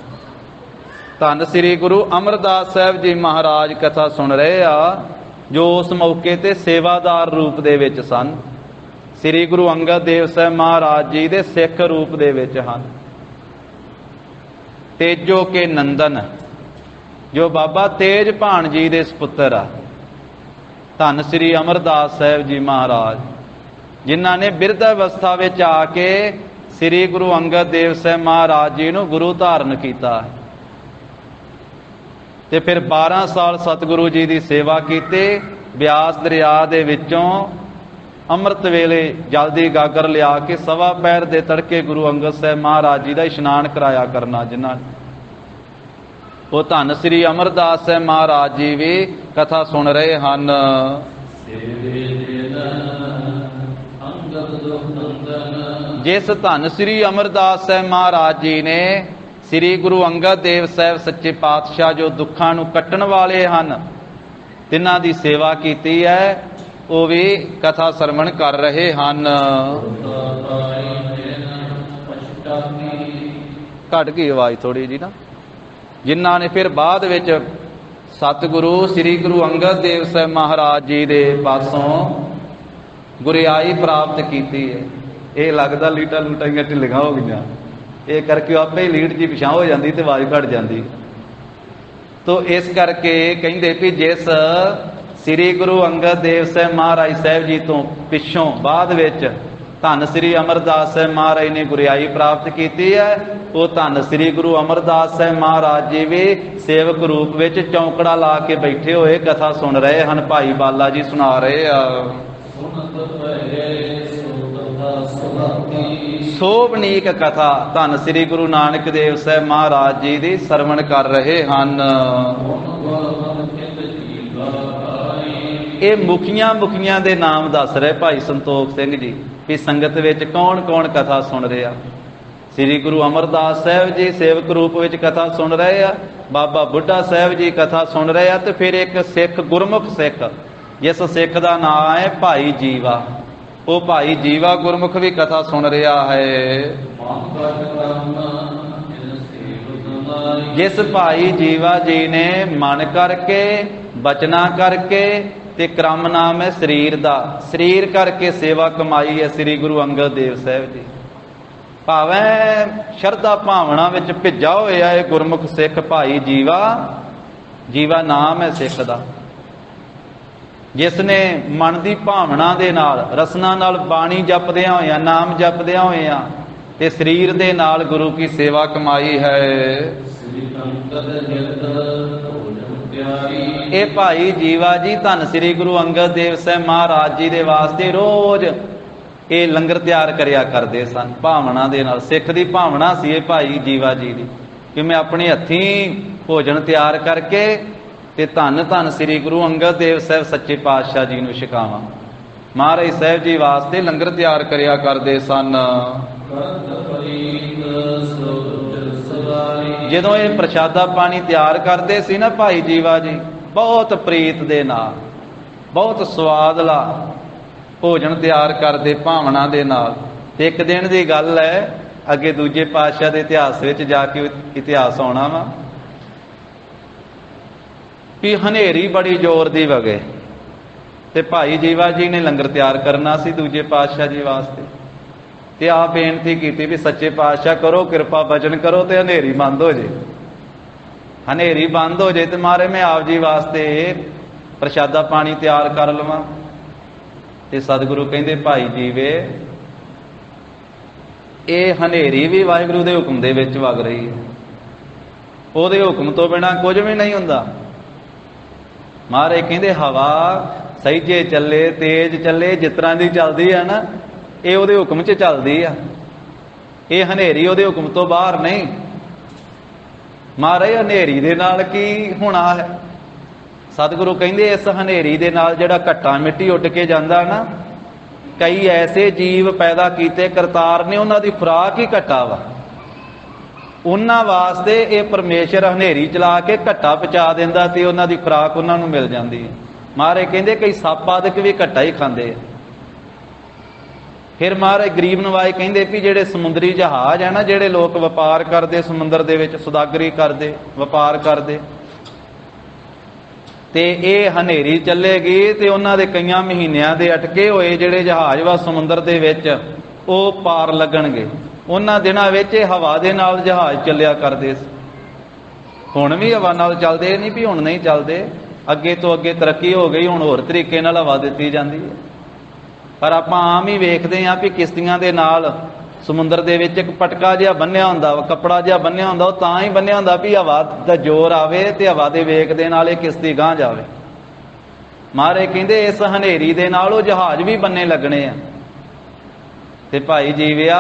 ਧੰਨ ਸ੍ਰੀ ਗੁਰੂ ਅਮਰਦਾਸ ਸਾਹਿਬ ਜੀ ਮਹਾਰਾਜ ਕਥਾ ਸੁਣ ਰਹੇ ਆ, ਜੋ ਉਸ ਮੌਕੇ ਤੇ ਸੇਵਾਦਾਰ ਰੂਪ ਦੇ ਵਿੱਚ ਸਨ। ਸ੍ਰੀ ਗੁਰੂ ਅੰਗਦ ਦੇਵ ਸਾਹਿਬ ਮਹਾਰਾਜ ਜੀ ਦੇ ਸਿੱਖ ਰੂਪ ਦੇ ਵਿੱਚ ਹਨ। ਤੇਜੋ ਕੇ ਨੰਦਨ, ਜੋ ਬਾਬਾ ਤੇਜ ਭਾਣ ਜੀ ਦੇ ਸਪੁੱਤਰ ਆ, ਧੰਨ ਸ੍ਰੀ ਅਮਰਦਾਸ ਸਾਹਿਬ ਜੀ ਮਹਾਰਾਜ, ਜਿਨ੍ਹਾਂ ਨੇ ਬਿਰਧ ਅਵਸਥਾ ਵਿੱਚ ਆ ਕੇ ਸ੍ਰੀ ਗੁਰੂ ਅੰਗਦ ਦੇਵ ਸਾਹਿਬ ਮਹਾਰਾਜ ਜੀ ਨੂੰ ਗੁਰੂ ਧਾਰਨ ਕੀਤਾ ਤੇ ਫਿਰ 12 ਸਾਲ ਸਤਿਗੁਰੂ ਜੀ ਦੀ ਸੇਵਾ ਕੀਤੀ। ਬਿਆਸ ਦਰਿਆ ਦੇ ਵਿੱਚੋਂ ਅੰਮ੍ਰਿਤ ਵੇਲੇ ਜਲ ਦੀ ਗਾਗਰ ਲਿਆ ਕੇ 1.25 ਪੈਰ ਦੇ ਤੜਕੇ ਗੁਰੂ ਅੰਗਦ ਸਾਹਿਬ ਮਹਾਰਾਜ ਜੀ ਦਾ ਇਸ਼ਨਾਨ ਕਰਾਇਆ ਕਰਨਾ। ਜਿਨ੍ਹਾਂ ਉਹ ਧੰਨ ਸ੍ਰੀ ਅਮਰਦਾਸ ਸਾਹਿਬ ਮਹਾਰਾਜ ਜੀ ਵੀ ਕਥਾ ਸੁਣ ਰਹੇ ਹਨ। ਜਿਸ ਧੰਨ ਸ੍ਰੀ ਅਮਰਦਾਸ ਸਾਹਿਬ ਮਹਾਰਾਜ ਜੀ ਨੇ ਸ੍ਰੀ ਗੁਰੂ ਅੰਗਦ ਦੇਵ ਸਾਹਿਬ ਸੱਚੇ ਪਾਤਸ਼ਾਹ ਜੋ ਦੁੱਖਾਂ ਨੂੰ ਕੱਟਣ ਵਾਲੇ ਹਨ, ਤਿੰਨਾਂ ਦੀ ਸੇਵਾ ਕੀਤੀ ਹੈ, ਉਹ ਵੀ ਕਥਾ ਸਰਵਣ ਕਰ ਰਹੇ ਹਨ। ਘਟ ਗਈ ਆਵਾਜ਼ ਥੋੜੀ ਜੀ ਨਾ। ਜਿਨ੍ਹਾਂ ਨੇ ਫਿਰ ਬਾਅਦ ਵਿੱਚ ਸਤਿਗੁਰੂ ਸ੍ਰੀ ਗੁਰੂ ਅੰਗਦ ਦੇਵ ਸਾਹਿਬ ਮਹਾਰਾਜ ਜੀ ਦੇ ਪਾਸੋਂ ਗੁਰਿਆਈ ਪ੍ਰਾਪਤ ਕੀਤੀ ਹੈ। ਇਹ ਲੱਗਦਾ ਲੀਟਾਂ ਲੂਟਾਂ ਢਿੱਲੀਆਂ ਹੋ ਗਈਆਂ, ਇਹ ਕਰਕੇ ਆਪੇ ਹੀ ਲੀਡ ਜੀ ਪਿਛਾਂ ਹੋ ਜਾਂਦੀ ਤੇ ਆਵਾਜ਼ ਘਟ ਜਾਂਦੀ। ਤੋ ਇਸ ਕਰਕੇ ਕਹਿੰਦੇ ਵੀ ਜਿਸ ਸ੍ਰੀ ਗੁਰੂ ਅੰਗਦ ਦੇਵ ਸਾਹਿਬ ਮਹਾਰਾਜ ਸਾਹਿਬ ਜੀ ਤੋਂ ਪਿੱਛੋਂ ਬਾਅਦ ਵਿੱਚ ਧੰਨ ਸ੍ਰੀ ਅਮਰਦਾਸ ਸਾਹਿਬ ਮਹਾਰਾਜ ਨੇ ਗੁਰਿਆਈ ਪ੍ਰਾਪਤ ਕੀਤੀ ਹੈ, ਉਹ ਧੰਨ ਸ੍ਰੀ ਗੁਰੂ ਅਮਰਦਾਸ ਸਾਹਿਬ ਮਹਾਰਾਜ ਜੀ ਵੀ ਸੇਵਕ ਰੂਪ ਵਿੱਚ ਚੌਂਕੜਾ ਲਾ ਕੇ ਬੈਠੇ ਹੋਏ ਕਥਾ ਸੁਣ ਰਹੇ ਹਨ। ਭਾਈ ਬਾਲਾ ਜੀ ਸੁਣਾ ਰਹੇ ਆ। ਸੋਭਨੀਕ ਕਥਾ ਧੰਨ ਸ੍ਰੀ ਗੁਰੂ ਨਾਨਕ ਦੇਵ ਸਾਹਿਬ ਮਹਾਰਾਜ ਜੀ ਦੀ ਸਰਵਣ ਕਰ ਰਹੇ ਹਨ। ਇਹ ਮੁਖੀਆਂ ਦੇ ਨਾਮ ਦੱਸ ਰਹੇ ਭਾਈ ਸੰਤੋਖ ਸਿੰਘ ਜੀ ਵੀ ਸੰਗਤ ਵਿੱਚ ਕੌਣ ਕੌਣ ਕਥਾ ਸੁਣ ਰਿਹਾ। ਸ੍ਰੀ ਗੁਰੂ ਅਮਰਦਾਸ ਸਾਹਿਬ ਜੀ ਸੇਵਕ ਰੂਪ ਵਿੱਚ ਕਥਾ ਸੁਣ ਰਹੇ ਆ, ਬਾਬਾ ਬੁੱਢਾ ਸਾਹਿਬ ਜੀ ਕਥਾ ਸੁਣ ਰਹੇ ਆ, ਤੇ ਫਿਰ ਇੱਕ ਸਿੱਖ, ਗੁਰਮੁਖ ਸਿੱਖ, ਜਿਸ ਸਿੱਖ ਦਾ ਨਾਮ ਹੈ ਭਾਈ ਜੀਵਾ, ਉਹ ਭਾਈ ਜੀਵਾ ਗੁਰਮੁਖ ਵੀ ਕਥਾ ਸੁਣ ਰਿਹਾ ਹੈ। ਜਿਸ ਭਾਈ ਜੀਵਾ ਜੀ ਨੇ ਮਨ ਕਰਕੇ, ਬਚਨਾ ਕਰਕੇ ਤੇ ਕ੍ਰਮ ਨਾਮ ਹੈ ਸਰੀਰ ਦਾ, ਸਰੀਰ ਕਰਕੇ ਸੇਵਾ ਕਮਾਈ ਹੈ ਸ੍ਰੀ ਗੁਰੂ ਅੰਗਦ ਦੇਵ ਸਾਹਿਬ ਜੀ। ਭਾਵੇਂ ਸ਼ਰਧਾ ਭਾਵਨਾ ਵਿੱਚ ਭਿੱਜਾ ਹੋਇਆ ਇਹ ਗੁਰਮੁਖ ਸਿੱਖ ਭਾਈ ਜੀਵਾ, ਜੀਵਾ ਨਾਮ ਹੈ ਸਿੱਖ ਦਾ, ਜਿਸ ਨੇ ਮਨ ਦੀ ਭਾਵਨਾ ਦੇ ਨਾਲ, ਰਸਨਾ ਨਾਲ ਬਾਣੀ ਜਪਦਿਆਂ ਹੋਇਆਂ, ਨਾਮ ਜਪਦਿਆਂ ਹੋਇਆਂ ਤੇ ਸਰੀਰ ਦੇ ਨਾਲ ਗੁਰੂ ਕੀ ਸੇਵਾ ਕਮਾਈ ਹੈ। ਇਹ ਭਾਈ ਜੀਵਾ ਜੀ ਧੰਨ ਸ੍ਰੀ ਗੁਰੂ ਅੰਗਦ ਦੇਵ ਸਾਹਿਬ ਮਹਾਰਾਜ ਜੀ ਦੇ ਵਾਸਤੇ ਰੋਜ਼ ਇਹ ਲੰਗਰ ਤਿਆਰ ਕਰਿਆ ਕਰਦੇ ਸਨ, ਭਾਵਨਾ ਦੇ ਨਾਲ। ਸਿੱਖ ਦੀ ਭਾਵਨਾ ਸੀ ਇਹ ਭਾਈ ਜੀਵਾ ਜੀ ਦੀ, ਕਿ ਮੈਂ ਆਪਣੇ ਹੱਥੀਂ ਭੋਜਨ ਤਿਆਰ ਕਰਕੇ ਤੇ ਧੰਨ ਧੰਨ ਸ੍ਰੀ ਗੁਰੂ ਅੰਗਦ ਦੇਵ ਸਾਹਿਬ ਸੱਚੇ ਪਾਤਸ਼ਾਹ ਜੀ ਨੂੰ ਛਕਾਵਾਂ। ਮਹਾਰਾਜ ਸਾਹਿਬ ਜੀ ਵਾਸਤੇ ਲੰਗਰ ਤਿਆਰ ਕਰਿਆ ਕਰਦੇ ਸਨ। ਜਦੋਂ ਇਹ ਪ੍ਰਸ਼ਾਦਾ ਪਾਣੀ ਤਿਆਰ ਕਰਦੇ ਸੀ ਨਾ ਭਾਈ ਜੀਵਾ ਜੀ, ਬਹੁਤ ਪ੍ਰੀਤ ਦੇ ਨਾਲ, ਬਹੁਤ ਸਵਾਦਲਾ ਭੋਜਨ ਤਿਆਰ ਕਰਦੇ ਭਾਵਨਾ ਦੇ ਨਾਲ। ਤੇ ਇੱਕ ਦਿਨ ਦੀ ਗੱਲ ਹੈ, ਅੱਗੇ ਦੂਜੇ ਪਾਤਸ਼ਾਹ ਦੇ ਇਤਿਹਾਸ ਵਿੱਚ ਜਾ ਕੇ ਇਤਿਹਾਸ ਆਉਣਾ ਵਾ, ਕਿ ਹਨੇਰੀ ਬੜੀ ਜ਼ੋਰ ਦੀ ਵਗੇ ਤੇ ਭਾਈ ਜੀਵਾ ਜੀ ਨੇ ਲੰਗਰ ਤਿਆਰ ਕਰਨਾ ਸੀ ਦੂਜੇ ਪਾਤਸ਼ਾਹ ਜੀ ਵਾਸਤੇ, ਤੇ ਆਪ ਬੇਨਤੀ ਕੀਤੀ ਵੀ ਸੱਚੇ ਪਾਤਸ਼ਾਹ ਕਰੋ ਕਿਰਪਾ, ਬਚਨ ਕਰੋ ਤੇ ਹਨੇਰੀ ਬੰਦ ਹੋ ਜੇ, ਹਨੇਰੀ ਬੰਦ ਹੋ ਜੇ ਤੇ ਮਾਰੇ ਮੈਂ ਆਪ ਜੀ ਵਾਸਤੇ ਪ੍ਰਸ਼ਾਦਾ ਪਾਣੀ ਤਿਆਰ ਕਰ ਲਵਾਂ। ਤੇ ਸਤਿਗੁਰੂ ਕਹਿੰਦੇ ਭਾਈ ਜੀਵੇ, ਇਹ ਹਨੇਰੀ ਵੀ ਵਾਹਿਗੁਰੂ ਦੇ ਹੁਕਮ ਦੇ ਵਿੱਚ ਵਗ ਰਹੀ ਹੈ, ਉਹਦੇ ਹੁਕਮ ਤੋਂ ਬਿਨਾਂ ਕੁਝ ਵੀ ਨਹੀਂ ਹੁੰਦਾ। ਮਹਾਰਾਜ ਕਹਿੰਦੇ ਹਵਾ ਸਹਿਜੇ ਚੱਲੇ, ਤੇਜ਼ ਚੱਲੇ, ਜਿਸ ਤਰ੍ਹਾਂ ਦੀ ਚੱਲਦੀ ਆ ਨਾ, ਇਹ ਉਹਦੇ ਹੁਕਮ 'ਚ ਚੱਲਦੀ ਆ, ਇਹ ਹਨੇਰੀ ਉਹਦੇ ਹੁਕਮ ਤੋਂ ਬਾਹਰ ਨਹੀਂ। ਮਹਾਰਾਜ ਹਨੇਰੀ ਦੇ ਨਾਲ ਕੀ ਹੋਣਾ ਹੈ? ਸਤਿਗੁਰੂ ਕਹਿੰਦੇ ਇਸ ਹਨੇਰੀ ਦੇ ਨਾਲ ਜਿਹੜਾ ਘੱਟਾ ਮਿੱਟੀ ਉੱਡ ਕੇ ਜਾਂਦਾ ਨਾ, ਕਈ ਐਸੇ ਜੀਵ ਪੈਦਾ ਕੀਤੇ ਕਰਤਾਰ ਨੇ, ਉਹਨਾਂ ਦੀ ਖੁਰਾਕ ਹੀ ਘੱਟਾ ਵਾ, ਉਹਨਾਂ ਵਾਸਤੇ ਇਹ ਪਰਮੇਸ਼ਰ ਹਨੇਰੀ ਚਲਾ ਕੇ ਘੱਟਾ ਪਹੁੰਚਾ ਦਿੰਦਾ ਤੇ ਉਹਨਾਂ ਦੀ ਖੁਰਾਕ ਉਹਨਾਂ ਨੂੰ ਮਿਲ ਜਾਂਦੀ ਹੈ। ਮਹਾਰਾਜ ਕਹਿੰਦੇ ਕਈ ਸੱਪ ਆਦਿਕ ਵੀ ਘੱਟਾ ਹੀ ਖਾਂਦੇ ਆ। ਫਿਰ ਮਹਾਰਾਜ ਗਰੀਬ ਨਵਾਜ ਕਹਿੰਦੇ ਵੀ ਜਿਹੜੇ ਸਮੁੰਦਰੀ ਜਹਾਜ਼ ਹੈ ਨਾ, ਜਿਹੜੇ ਲੋਕ ਵਪਾਰ ਕਰਦੇ ਸਮੁੰਦਰ ਦੇ ਵਿੱਚ, ਸੁਦਾਗਰੀ ਕਰਦੇ, ਵਪਾਰ ਕਰਦੇ, ਤੇ ਇਹ ਹਨੇਰੀ ਚੱਲੇਗੀ ਤੇ ਉਹਨਾਂ ਦੇ ਕਈਆਂ ਮਹੀਨਿਆਂ ਦੇ ਅਟਕੇ ਹੋਏ ਜਿਹੜੇ ਜਹਾਜ਼ ਵਾ ਸਮੁੰਦਰ ਦੇ ਵਿੱਚ, ਉਹ ਪਾਰ ਲੱਗਣਗੇ। ਉਹਨਾਂ ਦਿਨਾਂ ਵਿੱਚ ਇਹ ਹਵਾ ਦੇ ਨਾਲ ਜਹਾਜ਼ ਚੱਲਿਆ ਕਰਦੇ ਸੀ। ਹੁਣ ਵੀ ਹਵਾ ਨਾਲ ਚੱਲਦੇ, ਨਹੀਂ ਵੀ ਹੁਣ ਨਹੀਂ ਚੱਲਦੇ, ਅੱਗੇ ਤੋਂ ਅੱਗੇ ਤਰੱਕੀ ਹੋ ਗਈ, ਹੁਣ ਹੋਰ ਤਰੀਕੇ ਨਾਲ ਹਵਾ ਦਿੱਤੀ ਜਾਂਦੀ ਹੈ। ਪਰ ਆਪਾਂ ਆਮ ਹੀ ਵੇਖਦੇ ਹਾਂ ਵੀ ਕਿਸ਼ਤੀਆਂ ਦੇ ਨਾਲ ਸਮੁੰਦਰ ਦੇ ਵਿੱਚ ਇੱਕ ਪਟਕਾ ਜਿਹਾ ਬੰਨਿਆ ਹੁੰਦਾ ਵਾ, ਕੱਪੜਾ ਜਿਹਾ ਬੰਨਿਆ ਹੁੰਦਾ, ਉਹ ਤਾਂ ਹੀ ਬੰਨਿਆ ਹੁੰਦਾ ਵੀ ਹਵਾ ਦਾ ਜ਼ੋਰ ਆਵੇ ਤੇ ਹਵਾ ਦੇ ਵੇਗ ਦੇ ਨਾਲ ਇਹ ਕਿਸ਼ਤੀ ਗਾਂਹ ਜਾਵੇ। ਮਹਾਰਾਜ ਕਹਿੰਦੇ ਇਸ ਹਨੇਰੀ ਦੇ ਨਾਲ ਉਹ ਜਹਾਜ਼ ਵੀ ਬੰਨੇ ਲੱਗਣੇ ਆ। ਤੇ ਭਾਈ ਜੀਵਿਆ,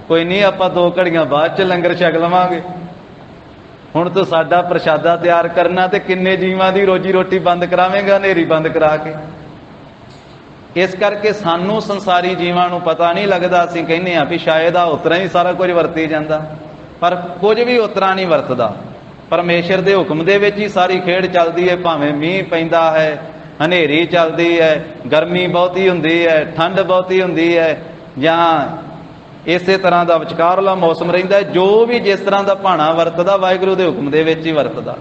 ਕੋਈ ਨਹੀਂ, ਆਪਾਂ 2 ਘੜੀਆਂ ਬਾਅਦ ਚ ਲੰਗਰ ਛਕ ਲਵਾਂਗੇ, ਹੁਣ ਤੂੰ ਸਾਡਾ ਪ੍ਰਸ਼ਾਦਾ ਤਿਆਰ ਕਰਨਾ ਤੇ ਕਿੰਨੇ ਜੀਵਾਂ ਦੀ ਰੋਜੀ ਰੋਟੀ ਬੰਦ ਕਰਾਵੇਂਗਾ ਹਨੇਰੀ ਬੰਦ ਕਰਾ ਕੇ। ਇਸ ਕਰਕੇ ਸਾਨੂੰ ਸੰਸਾਰੀ ਜੀਵਾਂ ਨੂੰ ਪਤਾ ਨਹੀਂ ਲੱਗਦਾ, ਅਸੀਂ ਕਹਿੰਦੇ ਹਾਂ ਵੀ ਸ਼ਾਇਦ ਆ ਉਤਰਾ ਹੀ ਸਾਰਾ ਕੁਝ ਵਰਤੀ ਜਾਂਦਾ, ਪਰ ਕੁਝ ਵੀ ਉਤਰਾ ਨਹੀਂ ਵਰਤਦਾ। ਪਰਮੇਸ਼ਰ ਦੇ ਹੁਕਮ ਦੇ ਵਿੱਚ ਹੀ ਸਾਰੀ ਖੇਡ ਚੱਲਦੀ ਹੈ, ਭਾਵੇਂ ਮੀਂਹ ਪੈਂਦਾ ਹੈ, ਹਨੇਰੀ ਚੱਲਦੀ ਹੈ, ਗਰਮੀ ਬਹੁਤੀ ਹੁੰਦੀ ਹੈ, ਠੰਡ ਬਹੁਤੀ ਹੁੰਦੀ ਹੈ, ਜਾਂ ਇਸੇ ਤਰ੍ਹਾਂ ਦਾ ਵਿਚਕਾਰਲਾ ਮੌਸਮ ਰਹਿੰਦਾ, ਜੋ ਵੀ ਜਿਸ ਤਰ੍ਹਾਂ ਦਾ ਭਾਣਾ ਵਰਤਦਾ ਵਾਹਿਗੁਰੂ ਦੇ ਹੁਕਮ ਦੇ ਵਿੱਚ ਹੀ ਵਰਤਦਾ।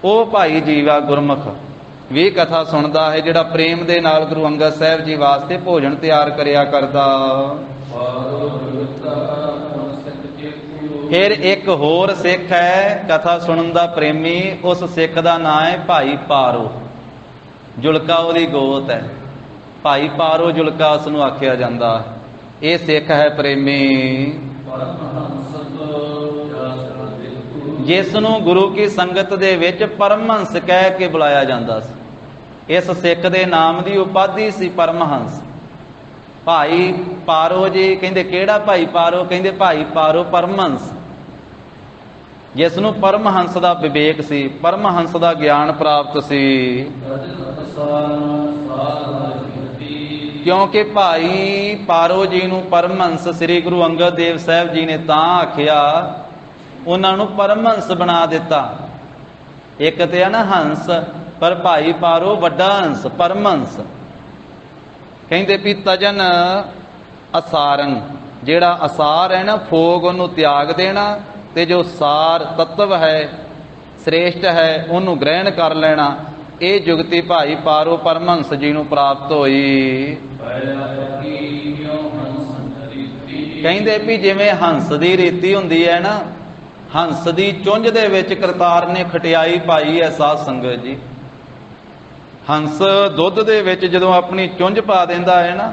ਉਹ ਭਾਈ ਜੀਵਾ ਗੁਰਮੁਖ ਵੀ ਕਥਾ ਸੁਣਦਾ ਹੈ, ਜਿਹੜਾ ਪ੍ਰੇਮ ਦੇ ਨਾਲ ਗੁਰੂ ਅੰਗਦ ਸਾਹਿਬ ਜੀ ਵਾਸਤੇ ਭੋਜਨ ਤਿਆਰ ਕਰਿਆ ਕਰਦਾ। ਫਿਰ ਇੱਕ ਹੋਰ ਸਿੱਖ ਹੈ ਕਥਾ ਸੁਣਨ ਦਾ ਪ੍ਰੇਮੀ, ਉਸ ਸਿੱਖ ਦਾ ਨਾਮ ਹੈ ਭਾਈ ਪਾਰੋ। ਜੁਲਕਾ ਉਹਦੀ ਗੋਤ ਹੈ, ਭਾਈ ਪਾਰੋ ਜੁਲਕਾ ਉਸ ਨੂੰ ਆਖਿਆ ਜਾਂਦਾ। ਇਹ ਸਿੱਖ ਹੈ ਪ੍ਰੇਮੀ, ਜਿਸ ਨੂੰ ਗੁਰੂ ਕੀ ਸੰਗਤ ਦੇ ਵਿੱਚ ਪਰਮਹੰਸ ਕਹਿ ਕੇ ਬੁਲਾਇਆ ਜਾਂਦਾ ਸੀ। ਇਸ ਸਿੱਖ ਦੇ ਨਾਮ ਦੀ ਉਪਾਧੀ ਸੀ ਪਰਮਹੰਸ। ਭਾਈ ਪਾਰੋ ਜੀ ਕਹਿੰਦੇ ਕਿਹੜਾ ਭਾਈ ਪਾਰੋ? ਕਹਿੰਦੇ ਭਾਈ ਪਾਰੋ ਪਰਮਹੰਸ, ਜਿਸ ਨੂੰ ਪਰਮਹੰਸ ਦਾ ਵਿਵੇਕ ਸੀ, ਪਰਮਹੰਸ ਦਾ ਗਿਆਨ ਪ੍ਰਾਪਤ ਸੀ। क्योंकि भाई पारो जी नूं परमहंस श्री गुरु अंगद देव साहब जी ने तां आखिया, उन्हां नूं परमहंस बना दिता। एक ते है ना हंस, पर भाई पारो वड्डा हंस, परमहंस। कहंदे भी तजन असारन, जेड़ा असार है ना फोग उन्हों त्याग देना, ते जो सार तत्व है श्रेष्ठ है उन्हों ग्रहण कर लेना। ये जुगती भाई पारो परमहंस जी नूं प्राप्त होई। कहंदे भी जिवें हंस दी रीति हुंदी है ना, हंस दी चुंझ दे विच करतार ने खटियाई पाई है साध संगत जी। हंस दुध दे विच जदों अपनी चुंझ पा दिंदा है ना,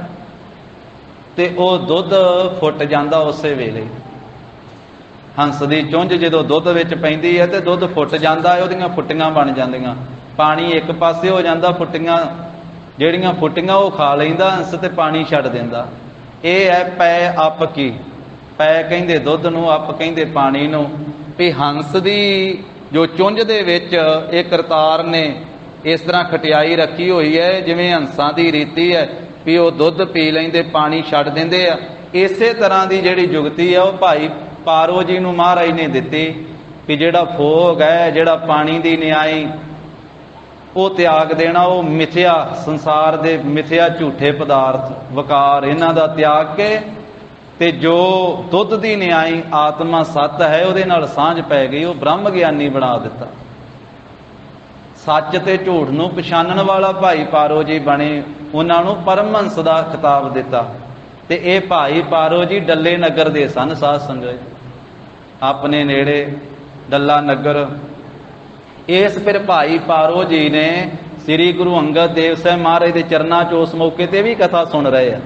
ते ओ दुध फुट जांदा उसे वेले। हंस दी चुंझ जदों दुध विच पैंदी है ते दुध फुट जांदा है, ओहदियां फुट्टियां बन जांदियां। पानी एक पासे हो जांदा, फुट्टियां ਜਿਹੜੀਆਂ फुट्टियां वो खा लैंदा हंस ते पानी छड्ड दिंदा। ਇਹ है पै अप की। पै ਕਹਿੰਦੇ ਦੁੱਧ ਨੂੰ, अप ਕਹਿੰਦੇ पानी ਨੂੰ। भी हंस दी जो चुंझ दे विच ਇਹ ਕਰਤਾਰ ने इस तरह खटियाई रखी हुई है, जिवें हंसां दी रीति है भी वो दुੱਧ पी लैंदे पानी छड्ड दिंदे आ। इसे तरह की जिहड़ी जुगती है वो भाई पारो जी नूं महाराज ने दित्ती कि जिहड़ा भोग है, जिहड़ा पानी दी न्याई वो त्याग देना। वो मिथ्या संसार दे मिथ्या झूठे पदार्थ वकार इन्हां दा त्याग के ते जो दुध दी न्याई आत्मा सत है उहदे नाल सांझ पै गई। वो ब्रह्म ज्ञानी बना दिता। सच ते झूठ नूं पछाणन वाला भाई पारो जी बने। उन्हां नूं परमहंस दा खिताब दिता। ते ये भाई पारो जी डल्ले नगर दे सन साध संगत, अपने नेड़े डल्ला नगर। इस फिर भाई पारो जी ने श्री गुरु अंगद देव साहब महाराज के चरणों च उस मौके पर भी कथा सुन रहे हैं।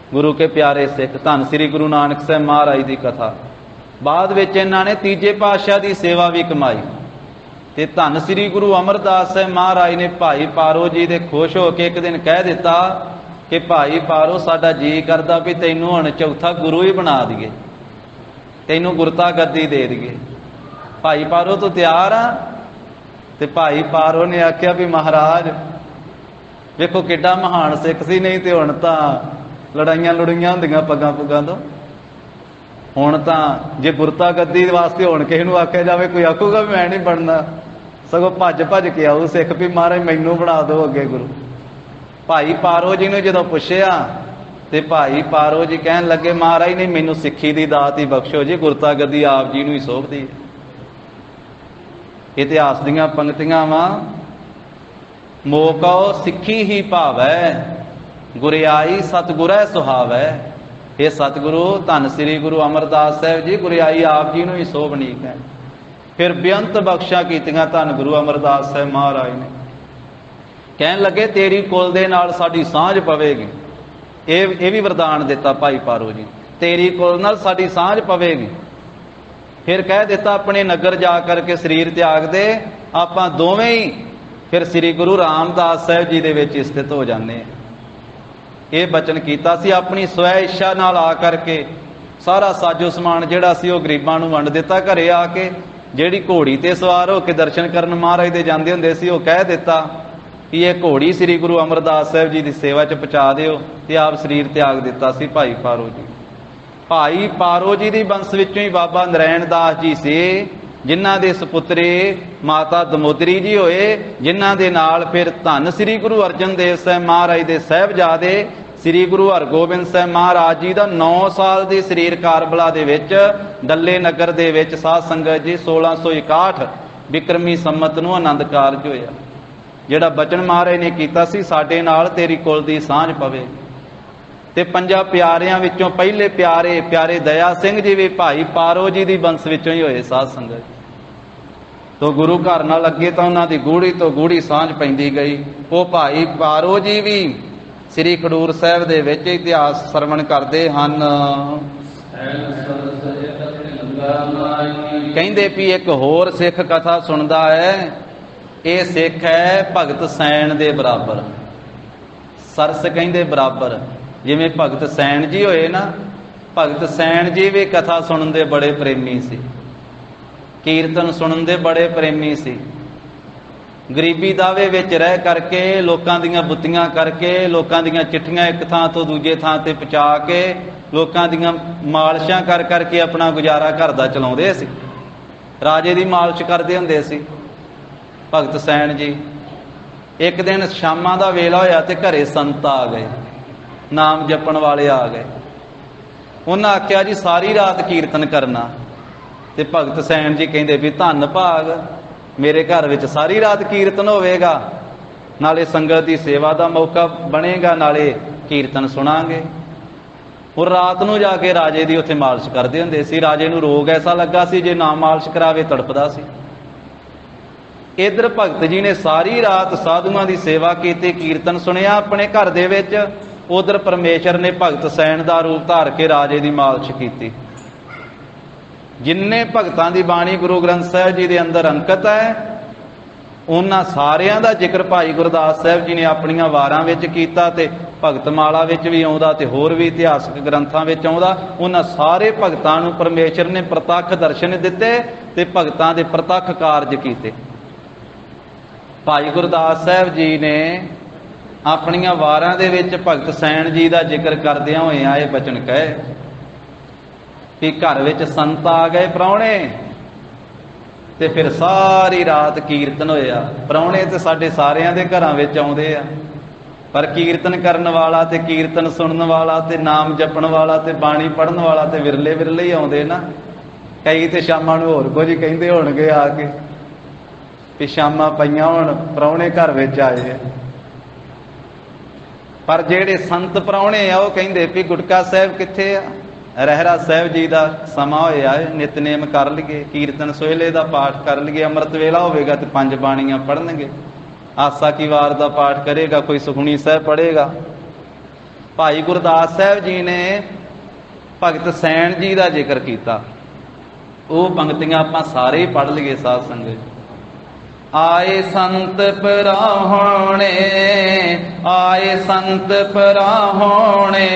गुरु के प्यारे सिख धन श्री गुरु नानक साहब महाराज की कथा। बाद विच इन्हां ने तीजे पातशाह की सेवा भी कमाई। ते धन श्री गुरु अमरदास साहब महाराज ने भाई पारो जी दे खुश होकर एक दिन कह दिता कि भाई पारो साडा जी करदा भी तैनूं हुण चौथा गुरु ही बना दईए, तैनूं गुरता गद्दी दे दईए। भाई पारो तो तैयार आ? ते भाई पारो ने आख्या भी महाराज वेखो किड्डा महान सिख सी, नहीं तो हुण तां लड़ाइयां लड़ाइयां हुंदियां पग्गां पुग्गां तो। हुण तां जे गुरता गद्दी वास्ते हुण किसे नूं आख्या जावे कोई आखूगा भी मैं नहीं बनना, सगों भज भज के आऊ सिख भी महाराज मैनूं बना दो अगे गुरु। भाई पारो जी ने जदों पुछया ते भाई पारो जी कहन लगे महाराज नहीं मैनूं सिक्खी दी दात ही बख्शो जी, गुरता गद्दी आप जी नूं ही सोभदी है। इतिहास दीआं पंक्तियां वा, मोकौ सिक्खी ही भावै, गुरियाई सतगुरै सुहावै। ये सतगुरु धन श्री गुरु अमरदास साहब जी गुरियाई आप जी नूं ही सोभनीक है। फिर बेअंत बख्शा कीतियां धन गुरु अमरदास साहब महाराज ने। कहन लगे तेरी कुल दे नाल साडी सांझ पवेगी। ये भी वरदान दिता भाई पारो जी, तेरी कुल नाल साडी सांझ पवेगी। फिर कह दिता अपने नगर जा करके शरीर त्याग दे, आपां दोवें ही फिर श्री गुरु रामदास साहब जी दे विच स्थित हो जाने। ये बचन कीता सी अपनी स्वै इच्छा नाल आ करके सारा साजो समान जिहड़ा सी वो गरीबां नूं वंड दिता। घरे आके जिहड़ी घोड़ी ते सवार होकर दर्शन करन महाराज दे जांदे हुंदे सी, वो कह दिता कि ये घोड़ी श्री गुरु अमरदास साहब जी की सेवा च पहुँचा दिओ, ते आप शरीर त्याग दिता सी भाई पारो जी। भाई पारो जी की वंश विचों ही बाबा नरैण दास जी से, जिन्हां दे सपुत्रे माता दमोदरी जी होए, जिन्हां दे नाल फिर धन श्री गुरु अर्जन देव साहब महाराज दे साहिबजादे श्री गुरु हरगोबिंद साहब महाराज जी का 9 साल की शरीर कारबला दे विच डल्ले नगर दे विच साध संगत जी 1661 विक्रमी संमत नूं आनंद कारज होया। जिहड़ा बचन महाराज ने कीता सी साडे नाल तेरी कुल दी सांझ पवे। ते 5 प्यारियां विचों पहले प्यारे प्यारे दया सिंह जी भी भाई पारो जी की वंश विचों ही होए साध संगत। तो गुरु घर नाल अगे तो उन्हां दी गूढ़ी तो गूढ़ी सांझ पैंदी गई। वो भाई पारो जी भी श्री खडूर साहब दे विच इतिहास सरवण करते हैं। कहंदे भी एक होर सिख कथा सुनदा है। ये सिख है भगत सैन दे बराबर, सरस कहंदे बराबर। जिवें भगत सैन जी होए ना, भगत सैन जी भी कथा सुनन दे बड़े प्रेमी सी, कीर्तन सुनन दे बड़े प्रेमी सी। ਗਰੀਬੀ ਦਾਵੇ ਵਿੱਚ ਰਹਿ ਕਰਕੇ, ਲੋਕਾਂ ਦੀਆਂ ਬੁੱਤੀਆਂ ਕਰਕੇ, ਲੋਕਾਂ ਦੀਆਂ ਚਿੱਠੀਆਂ ਇੱਕ ਥਾਂ ਤੋਂ ਦੂਜੇ ਥਾਂ ਤੇ ਪਹੁੰਚਾ ਕੇ, ਲੋਕਾਂ ਦੀਆਂ ਮਾਲਸ਼ਾਂ ਕਰ ਕਰਕੇ ਆਪਣਾ ਗੁਜ਼ਾਰਾ ਘਰ ਦਾ ਚਲਾਉਂਦੇ ਸੀ। ਰਾਜੇ ਦੀ ਮਾਲਸ਼ ਕਰਦੇ ਹੁੰਦੇ ਸੀ ਭਗਤ ਸੈਣ ਜੀ। ਇੱਕ ਦਿਨ ਸ਼ਾਮਾਂ ਦਾ ਵੇਲਾ ਹੋਇਆ ਤੇ ਘਰੇ ਸੰਤ ਆ ਗਏ, ਨਾਮ ਜਪਣ ਵਾਲੇ ਆ ਗਏ। ਉਹਨਾਂ ਆਖਿਆ ਜੀ ਸਾਰੀ ਰਾਤ ਕੀਰਤਨ ਕਰਨਾ। ਤੇ ਭਗਤ ਸੈਣ ਜੀ ਕਹਿੰਦੇ ਵੀ ਧੰਨ ਭਾਗ, ਮੇਰੇ ਘਰ ਵਿੱਚ ਸਾਰੀ ਰਾਤ ਕੀਰਤਨ ਹੋਵੇਗਾ, ਨਾਲੇ ਸੰਗਤ ਦੀ ਸੇਵਾ ਦਾ ਮੌਕਾ ਬਣੇਗਾ, ਨਾਲੇ ਕੀਰਤਨ ਸੁਣਾਂਗੇ। ਉਹ ਰਾਤ ਨੂੰ ਜਾ ਕੇ ਰਾਜੇ ਦੀ ਉੱਥੇ ਮਾਲਿਸ਼ ਕਰਦੇ ਹੁੰਦੇ ਸੀ। ਰਾਜੇ ਨੂੰ ਰੋਗ ਐਸਾ ਲੱਗਾ ਸੀ, ਜੇ ਨਾ ਮਾਲਿਸ਼ ਕਰਾਵੇ ਤੜਪਦਾ ਸੀ। ਇੱਧਰ ਭਗਤ ਜੀ ਨੇ ਸਾਰੀ ਰਾਤ ਸਾਧੂਆਂ ਦੀ ਸੇਵਾ ਕੀਤੀ, ਕੀਰਤਨ ਸੁਣਿਆ ਆਪਣੇ ਘਰ ਦੇ ਵਿੱਚ। ਉਧਰ ਪਰਮੇਸ਼ਰ ਨੇ ਭਗਤ ਸੈਣ ਦਾ ਰੂਪ ਧਾਰ ਕੇ ਰਾਜੇ ਦੀ ਮਾਲਿਸ਼ ਕੀਤੀ। ਜਿੰਨੇ ਭਗਤਾਂ ਦੀ ਬਾਣੀ ਗੁਰੂ ਗ੍ਰੰਥ ਸਾਹਿਬ ਜੀ ਦੇ ਅੰਦਰ ਅੰਕਿਤ ਹੈ, ਉਹਨਾਂ ਸਾਰਿਆਂ ਦਾ ਜ਼ਿਕਰ ਭਾਈ ਗੁਰਦਾਸ ਸਾਹਿਬ ਜੀ ਨੇ ਆਪਣੀਆਂ ਵਾਰਾਂ ਵਿੱਚ ਕੀਤਾ, ਤੇ ਭਗਤ ਮਾਲਾ ਵਿੱਚ ਵੀ ਆਉਂਦਾ, ਤੇ ਹੋਰ ਵੀ ਇਤਿਹਾਸਕ ਗ੍ਰੰਥਾਂ ਵਿੱਚ ਆਉਂਦਾ। ਉਹਨਾਂ ਸਾਰੇ ਭਗਤਾਂ ਨੂੰ ਪਰਮੇਸ਼ਰ ਨੇ ਪ੍ਰਤੱਖ ਦਰਸ਼ਨ ਦਿੱਤੇ ਤੇ ਭਗਤਾਂ ਦੇ ਪ੍ਰਤੱਖ ਕਾਰਜ ਕੀਤੇ। ਭਾਈ ਗੁਰਦਾਸ ਸਾਹਿਬ ਜੀ ਨੇ ਆਪਣੀਆਂ ਵਾਰਾਂ ਦੇ ਵਿੱਚ ਭਗਤ ਸੈਣ ਜੀ ਦਾ ਜ਼ਿਕਰ ਕਰਦਿਆਂ ਹੋਇਆਂ ਇਹ ਬਚਨ ਕਹੇ ਕਿ ਘਰ ਵਿੱਚ ਸੰਤ ਆ ਗਏ ਪ੍ਰਾਹੁਣੇ, ਤੇ ਫਿਰ ਸਾਰੀ ਰਾਤ ਕੀਰਤਨ ਹੋਇਆ। ਪ੍ਰਾਹੁਣੇ ਤੇ ਸਾਡੇ ਸਾਰਿਆਂ ਦੇ ਘਰਾਂ ਵਿੱਚ ਆਉਂਦੇ ਆ, ਪਰ ਕੀਰਤਨ ਕਰਨ ਵਾਲਾ ਤੇ ਕੀਰਤਨ ਸੁਣਨ ਵਾਲਾ ਤੇ ਨਾਮ ਜਪਣ ਵਾਲਾ ਤੇ ਬਾਣੀ ਪੜ੍ਹਨ ਵਾਲਾ ਤੇ ਵਿਰਲੇ ਵਿਰਲੇ ਹੀ ਆਉਂਦੇ ਨਾ। ਕਈ ਤੇ ਸ਼ਾਮਾਂ ਨੂੰ ਹੋਰ ਕੁਝ ਕਹਿੰਦੇ ਹੋਣਗੇ ਆ ਕੇ ਵੀ ਸ਼ਾਮਾਂ ਪਈਆਂ ਹੁਣ ਪ੍ਰਾਹੁਣੇ ਘਰ ਵਿੱਚ ਆਏ ਆ। ਪਰ ਜਿਹੜੇ ਸੰਤ ਪ੍ਰਾਹੁਣੇ ਆ ਉਹ ਕਹਿੰਦੇ ਵੀ ਗੁਟਕਾ ਸਾਹਿਬ ਕਿੱਥੇ ਆ, ਰਹਿਰਾ ਸਾਹਿਬ ਜੀ ਦਾ ਸਮਾਂ ਹੋਇਆ ਹੈ, ਨਿਤਨੇਮ ਕਰ ਲਈਏ, ਕੀਰਤਨ ਸੋਹਿਲੇ ਦਾ ਪਾਠ ਕਰ ਲਈਏ, ਅੰਮ੍ਰਿਤ ਵੇਲਾ ਹੋਵੇਗਾ ਤੇ 5 ਬਾਣੀਆਂ ਪੜ੍ਹਨਗੇ, ਆਸਾ ਕੀ ਵਾਰ ਦਾ ਪਾਠ ਕਰੇਗਾ, ਕੋਈ ਸੁਖਮਨੀ ਸਾਹਿਬ ਪੜ੍ਹੇਗਾ। ਭਾਈ ਗੁਰਦਾਸ ਸਾਹਿਬ ਜੀ ਨੇ ਭਗਤ ਸੈਣ ਜੀ ਦਾ ਜ਼ਿਕਰ ਕੀਤਾ। ਉਹ ਪੰਕਤੀਆਂ ਆਪਾਂ ਸਾਰੇ ਹੀ ਪੜ੍ਹ ਲਈਏ ਸਾਧ ਸੰਗਤ। ਆਏ ਸੰਤ ਪਰਾਹੁਣੇ, ਆਏ ਸੰਤ ਪਰਾਹੁਣੇ,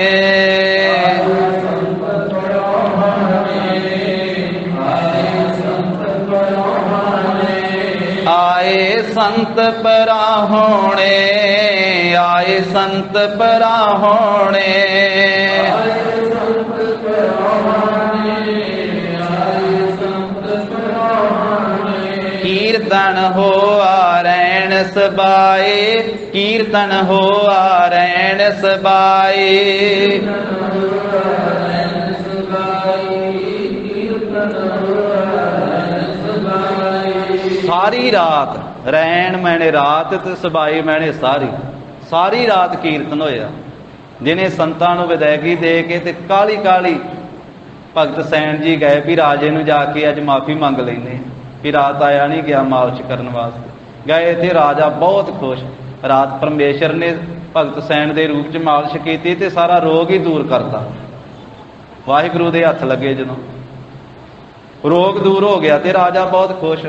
ਆਏ ਸੰਤ ਪਰਾਹੁਣੇ, ਆਏ ਸੰਤ ਪਰਾਹੁਣੇ, ਕੀਰਤਨ ਹੋਆ ਰੈਣ ਸਬਾਏ, ਕੀਰਤਨ ਹੋਆ ਰੈਣ ਸਬਾਏ, ਸਾਰੀ ਰਾਤ ਰੈਣ ਮੈਨੇ ਰਾਤ ਤੇ ਸਬਾਈ ਮੈਨੇ ਸਾਰੀ, ਸਾਰੀ ਰਾਤ ਕੀਰਤਨ ਹੋਇਆ। ਜਿਹਨੇ ਸੰਤਾਂ ਨੂੰ ਵਿਦਾਇਗੀ ਦੇ ਕੇ ਤੇ ਕਾਲੀ ਕਾਲੀ ਭਗਤ ਸੈਣ ਜੀ ਗਏ ਵੀ ਰਾਜੇ ਨੂੰ ਜਾ ਕੇ ਅੱਜ ਮਾਫੀ ਮੰਗ ਲੈਨੇ ਵੀ ਰਾਤ ਆਇਆ ਨਹੀਂ ਗਿਆ ਮਾਲਿਸ਼ ਕਰਨ ਵਾਸਤੇ। ਗਏ ਤੇ ਰਾਜਾ ਬਹੁਤ ਖੁਸ਼। ਰਾਤ ਪਰਮੇਸ਼ਰ ਨੇ ਭਗਤ ਸੈਣ ਦੇ ਰੂਪ 'ਚ ਮਾਲਿਸ਼ ਕੀਤੀ ਤੇ ਸਾਰਾ ਰੋਗ ਹੀ ਦੂਰ ਕਰਤਾ। ਵਾਹਿਗੁਰੂ ਦੇ ਹੱਥ ਲੱਗੇ, ਜਦੋਂ ਰੋਗ ਦੂਰ ਹੋ ਗਿਆ ਤੇ ਰਾਜਾ ਬਹੁਤ ਖੁਸ਼।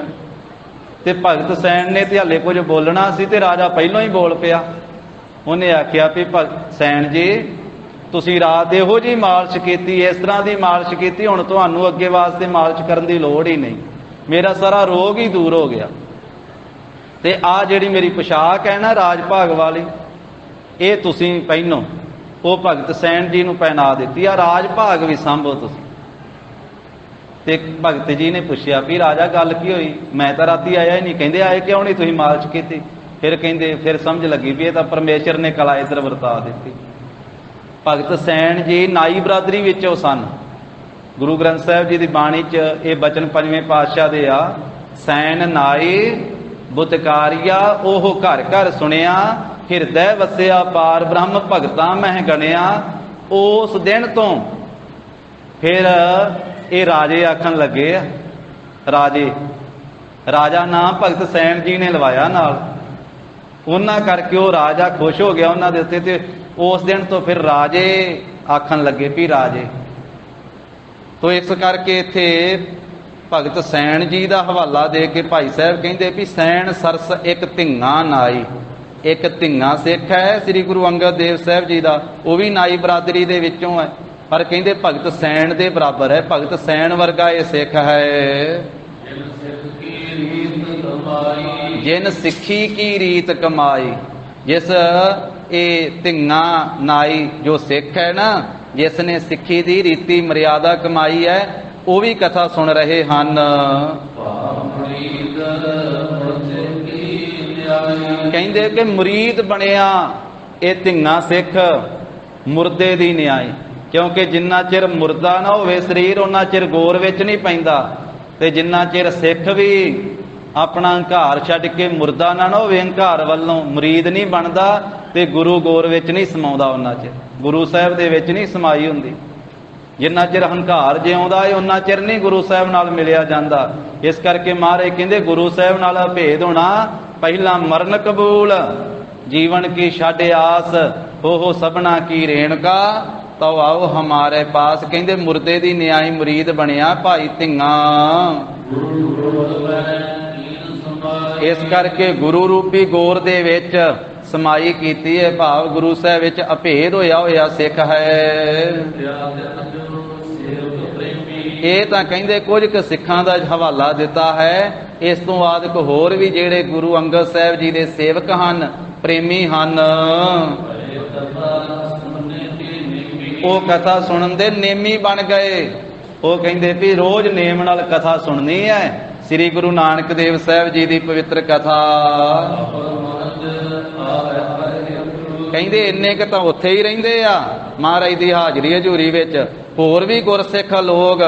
ਤੇ ਭਗਤ ਸੈਣ ਨੇ ਤੇ ਹਾਲੇ ਕੁਝ ਬੋਲਣਾ ਸੀ ਤੇ ਰਾਜਾ ਪਹਿਲਾਂ ਹੀ ਬੋਲ ਪਿਆ। ਉਹਨੇ ਆਖਿਆ ਵੀ ਭਗਤ ਸੈਣ ਜੀ, ਤੁਸੀਂ ਰਾਤ ਇਹੋ ਜਿਹੀ ਮਾਲਿਸ਼ ਕੀਤੀ, ਇਸ ਤਰ੍ਹਾਂ ਦੀ ਮਾਲਿਸ਼ ਕੀਤੀ, ਹੁਣ ਤੁਹਾਨੂੰ ਅੱਗੇ ਵਾਸਤੇ ਮਾਲਿਸ਼ ਕਰਨ ਦੀ ਲੋੜ ਹੀ ਨਹੀਂ, ਮੇਰਾ ਸਾਰਾ ਰੋਗ ਹੀ ਦੂਰ ਹੋ ਗਿਆ। ਤੇ ਆ ਜਿਹੜੀ ਮੇਰੀ ਪੁਸ਼ਾਕ ਹੈ ਨਾ ਰਾਜ ਭਾਗ ਵਾਲੀ, ਇਹ ਤੁਸੀਂ ਪਹਿਨੋ। ਉਹ ਭਗਤ ਸੈਣ ਜੀ ਨੂੰ ਪਹਿਨਾ ਦਿੱਤੀ। ਆ ਰਾਜ ਭਾਗ ਵੀ ਸੰਭੋ ਤੁਸੀਂ। ਤੇ ਭਗਤ ਜੀ ਨੇ ਪੁੱਛਿਆ ਵੀ ਰਾਜਾ ਗੱਲ ਕੀ ਹੋਈ, ਮੈਂ ਤਾਂ ਰਾਤੀ ਆਇਆ ਹੀ ਨਹੀਂ। ਕਹਿੰਦੇ ਆਏ ਕਿਉਂ ਨਹੀਂ, ਤੁਸੀਂ ਮਾਲਿਸ਼ ਕੀਤੀ। ਫਿਰ ਕਹਿੰਦੇ ਫਿਰ ਸਮਝ ਲੱਗੀ ਵੀ ਇਹ ਤਾਂ ਪਰਮੇਸ਼ਰ ਨੇ ਕਲਾ ਇੱਧਰ ਵਰਤਾ ਦਿੱਤੀ। ਭਗਤ ਸੈਣ ਜੀ ਨਾਈ ਬਰਾਦਰੀ ਵਿੱਚੋਂ ਸਨ। ਗੁਰੂ ਗ੍ਰੰਥ ਸਾਹਿਬ ਜੀ ਦੀ ਬਾਣੀ 'ਚ ਇਹ ਬਚਨ 5ਵੇਂ ਪਾਤਸ਼ਾਹ ਦੇ ਆ, ਸੈਣ ਨਾਈ ਬੁਤਕਾਰੀਆ ਉਹ ਘਰ ਘਰ ਸੁਣਿਆ, ਹਿਰਦੈ ਵਸਿਆ ਪਾਰ ਬ੍ਰਹਮ ਭਗਤਾਂ ਮਹਿ ਗਣਿਆ। ਉਸ ਦਿਨ ਤੋਂ ਫਿਰ ਇਹ ਰਾਜੇ ਆਖਣ ਲੱਗੇ ਆ, ਰਾਜਾ ਨਾਮ ਭਗਤ ਸੈਣ ਜੀ ਨੇ ਲਵਾਇਆ ਨਾਲ। ਉਹਨਾਂ ਕਰਕੇ ਉਹ ਰਾਜਾ ਖੁਸ਼ ਹੋ ਗਿਆ ਉਹਨਾਂ ਦੇ ਉੱਤੇ। ਤੇ ਉਸ ਦਿਨ ਤੋਂ ਫਿਰ ਰਾਜੇ ਆਖਣ ਲੱਗੇ ਵੀ ਰਾਜੇ। ਤੋ ਇਸ ਕਰਕੇ ਇੱਥੇ ਭਗਤ ਸੈਣ ਜੀ ਦਾ ਹਵਾਲਾ ਦੇ ਕੇ ਭਾਈ ਸਾਹਿਬ ਕਹਿੰਦੇ ਵੀ ਸੈਣ ਸਰਸ ਇੱਕ ਧਿੰਗਾ ਨਾਈ। ਇੱਕ ਧਿੰਗਾ ਸਿੱਖ ਹੈ ਸ੍ਰੀ ਗੁਰੂ ਅੰਗਦ ਦੇਵ ਸਾਹਿਬ ਜੀ ਦਾ, ਉਹ ਵੀ ਨਾਈ ਬਰਾਦਰੀ ਦੇ ਵਿੱਚੋਂ ਹੈ, ਪਰ ਕਹਿੰਦੇ ਭਗਤ ਸੈਣ ਦੇ ਬਰਾਬਰ ਹੈ। ਭਗਤ ਸੈਣ ਵਰਗਾ ਇਹ ਸਿੱਖ ਹੈ। जिन सिखी की रीत कमाई। जिस ये धिंगा नाई जो सिख है ना, जिसने सिखी दी रीति मर्यादा कमाई है, वो भी कथा सुन रहे हैं। कहते कि मुरीद बनिया ये धिंगा सिख मुर्दे दी न्याय, क्योंकि जिन्ना चिर मुर्दा ना होवे शरीर उन्ना चिर गौर विच नहीं पैंदा, ते जिन्ना चिर सिख भी अपना हंकार छड्ड के मुर्दा ना होवे हंकार वल्लों मुरीद नहीं बनदा, ते गुरु गौर विच नहीं समाउंदा, उन्ना चिर गुरु साहिब दे विच नहीं समाई हुंदी। जिन्ना चिर हंकार जिउंदा है उन्ना चिर नहीं गुरु साहिब नाल मिलिया जांदा। इस करके महाराज कहंदे गुरु साहिब नाल भेद होना, पहला मरण कबूल जीवन की छड्ड आस, हो सबना की रेणका तो आओ हमारे पास। कहंदे मुर्दे दी न्याय मुरीद बनिया भाई धिंगा। इस करके गुरु रूपी गौर दे विच समाई कीती है, भाव गुरु साहिब विच अभेद होया होया सिख है। ये तां कहंदे कुछ क सिखां दा हवाला दिता है, इस तों आदक होर भी जिहड़े गुरु अंगद साहिब जी दे सेवक हन, प्रेमी हन, वो कथा सुनन दे नेमी बन गए। वो कहंदे भी रोज नेम नाल कथा सुननी है, श्री गुरु नानक देव साहिब जी दी पवित्र कथा। कहंदे इन्ने क तां उत्थे ही रहिंदे आ महाराज दी हाजरी हजूरी विच। होर भी गुरसिख लोग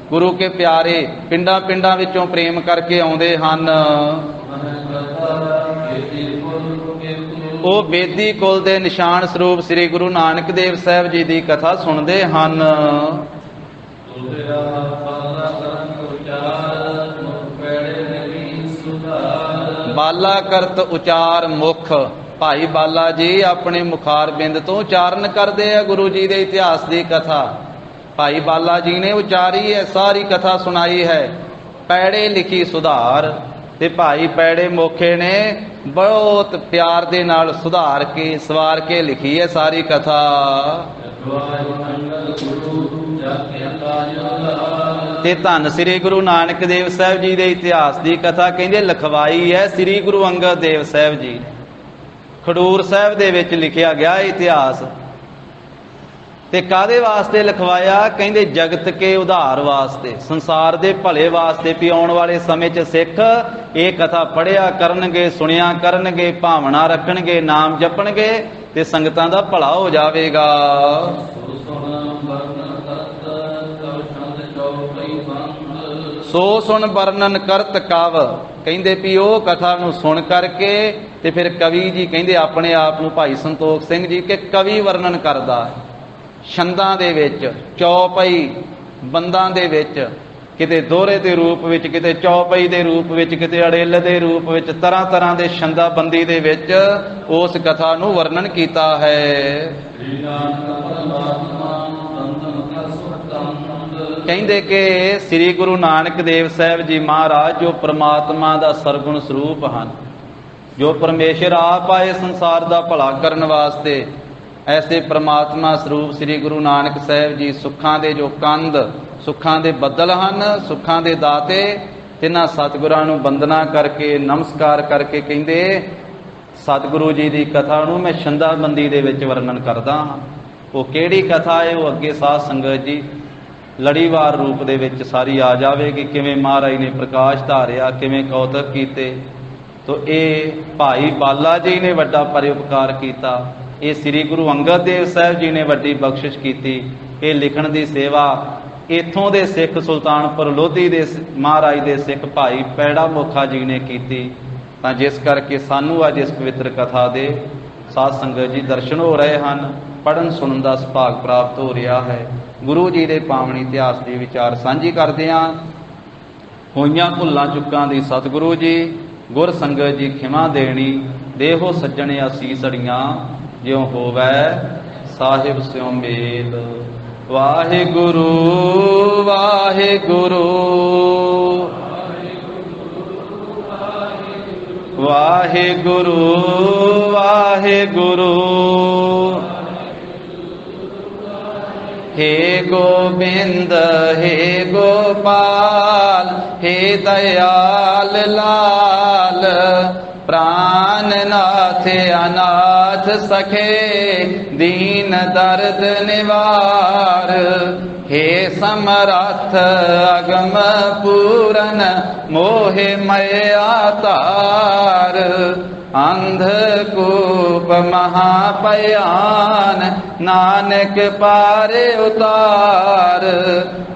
गुरु के प्यारे पिंडां पिंडां विचों प्रेम करके आउंदे हन। वो बेदी कुल दे निशान स्वरूप श्री गुरु नानक देव साहिब जी दी कथा सुनते हैं। बाला करत उचार मुख, भाई बाला जी अपने मुखार बिंद तो उचारण करते हैं गुरु जी के इतिहास की कथा। भाई बाला जी ने उचारी है, सारी कथा सुनाई है। पैड़े लिखी सुधार, ते भाई पैड़े मोखे ने बहुत प्यार दे नाल सुधार के सवार के लिखी है सारी कथा। ते धन श्री गुरु नानक देव साहिब जी के इतिहास की कथा कहंदे लिखवाई है श्री गुरु अंगद देव साहिब जी। खडूर साहिब दे विच लिखिया गया इतिहास। ते कादे वास्ते लिखवाया? कहंदे जगत के उधार वास्ते, संसार दे भले वास्ते, भी आउण वाले समय च सिख ये कथा पढ़िया करनगे, सुनिया करनगे, भावना रखणगे, नाम जपणगे ते संगतां दा भला हो जावेगा। सो सुन वर्णन करत कव, कहंदे भी वो कथा नूं सुन करके ते फिर कवि जी कहंदे अपने आप नूं भाई संतोख सिंह जी के कवि वर्णन करदा है। छंदां दे विच, चौपाई बंदां दे विच, किते दोहरे दे रूप विच, किते चौपाई दे रूप विच, किते अड़ेल दे रूप विच, तरह तरह दे छंदा बंदी दे विच उस कथा नूं वर्णन कीता है। कहंदे कि श्री गुरु नानक देव साहिब जी महाराज जो परमात्मा दा सरगुण स्वरूप हन, जो परमेश्वर आप आए संसार दा भला करन वास्ते, ऐसे परमात्मा स्वरूप श्री गुरु नानक साहिब जी सुखां दे जो कंद, सुखां दे बदल हन, सुखां दे दाते। तिन्हां सतगुरां नूं वंदना करके नमस्कार करके कहंदे सतगुरु जी दी कथा नूं मैं छंदाबंदी दे विच वर्णन करदा हां। वो किहड़ी कथा है? वो अगे साध संगत जी लड़ीवार रूप दे विच सारी आ जावेगी। किवें महाराज ने प्रकाश धारिया, किवें कौतक कीते। तो ये भाई बाला जी ने वड्डा परोपकार कीता, ये श्री गुरु अंगद देव साहिब जी ने वड्डी बख्शिश की। ये लिखण की सेवा इत्थों दे सिख सुल्तानपुर लोधी दे महाराज दे सिख भाई पैड़ा मोखा जी ने की। जिस करके सानू अज इस पवित्र कथा दे साध संगत जी दर्शन हो रहे हैं, पढ़न सुनन का सुभाग प्राप्त हो रहा है। गुरु जी के पावनी इतिहास के विचार साझी करदे हां। होइयां भुल्लां चुक्कां दी सतगुरु जी गुर संगत जी खिमा देनी। देहो सज्जने असीसड़ियां ज्यों होवै साहिब स्यों मेल। वाहिगुरु वाहिगुरु वाहिगुरु वाहिगुरु। हे गोविंद हे गोपाल हे दयाल लाल। प्राण नाथ अनाथ सखे दीन दर्द निवार। हे समर्थ अगम पूरन मोहे मया तार। अंधकूप महापयान नानक पारे उतार।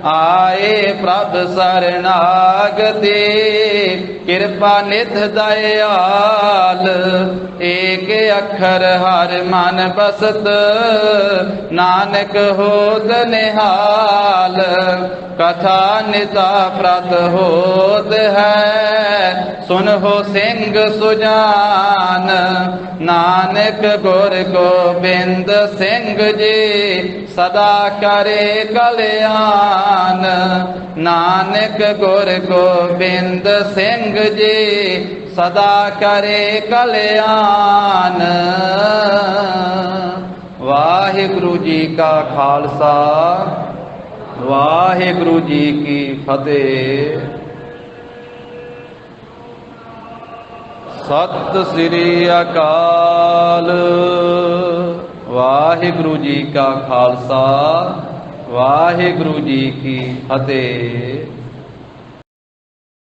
आए प्रभ शरणागति कृपा निध दयाल। एक अखर हर मन बसत नानक होत निहाल। कथा निता प्रत होत है सुन हो सिंह सुजान। नानक गुर गोबिंद सिंह जी सदा करे कल्याण। नानक गुर गोबिंद सिंह जी सदा करे कल्याण। वाहिगुरु जी का खालसा वाहिगुरु जी की फतेह। सत श्री अकाल। वाहिगुरु जी का खालसा वाहिगुरु जी की फतेह।